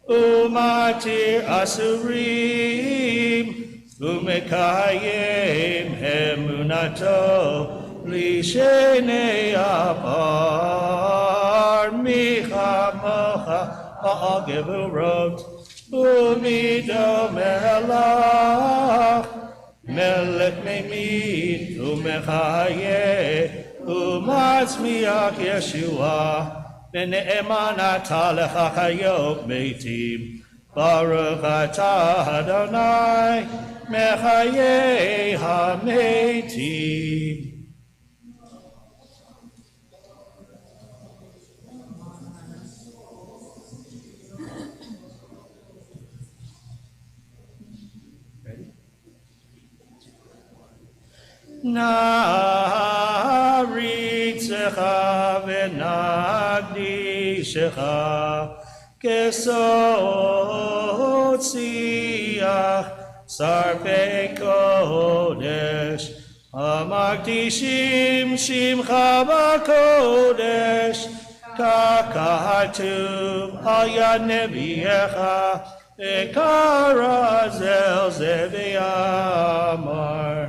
Umatir Asurim Umekayim emunato lishenei apar michamocha ha'agevurot umido melach melech memit umechaye umatzmiach Yeshua v'ne'eman ata lecha chayot meitim Baruch atah Adonai Mechayei HaMeitim. Na'aritzecha v'nagdishecha Kesod Siach Sarpei Kodesh Hamakdishim Shimcha B'Kodesh Kakahatum Al Yad Nebiecha Ekarazel Zeviamar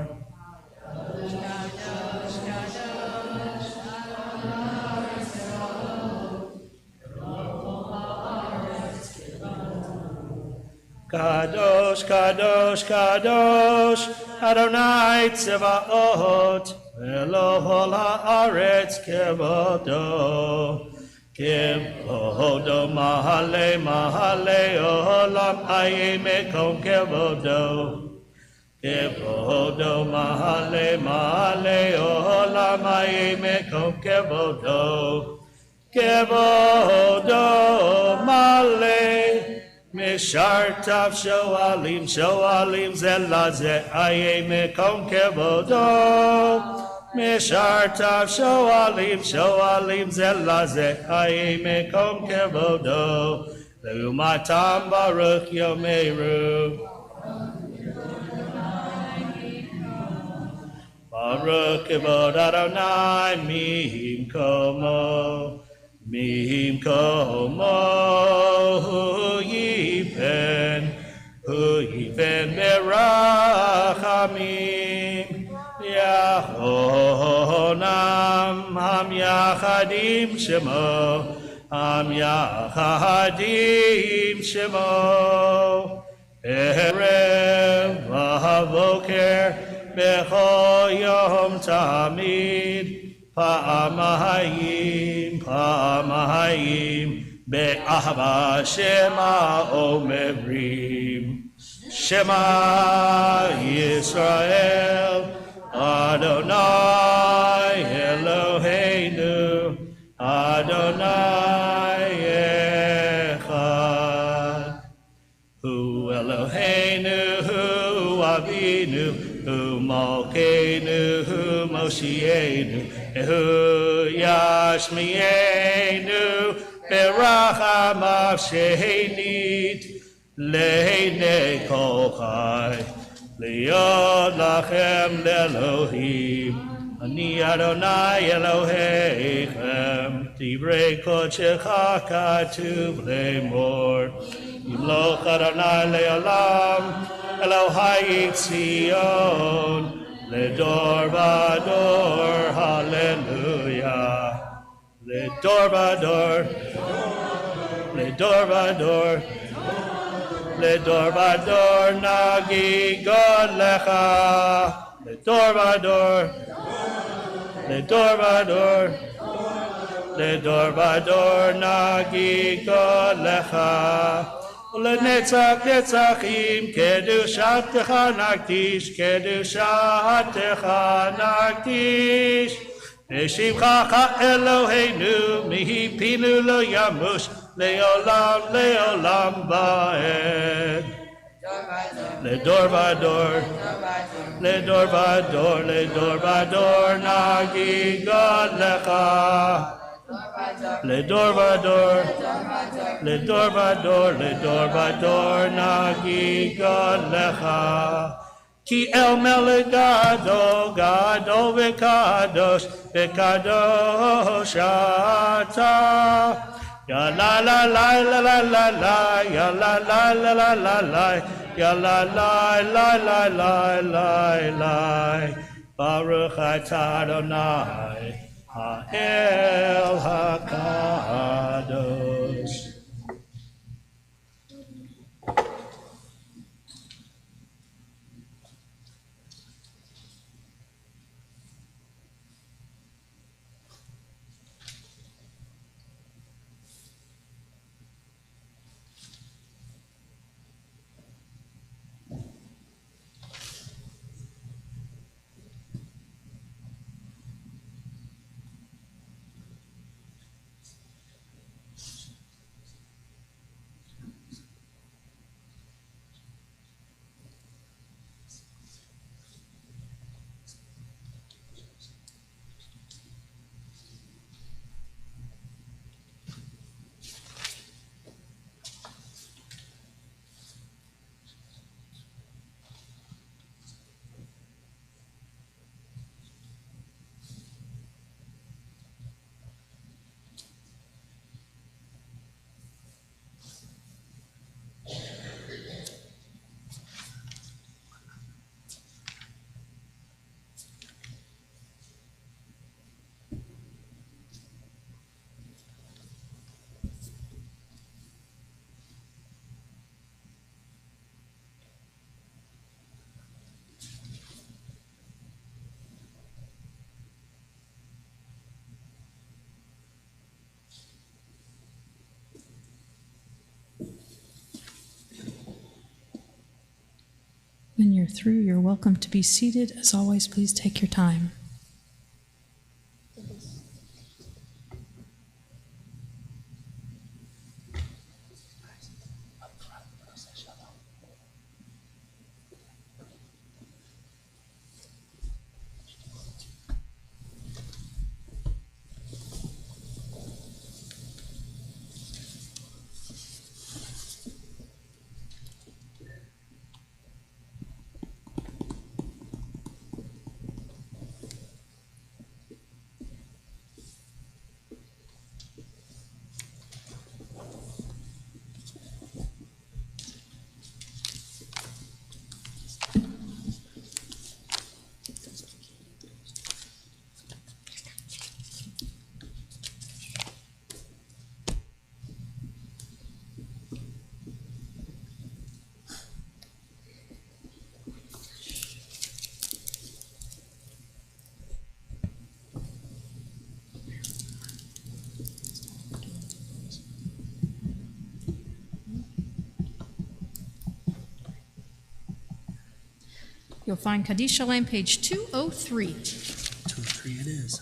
Kadosh, Kadosh, Kadosh, Adonai Tzevaot, Elohol haaretz kevodo, kevodo mahale, mahale, olam aye mekom kevodo, kevodo mahale, mahale, olam aye mekom kevodo, kevodo male. Mishartav shoalim, shoalim zelaze aye mekom kevodo. Mishartav shoalim, shoalim zelaze aye mekom kevodo. Leumatam baruch yomeru. Baruch kevod Adonai mihim komo. Mihim komo hu yipen berachamim Yahonam ham yachadim shemo ham yachadim shemo erev v'havoker b'chol yom tamid Pa'amahayim, Pa'amahayim, Be'ahava Shema Omevrim. Shema Yisrael, Adonai Eloheinu, Adonai Echad. Hu Eloheinu, Hu Avinu, Hu Malkeinu, Hu Moshienu, Hu Yashmienu, Berachamav Sheinit, Leinei Kol Chai, Liod Lachem Le'Elohim, Ani Adonai Eloheichem, Divrei Kodechecha Katuv Le'mor, Yimloch Adonai Le'olam, Elohai Tzion, Ledor Vador, Hallelujah. Ledor Vador, Ledor Vador, Ledor Vador, Nagi God Lecha. Ledor Vador, Ledor Vador, Ledor Vador, Nagi God Lecha. Ulenetzach netzachim, kedushatecha nakdish, kedushatecha nakdish. Neshivchacha Eloheinu, mihipinu lo yamush, leolam, leolam ba'ed. le dor vador, le dor vador, le dor vador, nagi God lecha. Le dor vador, le dor vador, le dor vador, nagi God lecha. Ki el melech gado, gado v'kadosh, v'kadosh ata. Ya la la la la la la la, ya la la la la la la, ya la la la la la la la. Baruch atah Adonai, ha'el hakadosh.
When you're through, you're welcome to be seated. As always, please take your time. You'll find Kaddish Shalem, page 203.
203 it is.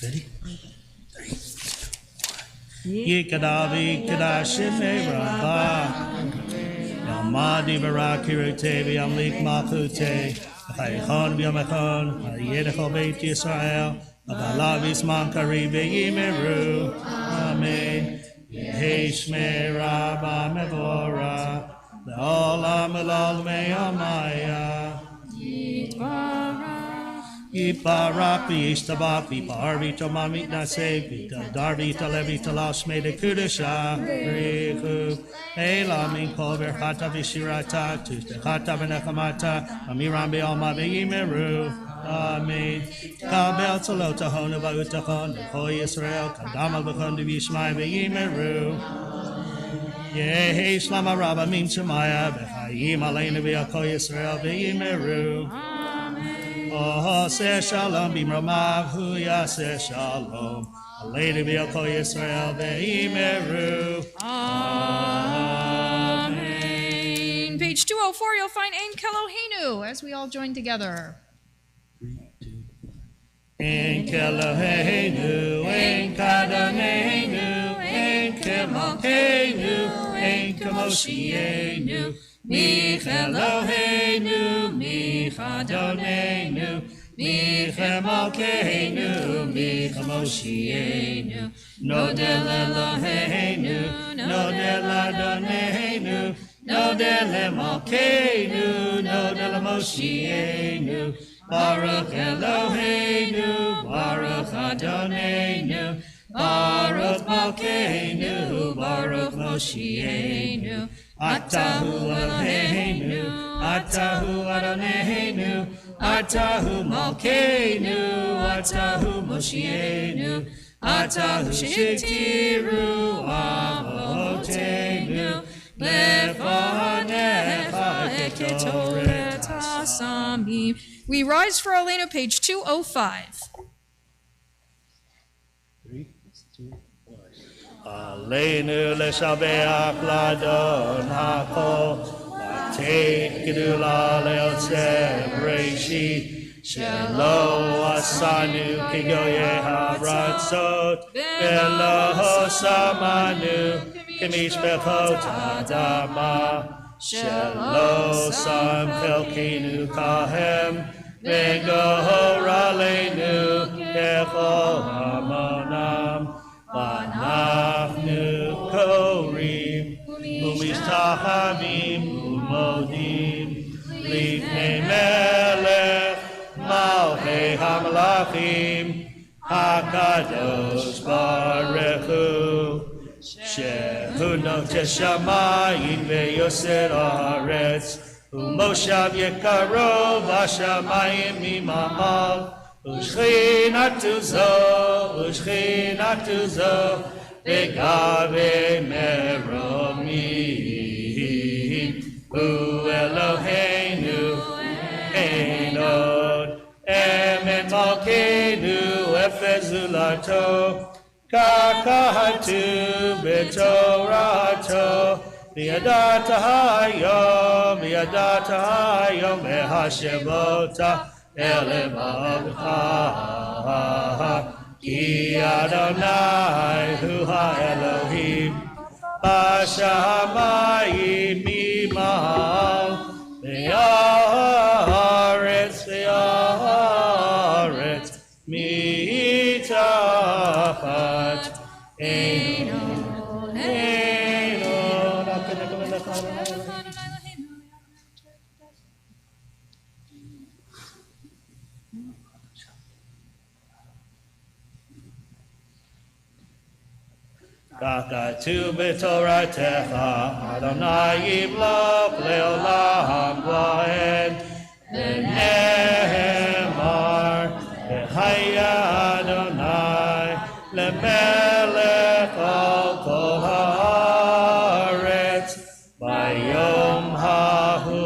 Ready? 3, 2, 1.
Yikadavi kadashime rabba. Yamadi barakirute v'yamlik machute. Chaychon v'yamachon. Hayedechol beit Yisrael. Abalav yisman kari v'yimeru. Amen. Yehi shmei rabba mevora. Le'olam elol me'amaya. Yiparak v'yishtabak v'yipar v'yitoman v'yitnaseh v'yitadar v'yitalev v'yitalash me'dekudesha v'richu elam min kol v'erchata v'shirata tu'techata v'nechamata amiram be'alma v'yimeru. Amen. Kabel tzolot ahonu v'utachon v'chol Yisrael kadama v'chon v'yishmai v'yimeru. Yehi shlama rabba mim shemaya v'chayim aleinu v'yakol Yisrael v'yimeru. Oh, say shalom, b'mromav hu yaseh shalom. Aleinu v'yakol Yisrael v'yimeru.
Amen. Page 204, you'll find Ein Kelohenu as we all join together.
Ein Kelohenu, Ein Kadonenu, Ein k'mokeinu, ein k'moshienu. Mich Eloheinu, mich Adonenu, mich Elokeinu, mich Moshienu. Nodel Eloheinu, nodel Adonenu, nodel Elokeinu, nodel Moshienu. Baruch Eloheinu, Baruch Adonenu, Baruch Malkeinu, Baruch Moshienu. Atahu Eloheinu, Atahu Adonenu, Atahu Malkeinu, Atahu Moshienu, Atahu Shektiru Avotenu, Lefanecha Eketoret Hasamim.
We rise for Aleinu, page 205.
Aleinu leshabeach ladon hakol, lateit gedula leotzeh breishi, shelo asanu kigoye haratzot, velo samanu kimishbechot adama, shelo sam chelkinu kahem, v'gohor aleinu kechol hamonam. Anachnu korim, umishtahavim, umodim, lifnei melech, malchei hamalachim, hakadosh baruch hu, shehu notes shamayim ve'yoser haaretz, umoshav yekarov hashamayim mimahal. Ushchinatu zo, v'gave meromim. Hu Eloheinu, Einod, Emet Malkeinu, Efezulato, Kakahatu b'torato, V'yadata hayom, V'hashemota, Elevavcha, Ki Adonai hu ha-Elohim, Bashamayim mimahal, Ve'aretz mitachat, Einon, Kakatu b'toratecha, Adonai yimlok leolam va'ed, v'nehemar, v'haya Adonai, lemelech al kol haaretz, bayom hahu,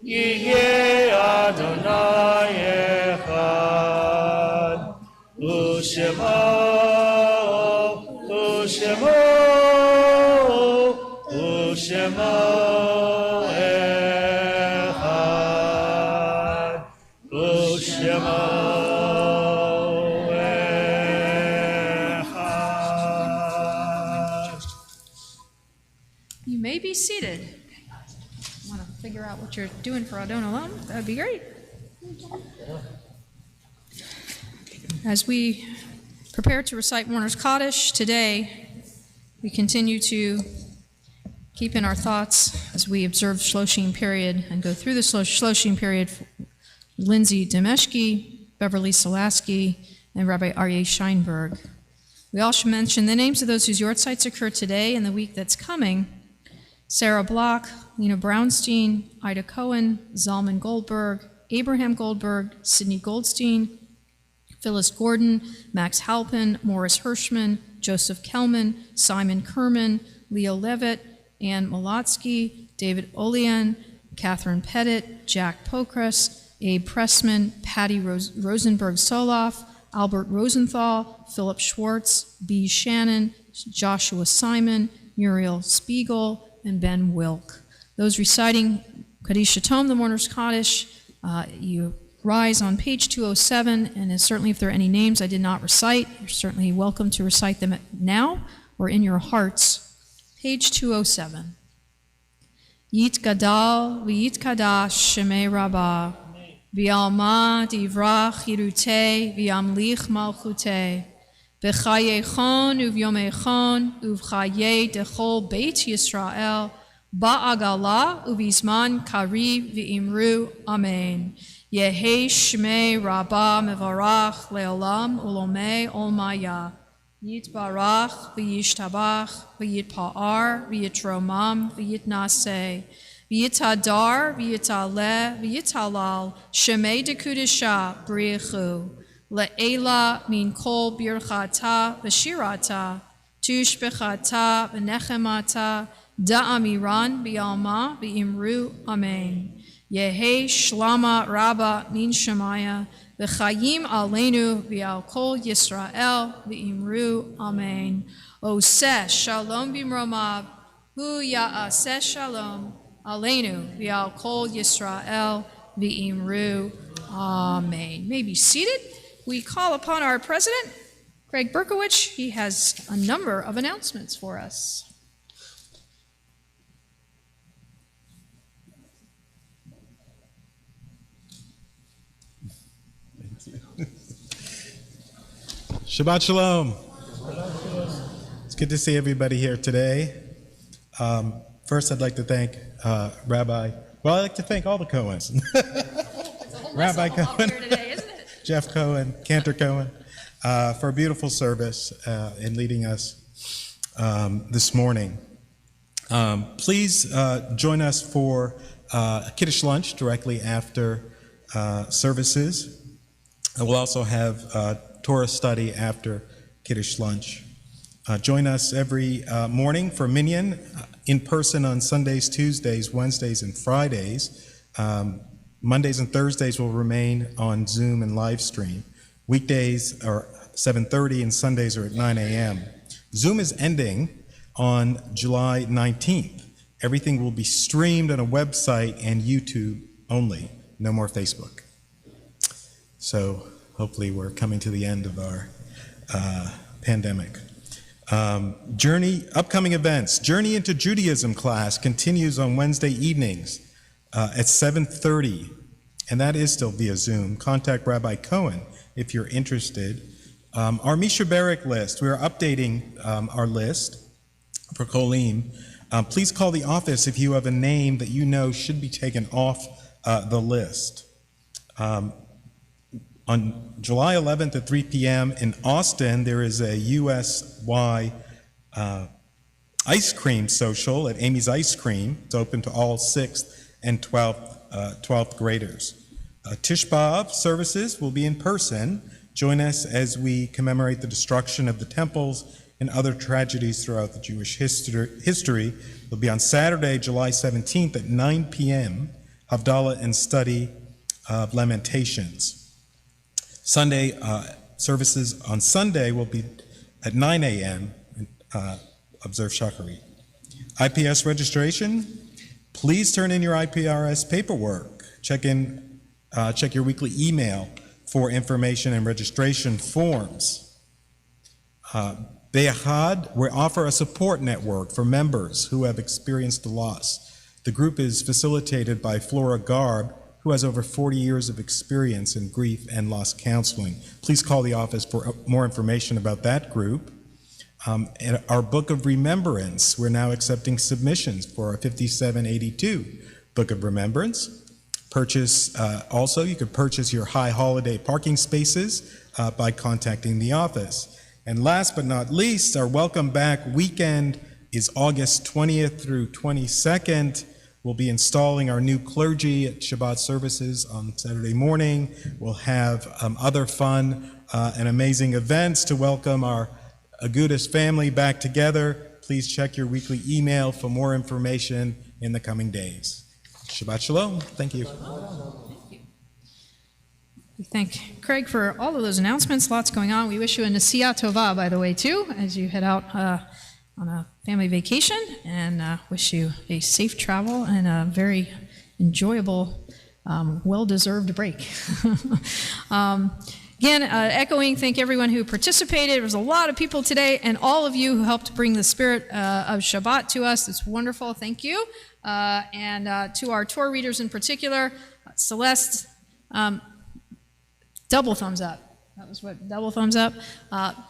yiyeh Adonai echad. Ushemo echad. Ushemo echad.
You may be seated. Want to figure out what you're doing for Adon Olam? That'd be great. As we prepare to recite Mourner's Kaddish today, we continue to keep in our thoughts as we observe Shloshim period and go through the Shloshim period, Lindsay Demeshki, Beverly Solaski, and Rabbi Aryeh Scheinberg. We also mention the names of those whose yortzites occur today and the week that's coming: Sarah Block, Lena Brownstein, Ida Cohen, Zalman Goldberg, Abraham Goldberg, Sidney Goldstein, Phyllis Gordon, Max Halpin, Morris Hirschman, Joseph Kelman, Simon Kerman, Leo Levitt, Ann Molotsky, David Olian, Catherine Pettit, Jack Pokras, Abe Pressman, Patty Rosenberg Soloff, Albert Rosenthal, Philip Schwartz, B. Shannon, Joshua Simon, Muriel Spiegel, and Ben Wilk. Those reciting Kaddish Tom, the Mourner's Kaddish, you
rise on page 207, and certainly if there are any names I did not recite, you're certainly welcome to recite them now or in your hearts. Page 207. Yit gadal v'yit kadash shemei rabbah v'alma divrach yirutei v'yamlich malchutei v'chayechon uv'yomechon uv'chayei dechol beit Yisrael ba'agala uv'izman kariv v'imru amen. Yehi shmei rabbah mevarach leolam ulomei olmaya. Yitbarach v'yishtabach v'yitpa'ar v'yitromam v'yitnaseh v'yitadar v'yitaleh v'yitalal shemei dekudesha b'richu le'ela min kol birchata v'shirata tushbechata v'nechemata da'amiran b'alma v'imru amen. Yehi shlama rabba min shemaya v'chayim aleinu v'al kol Yisrael v'imru amen. Oseh shalom b'mromav hu ya'aseh shalom aleinu v'al kol Yisrael v'imru amen. You may be seated. We call upon our president, Craig Berkowitz. He has a number of announcements for us.
Shabbat Shalom. It's good to see everybody here today. First, I'd like to thank I'd like to thank all the Cohens. Rabbi Cohen, today, isn't it? Jeff Cohen, Cantor Cohen, for a beautiful service in leading us this morning. Please join us for a Kiddush lunch directly after services. We'll also have Torah study after Kiddush lunch. Join us every morning for Minyan, in person on Sundays, Tuesdays, Wednesdays, and Fridays. Mondays and Thursdays will remain on Zoom and live stream. Weekdays are 7:30 and Sundays are at 9 a.m. Zoom is ending on July 19th. Everything will be streamed on a website and YouTube only. No more Facebook. So hopefully we're coming to the end of our pandemic. Upcoming events. Journey into Judaism class continues on Wednesday evenings at 7:30, and that is still via Zoom. Contact Rabbi Cohen if you're interested. Our Misha Barak list, we are updating our list for Kolim. Please call the office if you have a name that you know should be taken off the list. On July 11th at 3 p.m. in Austin, there is a USY ice cream social at Amy's Ice Cream. It's open to all 6th and 12th graders. Tish B'Av services will be in person. Join us as we commemorate the destruction of the temples and other tragedies throughout the Jewish history. It'll be on Saturday, July 17th at 9 p.m., Havdalah and study of Lamentations. Sunday services on Sunday will be at 9 a.m. Observe Shachari. IPS registration, please turn in your IPRS paperwork. Check your weekly email for information and registration forms. Be'ahad, we offer a support network for members who have experienced a loss. The group is facilitated by Flora Garb, who has over 40 years of experience in grief and loss counseling. Please call the office for more information about that group. And our Book of Remembrance, we're now accepting submissions for our 5782 Book of Remembrance. You could purchase your high holiday parking spaces by contacting the office. And last but not least, our Welcome Back weekend is August 20th through 22nd. We'll be installing our new clergy at Shabbat Services on Saturday morning. We'll have other fun and amazing events to welcome our Agudas family back together. Please check your weekly email for more information in the coming days. Shabbat Shalom. Thank you.
We thank Craig for all of those announcements. Lots going on. We wish you a Nasiya Tova, by the way, too, as you head out on a family vacation, and wish you a safe travel and a very enjoyable
well-deserved break. Again, echoing, thank everyone who participated. There was a lot of people today, and all of you who helped bring the spirit of Shabbat to us. It's wonderful. Thank you. And to our Torah readers in particular, Celeste, double thumbs up. That was what, double thumbs up.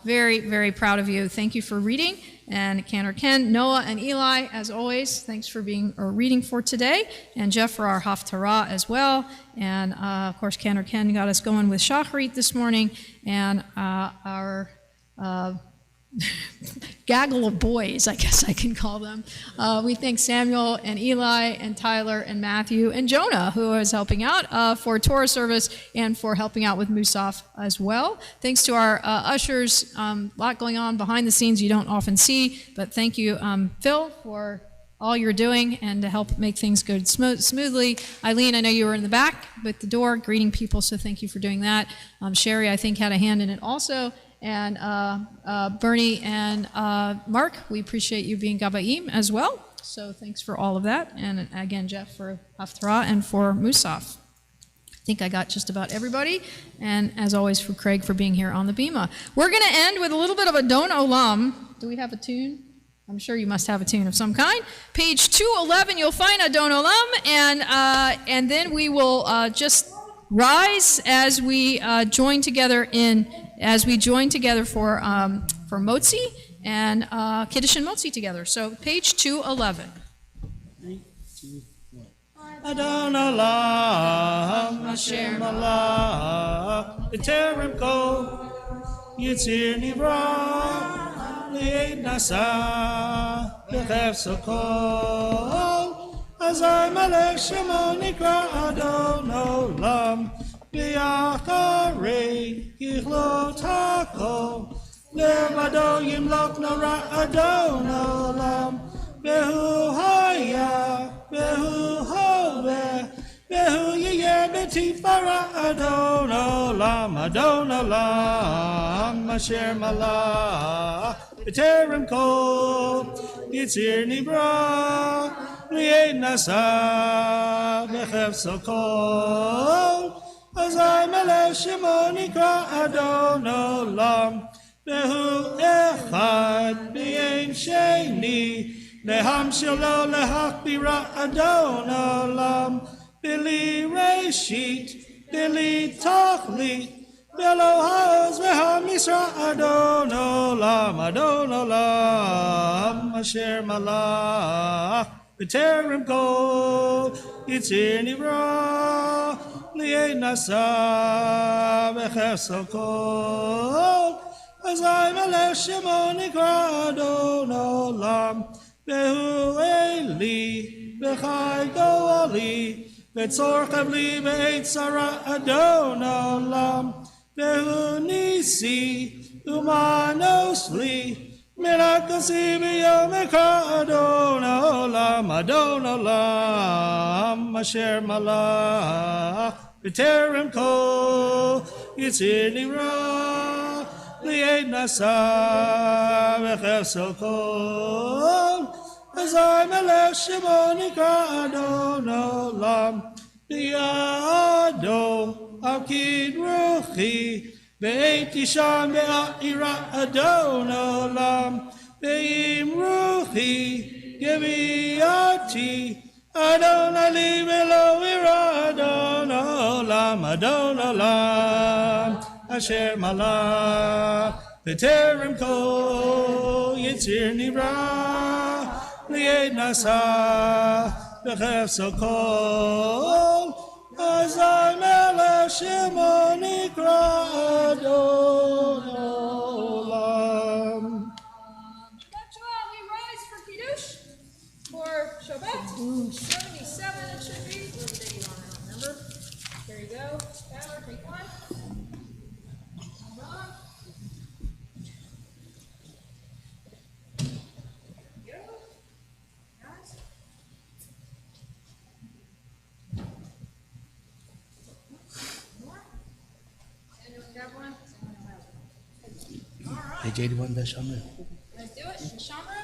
Very, very proud of you. Thank you for reading. And Cantor Ken, Noah, and Eli, as always, thanks for being reading for today. And Jeff for our Haftarah as well. And of course, Cantor Ken got us going with Shacharit this morning. And our gaggle of boys, I guess I can call them. We thank Samuel and Eli and Tyler and Matthew and Jonah, who is helping out for Torah service and for helping out with Musaf as well. Thanks to our ushers. A lot going on behind the scenes you don't often see, but thank you, Phil, for all you're doing and to help make things go smoothly. Eileen, I know you were in the back with the door greeting people, so thank you for doing that. Sherry, I think, had a hand in it also. And Bernie and Mark, we appreciate you being Gabaim as well. So thanks for all of that. And again, Jeff for Haftarah and for Musaf. I think I got just about everybody. And as always, for Craig for being here on the Bima. We're going to end with a little bit of Adon Olam. Do we have a tune? I'm sure you must have a tune of some kind. Page 211, you'll find Adon Olam. And then we will just rise as we join together for Motzi and Kiddush and Motzi together. So page 211.
Adon Olam, Asher Malach, B'terem Kol, Yitzir Nivra, Le'ed Nasa, B'chef Sokol, Azai Malech Shemo Nikra Adon Olam, B'yacharei Yichlot HaKol, Levado Yimlok Nora Adon Olam, Behu Haya, Behu Hoveh, Behu Yiyeh B'tifara Adon Olam, Asher Malach, B'terem Kol, Yitzir Nibra, Li'ed Nasa, B'chef Sokol, Azai Melech Shemo Nikra Adon Olam, Behu Echad, B'yein Sheni, Leham Shelo Lehachbira Adon Olam, Bili Reshit, Bili Tachlit, Belo Haz V'ha Misra Adon Olam, Asher Malach, B'terem Kol, Yitzir Nivra, Li'ed Nasa, B'chef Sokol, Azai Melech Shemo Nikra Adon Olam, Behu Eli, B'chai Goali, B'tzor Chavli, B'eitzara Adon Olam, Behu Nisi, Umanos Li, Mirakosi B'yom Ekra Adon Olam, Asher Malach, B'terem Kol, Yitzir Nivra, Li'ed Nasa, B'chef Sokol, Azai Melech Shemo Nikra Adon Olam, B'yado Akid Ruchi, Be'et Yisham Be'a'ira Adon Olam, Be'im Ruchi, Gebiati, Adon Ali Ve'lo Adon Olam, Asher Malach, B'terem Kol, Yitzir Nivra, Li'ed Nasa, B'chef Sokol, Azai Melech Shemo Nikra Adon Olam.
Shabbat Shalom, we rise for Kiddush, for Shabbat. 77 it should be. What day you on? I don't remember. There you go. Tyler, take one.
Hey, JD, one Shamra.
Let's do it. Shamra.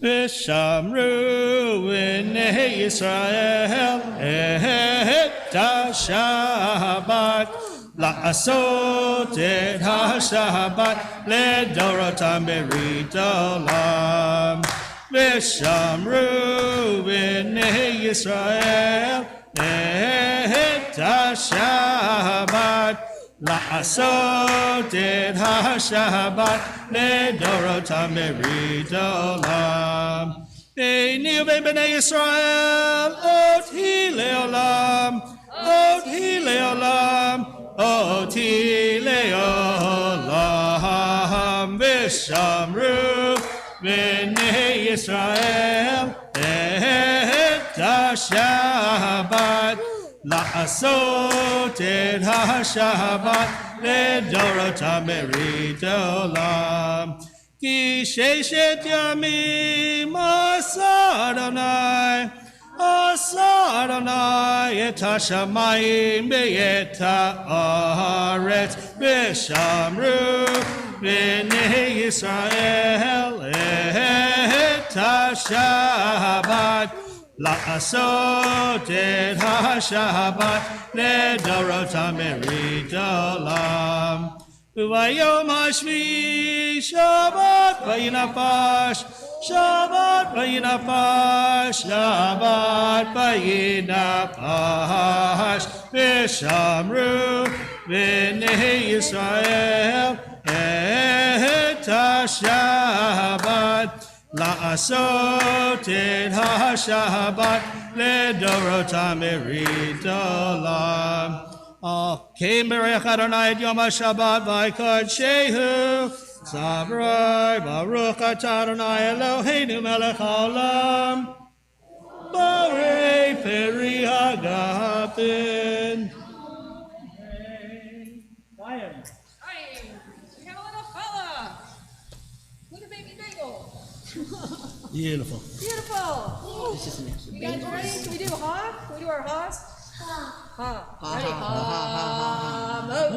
V'shamru b'nei Yisrael et ha-Shabbat la'asot et ha-Shabbat ledorotam berit olam. V'shamru b'nei Yisrael et ha-Shabbat la'asot et ha-Shabbat ledorotam berit olam. Beini u'bein b'nei Yisrael oti le'olam, oti le'olam, oti le'olam. V'shamru b'nei Yisrael et ha-Shabbat la'asot et ha-Shabbat ledorotam berit olam. Ki sheshet yamim asa Adonai et ha-shamayim be'et ha'aretz v'shamru b'nei Yisrael et ha-Shabbat la'asot et ha-Shabbat ledorotam berit olam. V'ayom hashvi Shabbat v'yinapash, Shabbat v'yinapash, Shabbat v'yinapash. V'shamru b'nei Yisrael et ha-Shabbat la'asot et ha-Shabbat ledorotam berit olam. Kim berech Adonai et Yom HaShabbat v'yikodshehu Sabroi Baruch atah Adonai Eloheinu melech haolam Borei peri hagapin.
Hi, we have a little fella. Look at baby bagel.
Beautiful.
Beautiful. You guys ready? Can we do a ha? Can we do our ha's? Ha. Ready?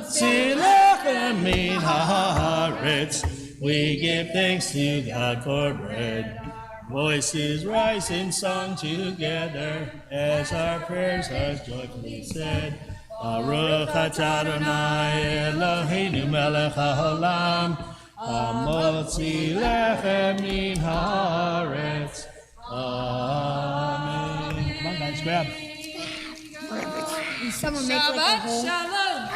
Tzilach min haaretz, we give thanks to God for bread. Voices rise in song together as our prayers are joyfully said. Baruch atah Adonai Eloheinu melech haolam hamotzi lechem min haaretz. Amen. Come on, guys, grab.
Someone make like a hole.
Shalom.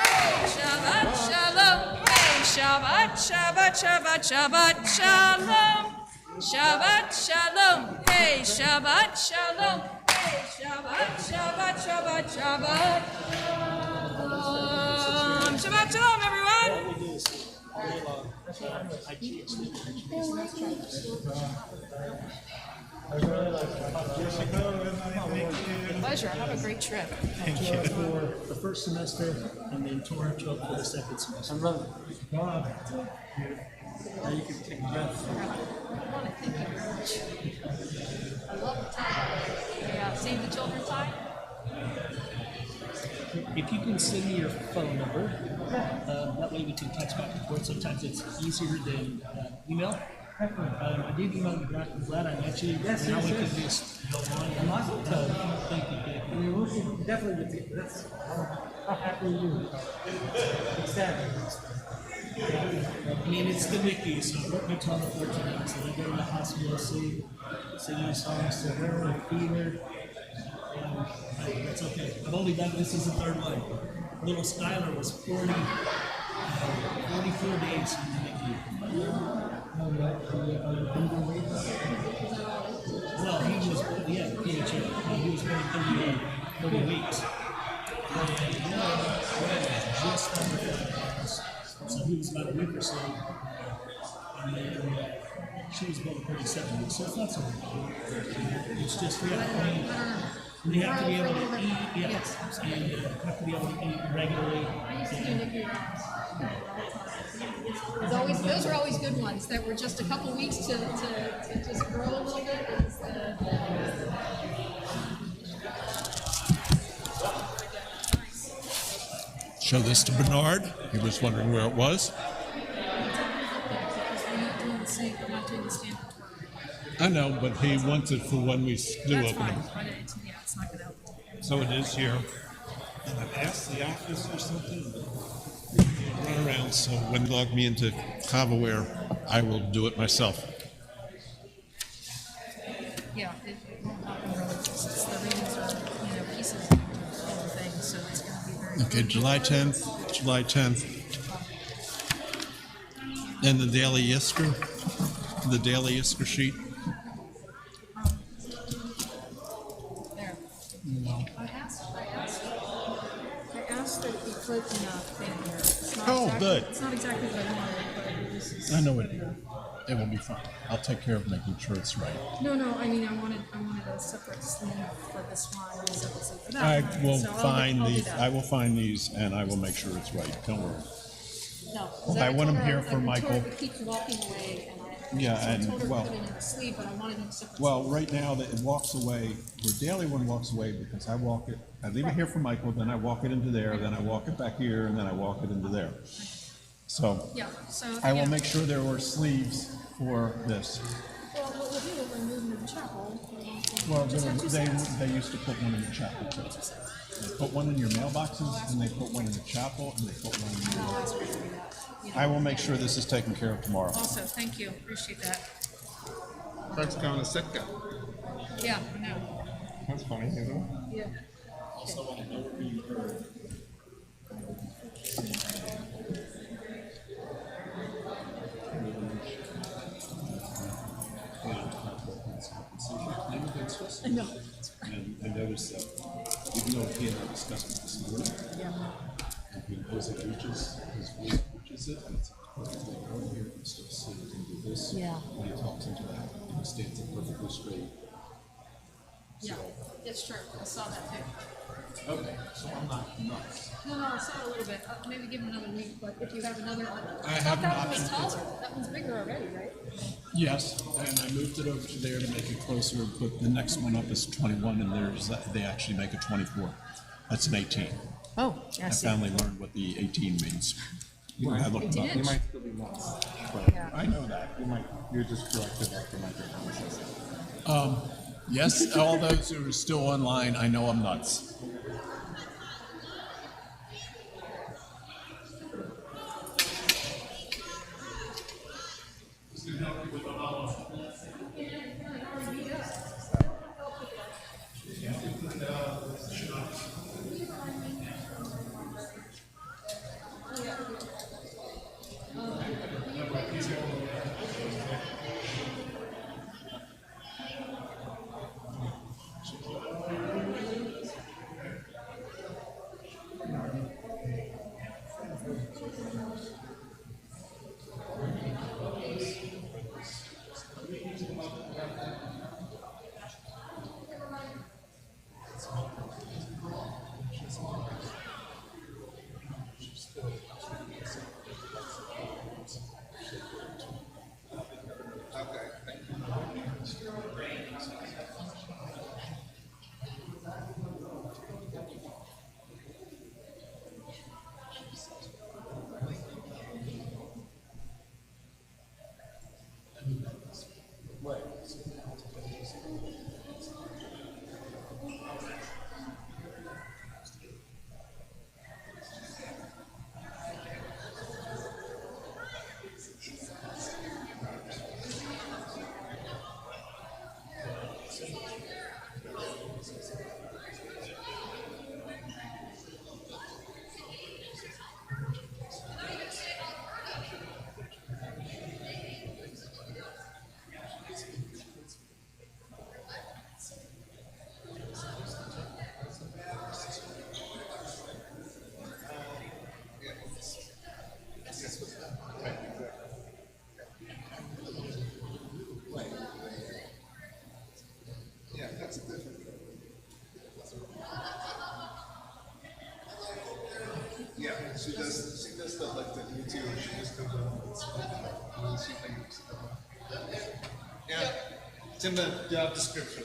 Shabbat shalom. Hey, Shabbat, Shabbat, Shabbat, Shabbat, shalom. Shabbat shalom. Hey, Shabbat shalom. Hey, Shabbat, Shabbat, Shabbat, Shabbat. Shabbat shalom, everyone. Pleasure. Have a great trip.
Thank you. For the first semester and then Torah 12 for the second semester.
Now you can take a breath.
I want to thank you very much. I love the time. Yeah, save the children time.
If you can send me your phone number, that way we can text back and forth. Sometimes it's easier than email. I did email you back. I'm glad I met you. Yes, now we can just go on. Thank you.
We'll definitely with you. That's how happy you. Exactly.
I mean, it's the Mickey, so I wrote my tongue 14 times. So I go to the hospital, sing songs to her and feed her. That's okay. I've only done this as the third one. Little Skylar was 44 days in the Mickey. Well, he was, PHA. He was going 30 weeks. Just under 5 pounds. So he was about a week or so. And then she was about 37 weeks. So it's not so bad. It's just, they have to be able to eat, and have to be able to eat regularly.
Those are always good ones that were just a couple weeks to just grow a little bit.
Show this to Bernard. He was wondering where it was.
We're not doing the stand for 12.
I know, but he wants it for when we do
That's
open
fine.
them.
But it's not going to help.
So it is here. And I've asked the office or something, but they run around, so when they log me into Cavaware, I will do it myself.
Yeah, it won't happen really. Since the readings are, pieces of the thing, so it's going to be very.
Okay, July 10th, July 10th. And the Daily Isker sheet.
There. I asked that it be put in a thing here. It's not
Oh,
exactly,
good.
It's not exactly what I wanted, but this is.
I know it will be fine. I'll take care of making sure it's right.
No, I mean, I wanted a separate sleeve for this one and a separate sleeve for that
I
one.
will
So
find
I'll do
these.
that.
I will find these, and I will make sure it's right. Don't worry.
No, 'cause
I want
told
them
her
here
I
for
told her
Michael.
It keeps walking away, and
Yeah,
so I
and,
told her
well-
to put it in a sleeve, but I wanted them separate.
Well, right now that it walks away, the daily one walks away because I walk it. I leave it here for Michael, then I walk it into there, then I walk it back here, and then I walk it into there. So
Yeah, so.
I will
yeah.
make sure there were sleeves for this.
Well, what we'll do is we'll move them to the chapel.
Well,
Just have two sets.
they used to put one in the chapel too. They put one in your mailboxes, and they put one in the chapel, and they put one in
I'll
your.
ask her to do that.
I will make sure this is taken care of tomorrow.
Also, thank you, appreciate that.
That's kind of Sitka.
Yeah, I know.
That's funny, isn't it?
Yeah.
Also, I know where you heard.
I know.
And I noticed that even though he and I discussed it this morning, and he knows it reaches, his voice reaches it, and it's perfectly right here, you still see it can do this.
Yeah.
When he talks into that, and he stands up perfectly straight.
Yeah, it's true, I saw that too.
Okay, so I'm not nuts.
No, I saw it a little bit, maybe give him another week, but if you have another one.
I have an
thought that one was
option.
taller, that one's bigger already, right?
Yes, and I moved it over to there to make it closer, but the next one up is 21, and they actually make a 24. That's an 18.
Oh,
I finally learned what the 18 means. I looked it up.
You might still be nuts.
Yeah.
I know that.
You're just corrected after my conversation.
Yes, all those who are still online, I know I'm nuts.
Yeah, she does stuff like that. Me too. She just comes on and she thinks. Yeah, it's in the job description.